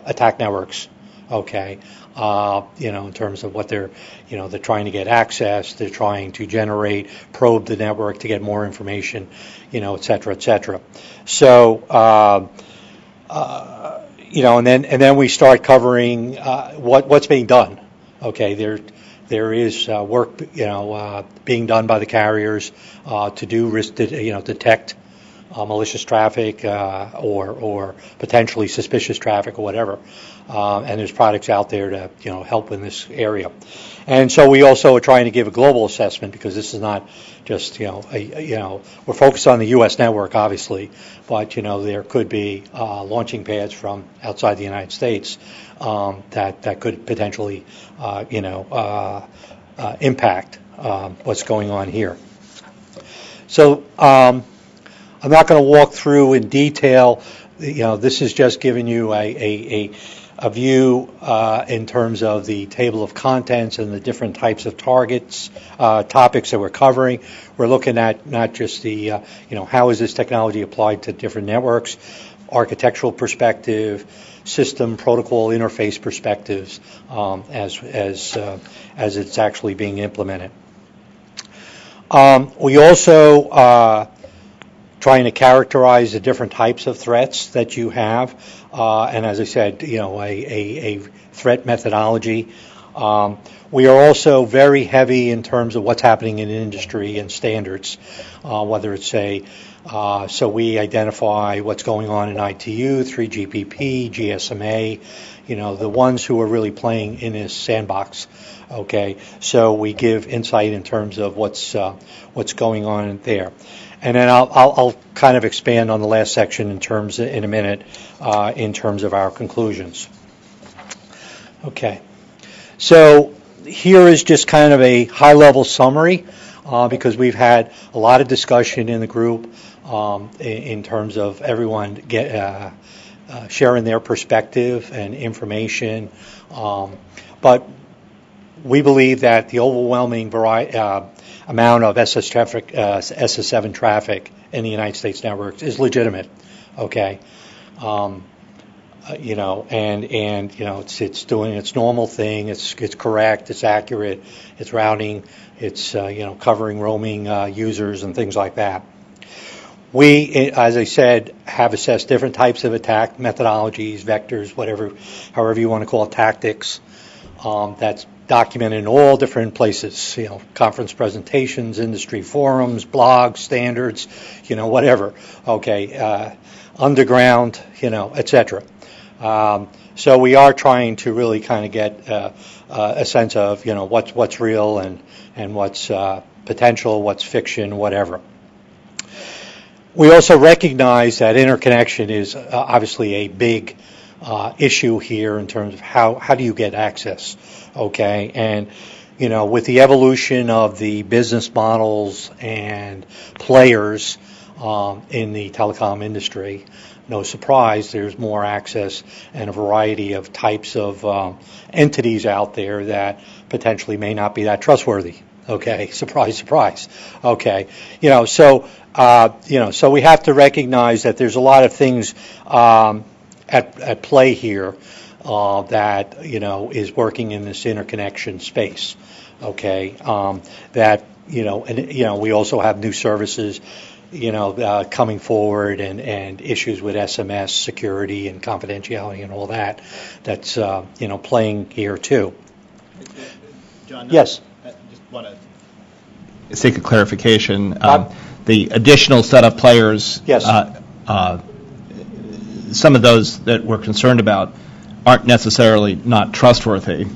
attack networks. Okay, in terms of what they're trying to get access, they're trying to generate, probe the network to get more information, et cetera, et cetera. So, and then we start covering what's being done. Okay, there is work being done by the carriers to do risk, detect malicious traffic or potentially suspicious traffic or whatever. And there's products out there to help in this area. And so we also are trying to give a global assessment, because this is not just we're focused on the U.S. network, obviously, but there could be launching pads from outside the United States that could potentially impact what's going on here. So I'm not going to walk through in detail. This is just giving you a view in terms of the table of contents and the different types of topics that we're covering. We're looking at not just the, how is this technology applied to different networks, architectural perspective, system protocol interface perspectives, as it's actually being implemented. We also trying to characterize the different types of threats that you have, and as I said, a threat methodology. We are also very heavy in terms of what's happening in industry and standards, whether it's so we identify what's going on in ITU, 3GPP, GSMA, the ones who are really playing in this sandbox. Okay, so we give insight in terms of what's going on there. And then I'll kind of expand on the last section in a minute in terms of our conclusions. Okay, so here is just kind of a high-level summary because we've had a lot of discussion in the group in terms of everyone sharing their perspective and information. But we believe that the overwhelming amount of SS7 traffic in the United States networks is legitimate. Okay, it's doing its normal thing. It's correct. It's accurate. It's routing. It's covering roaming users and things like that. We, as I said, have assessed different types of attack methodologies, vectors, however you want to call it, tactics. That's documented in all different places, conference presentations, industry forums, blogs, standards, whatever. Okay, underground, etc. So we are trying to really kind of get a sense of what's real and what's potential, what's fiction, whatever. We also recognize that interconnection is obviously a big issue here in terms of how do you get access, okay? And, with the evolution of the business models and players in the telecom industry, no surprise, there's more access and a variety of types of entities out there that potentially may not be that trustworthy. Okay, surprise, surprise. Okay, so we have to recognize that there's a lot of things at play here that is working in this interconnection space. Okay, that we also have new services coming forward and issues with SMS security and confidentiality and all that. That's playing here too. John, yes. I just want to seek a clarification. The additional set of players. Yes. Some of those that we're concerned about aren't necessarily not trustworthy.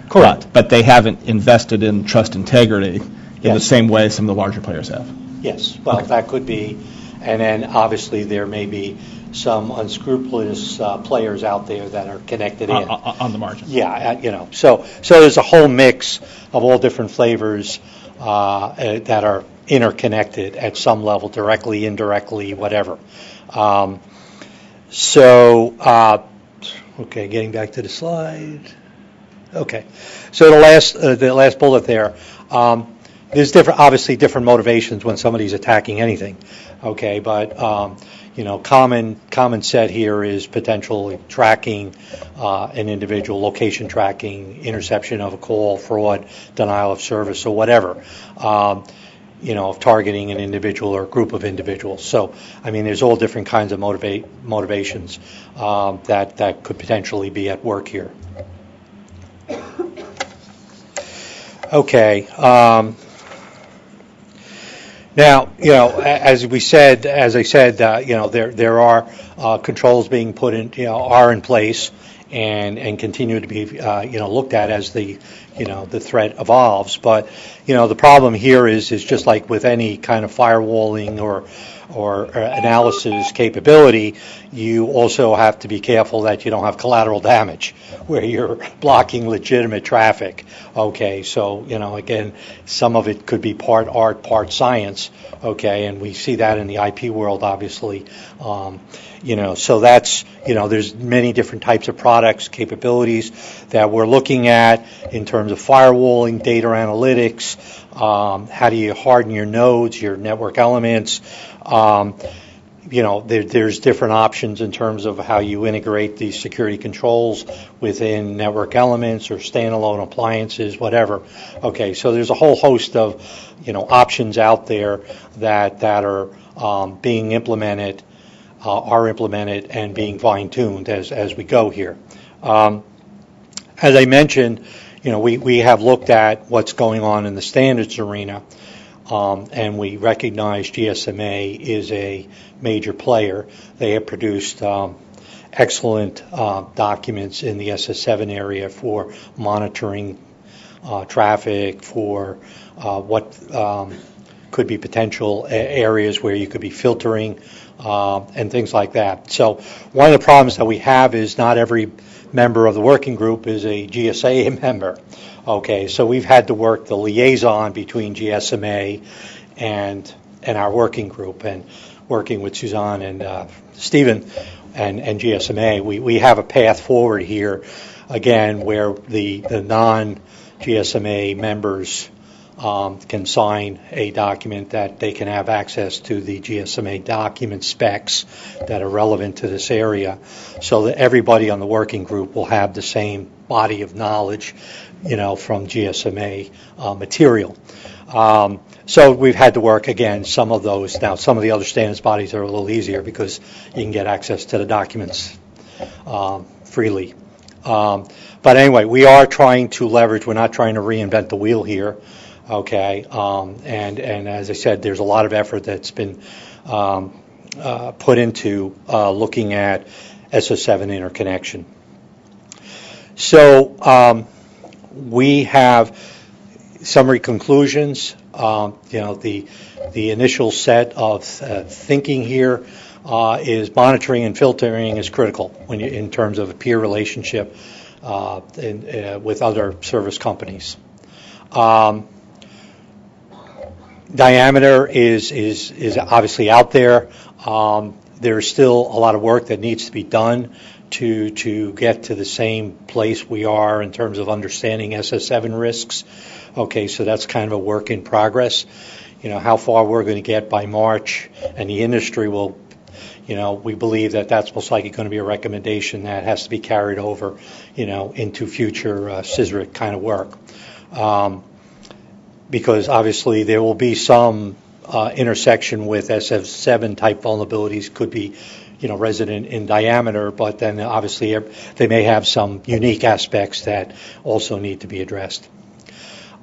Correct. But they haven't invested in trust integrity in the same way some of the larger players have. Yes. Well, that could be. And then obviously there may be some unscrupulous players out there that are connected in. On the margin. Yeah, So there's a whole mix of all different flavors that are interconnected at some level, directly, indirectly, whatever. Okay, getting back to the slide. Okay, so the last bullet there. There's obviously different motivations when somebody's attacking anything. Okay, but common set here is potentially tracking an individual, location tracking, interception of a call, fraud, denial of service, or whatever. Of targeting an individual or a group of individuals. So, there's all different kinds of motivations that could potentially be at work here. Okay. Now, as I said, there are controls being put in, are in place and continue to be, looked at as the threat evolves. But, the problem here is just like with any kind of firewalling or analysis capability, you also have to be careful that you don't have collateral damage where you're blocking legitimate traffic. Okay, so, again, some of it could be part art, part science, okay, and we see that in the IP world, obviously. So that's, there's many different types of products, capabilities that we're looking at in terms of firewalling, data analytics, how do you harden your nodes, your network elements. There's different options in terms of how you integrate these security controls within network elements or standalone appliances, whatever. Okay, so there's a whole host of, options out there that are being implemented, and being fine-tuned as we go here. As I mentioned, we have looked at what's going on in the standards arena. And we recognize GSMA is a major player. They have produced excellent documents in the SS7 area for monitoring traffic, for what could be potential areas where you could be filtering and things like that. So one of the problems that we have is not every member of the working group is a GSA member. Okay, so we've had to work the liaison between GSMA and our working group, and working with Suzanne and Stephen and GSMA, we have a path forward here, again, where the non-GSMA members can sign a document that they can have access to the GSMA document specs that are relevant to this area, so that everybody on the working group will have the same body of knowledge, from GSMA material. So we've had to work, again, some of those. Now, some of the other standards bodies are a little easier because you can get access to the documents freely. But anyway, we are trying to leverage. We're not trying to reinvent the wheel here. Okay, and as I said, there's a lot of effort that's been put into looking at SS7 interconnection. So we have summary conclusions. The initial set of thinking here is monitoring and filtering is critical in terms of a peer relationship with other service companies. Diameter is obviously out there. There's still a lot of work that needs to be done to get to the same place we are in terms of understanding SS7 risks. Okay, so that's kind of a work in progress. How far we're going to get by March, and the industry will, we believe that that's most likely going to be a recommendation that has to be carried over, into future CSRIC kind of work. Because obviously there will be some intersection with SF7 type vulnerabilities, could be, resident in diameter, but then obviously they may have some unique aspects that also need to be addressed.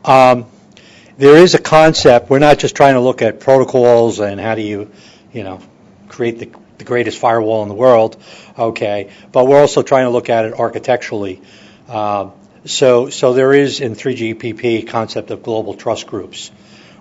There is a concept. We're not just trying to look at protocols and how do you, create the greatest firewall in the world, okay, but we're also trying to look at it architecturally. So there is in 3GPP concept of global trust groups,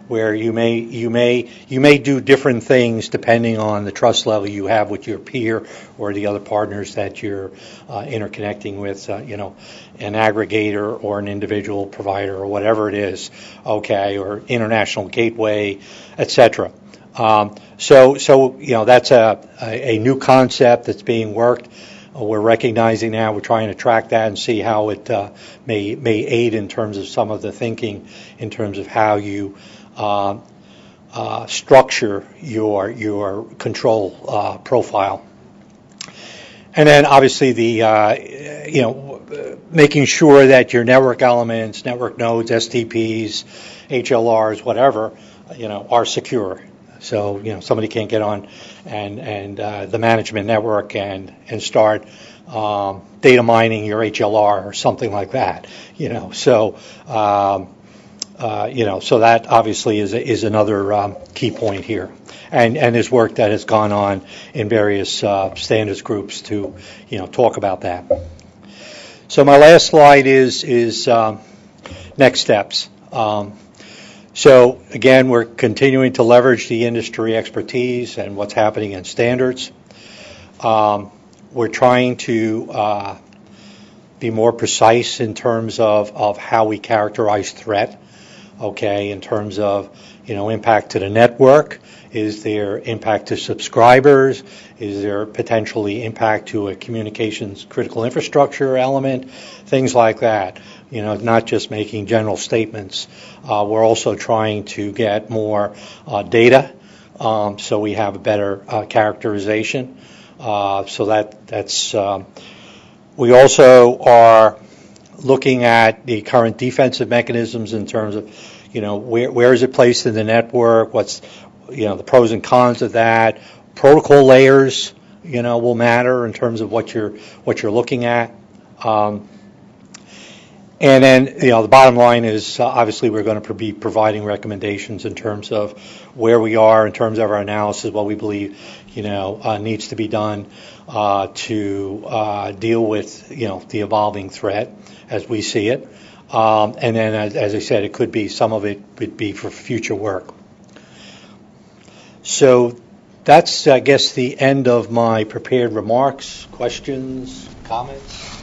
where you may do different things depending on the trust level you have with your peer or the other partners that you're interconnecting with, an aggregator or an individual provider or whatever it is, okay, or international gateway, etc. So that's a new concept that's being worked. We're recognizing now, we're trying to track that and see how it may aid in terms of some of the thinking in terms of how you structure your control profile. And then obviously making sure that your network elements, network nodes, STPs, HLRs, whatever, are secure. So, somebody can't get on and the management network and start data mining your HLR or something like that. So So that obviously is another key point here, and is work that has gone on in various standards groups to talk about that. So my last slide is next steps. So again, we're continuing to leverage the industry expertise and what's happening in standards. We're trying to be more precise in terms of how we characterize threat. Okay, in terms of impact to the network. Is there impact to subscribers? Is there potentially impact to a communications critical infrastructure element? Things like that. Not just making general statements. We're also trying to get more data, so we have a better characterization. So that's. We also are looking at the current defensive mechanisms in terms of, where is it placed in the network? What's, the pros and cons of that? Protocol layers, will matter in terms of what you're looking at. And then, the bottom line is obviously we're going to be providing recommendations in terms of where we are in terms of our analysis, what we believe, needs to be done to deal with, the evolving threat as we see it. And then, as I said, it could be some of it would be for future work. So that's, I guess, the end of my prepared remarks. Questions, comments?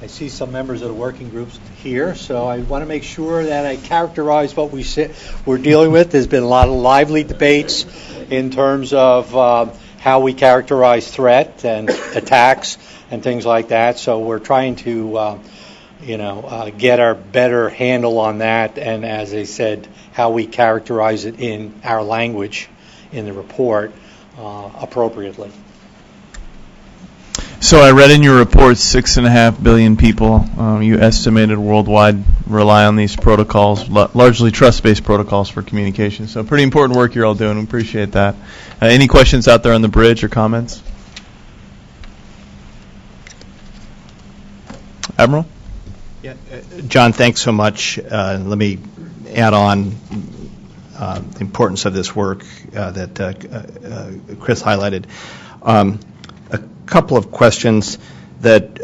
I see some members of the working groups here, so I want to make sure that I characterize what we're dealing with. There's been a lot of lively debates in terms of how we characterize threat and attacks and things like that. So we're trying to, get our better handle on that, and as I said, how we characterize it in our language in the report appropriately. So I read in your report 6.5 billion people you estimated worldwide rely on these protocols, largely trust-based protocols for communication. So pretty important work you're all doing. We appreciate that. Any questions out there on the bridge or comments? Admiral? Yeah, John, thanks so much. Let me add on the importance of this work that Chris highlighted. A couple of questions that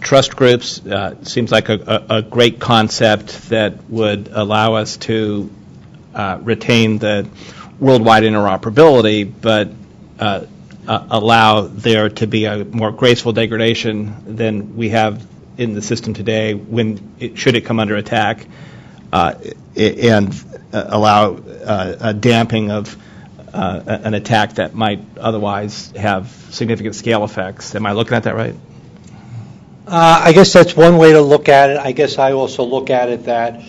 trust groups seems like a great concept that would allow us to retain the worldwide interoperability, but allow there to be a more graceful degradation than we have in the system today should it come under attack, and allow a damping of an attack that might otherwise have significant scale effects. Am I looking at that right? I guess that's one way to look at it. I guess I also look at it that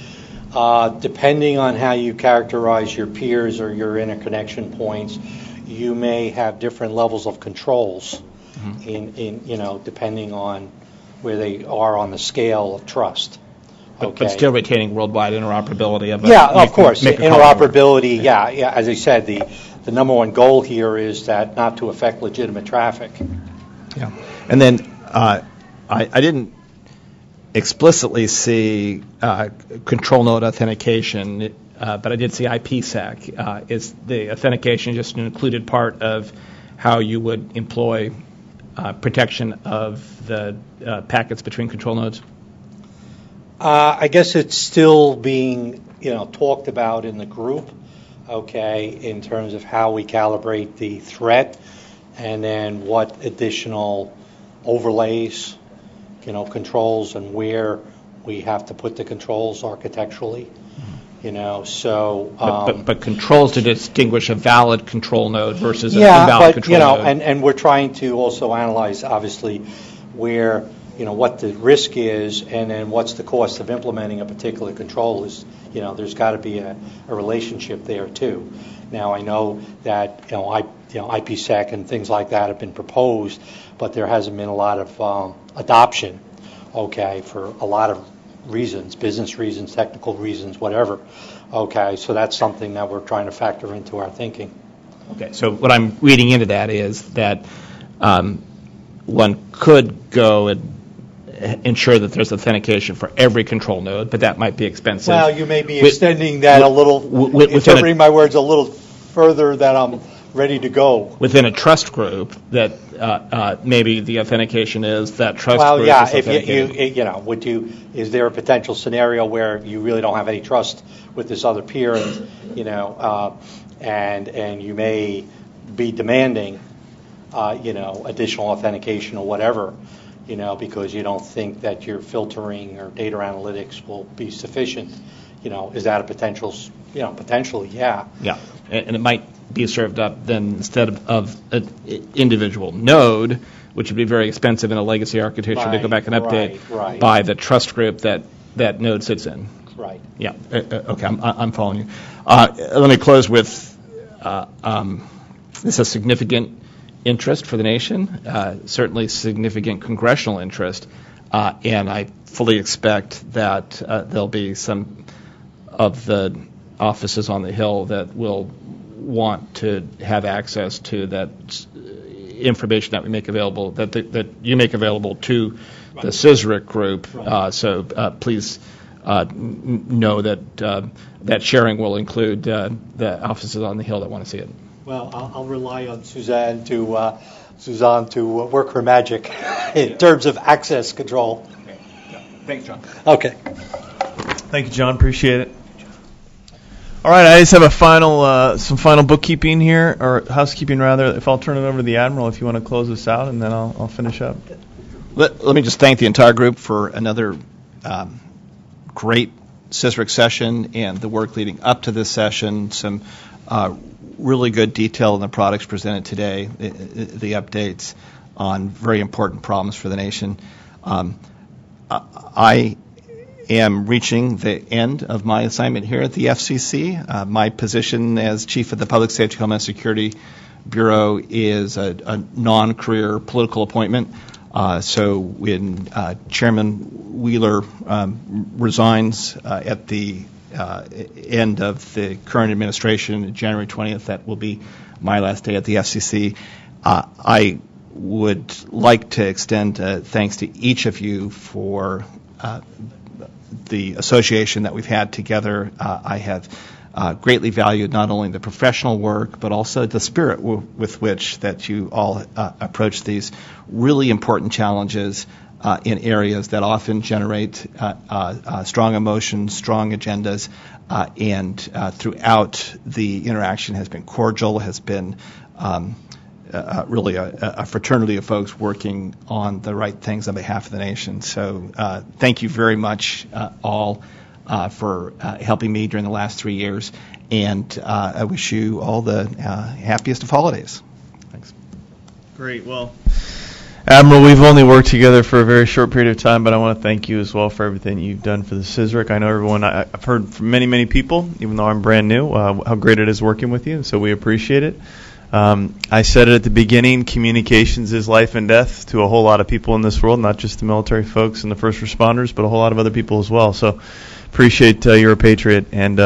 depending on how you characterize your peers or your interconnection points, you may have different levels of controls in depending on where they are on the scale of trust. Okay. But still retaining worldwide interoperability. Of course. Interoperability, yeah. As I said, the number one goal here is that not to affect legitimate traffic. Yeah. And then I didn't explicitly see control node authentication, but I did see IPsec. Is the authentication just an included part of how you would employ protection of the packets between control nodes? I guess it's still being, talked about in the group, okay, in terms of how we calibrate the threat and then what additional overlays, controls and where we have to put the controls architecturally, so. But controls to distinguish a valid control node versus an invalid control node. And we're trying to also analyze, obviously, where, what the risk is, and then what's the cost of implementing a particular control is, there's got to be a relationship there too. Now I know that IPsec and things like that have been proposed, but there hasn't been a lot of adoption, okay, for a lot of reasons, business reasons, technical reasons, whatever. Okay, so that's something that we're trying to factor into our thinking. Okay, so what I'm reading into that is that one could go ensure that there's authentication for every control node, but that might be expensive. Well, you may be extending that a little, interpreting my words a little further than I'm ready to go. Within a trust group, that maybe the authentication is that trust well, group. Well, is yeah, if is there a potential scenario where you really don't have any trust with this other peer, and and you may be demanding, additional authentication or whatever, because you don't think that your filtering or data analytics will be sufficient. Is that a potential? Potentially, yeah. Yeah, and it might be served up then instead of an individual node, which would be very expensive in a legacy architecture to go back and update by the trust group that node sits in. Right. Yeah. Okay, I'm following you. Let me close with this is a significant interest for the nation, certainly significant congressional interest, and I fully expect that there'll be some of the offices on the Hill that will want to have access to that information that we make available, that you make available to the CSRIC group. So please know that that sharing will include the offices on the Hill that want to see it. Well, I'll rely on Suzanne to work her magic in terms of access control. Okay. Yeah. Thanks, John. Okay. Thank you, John. Appreciate it. All right, I just have some final bookkeeping here, or housekeeping rather. If I'll turn it over to the Admiral, if you want to close this out, and then I'll finish up. Let me just thank the entire group for another great CSRIC session and the work leading up to this session. Some really good detail in the products presented today, the updates on very important problems for the nation. I am reaching the end of my assignment here at the FCC. My position as Chief of the Public Safety Homeland Security Bureau is a non-career political appointment. So when Chairman Wheeler resigns at the end of the current administration, January 20th, that will be my last day at the FCC. I would like to extend thanks to each of you for the association that we've had together. I have greatly valued not only the professional work, but also the spirit with which that you all approach these really important challenges in areas that often generate strong emotions, strong agendas, and throughout the interaction has been cordial, has been really a fraternity of folks working on the right things on behalf of the nation. So thank you very much all for helping me during the last 3 years, and I wish you all the happiest of holidays. Thanks. Great. Well, Admiral, we've only worked together for a very short period of time, but I want to thank you as well for everything you've done for the CSRIC. I know everyone, I've heard from many, many people, even though I'm brand new, how great it is working with you, so we appreciate it. I said it at the beginning, communications is life and death to a whole lot of people in this world, not just the military folks and the first responders, but a whole lot of other people as well. So appreciate you're a patriot and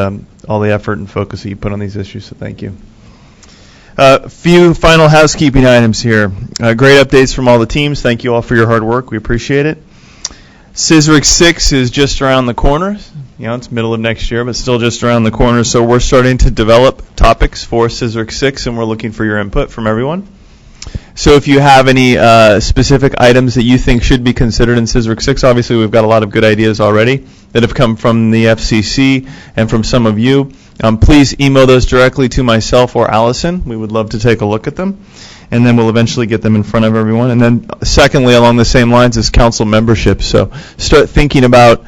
all the effort and focus that you put on these issues, so thank you. A few final housekeeping items here. Great updates from all the teams. Thank you all for your hard work. We appreciate it. CSRIC 6 is just around the corner. It's middle of next year, but still just around the corner. So we're starting to develop topics for CSRIC 6, and we're looking for your input from everyone. So if you have any specific items that you think should be considered in CSRIC 6, obviously we've got a lot of good ideas already that have come from the FCC and from some of you. Please email those directly to myself or Allison. We would love to take a look at them, and then we'll eventually get them in front of everyone. And then secondly, along the same lines, is council membership. So start thinking about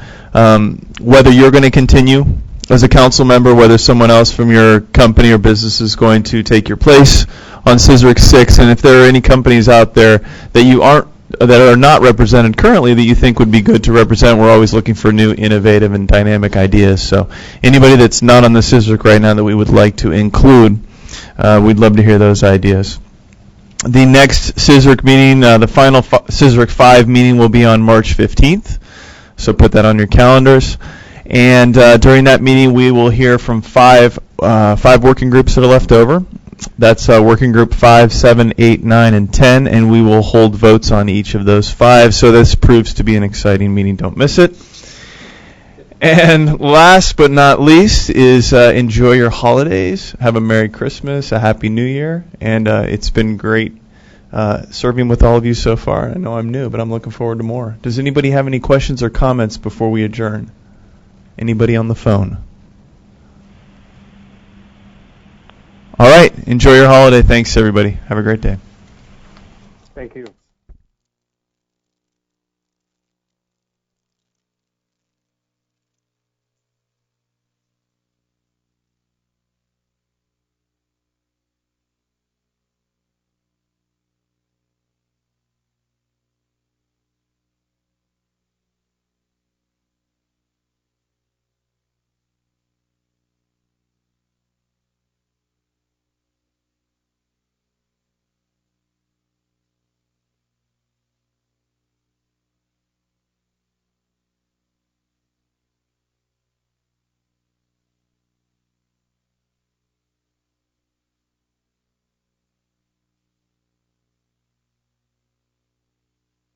whether you're going to continue as a council member, whether someone else from your company or business is going to take your place on CSRIC 6, and if there are any companies out there that are not represented currently that you think would be good to represent. We're always looking for new, innovative, and dynamic ideas. So anybody that's not on the CSRIC right now that we would like to include, we'd love to hear those ideas. The next CSRIC meeting, the final CSRIC 5 meeting, will be on March 15th. So put that on your calendars. And during that meeting, we will hear from five working groups that are left over. That's Working Group 5, 7, 8, 9, and 10, and we will hold votes on each of those 5. So this proves to be an exciting meeting. Don't miss it. And last but not least is enjoy your holidays. Have a Merry Christmas, a Happy New Year, and it's been great serving with all of you so far. I know I'm new, but I'm looking forward to more. Does anybody have any questions or comments before we adjourn? Anybody on the phone? All right. Enjoy your holiday. Thanks, everybody. Have a great day. Thank you.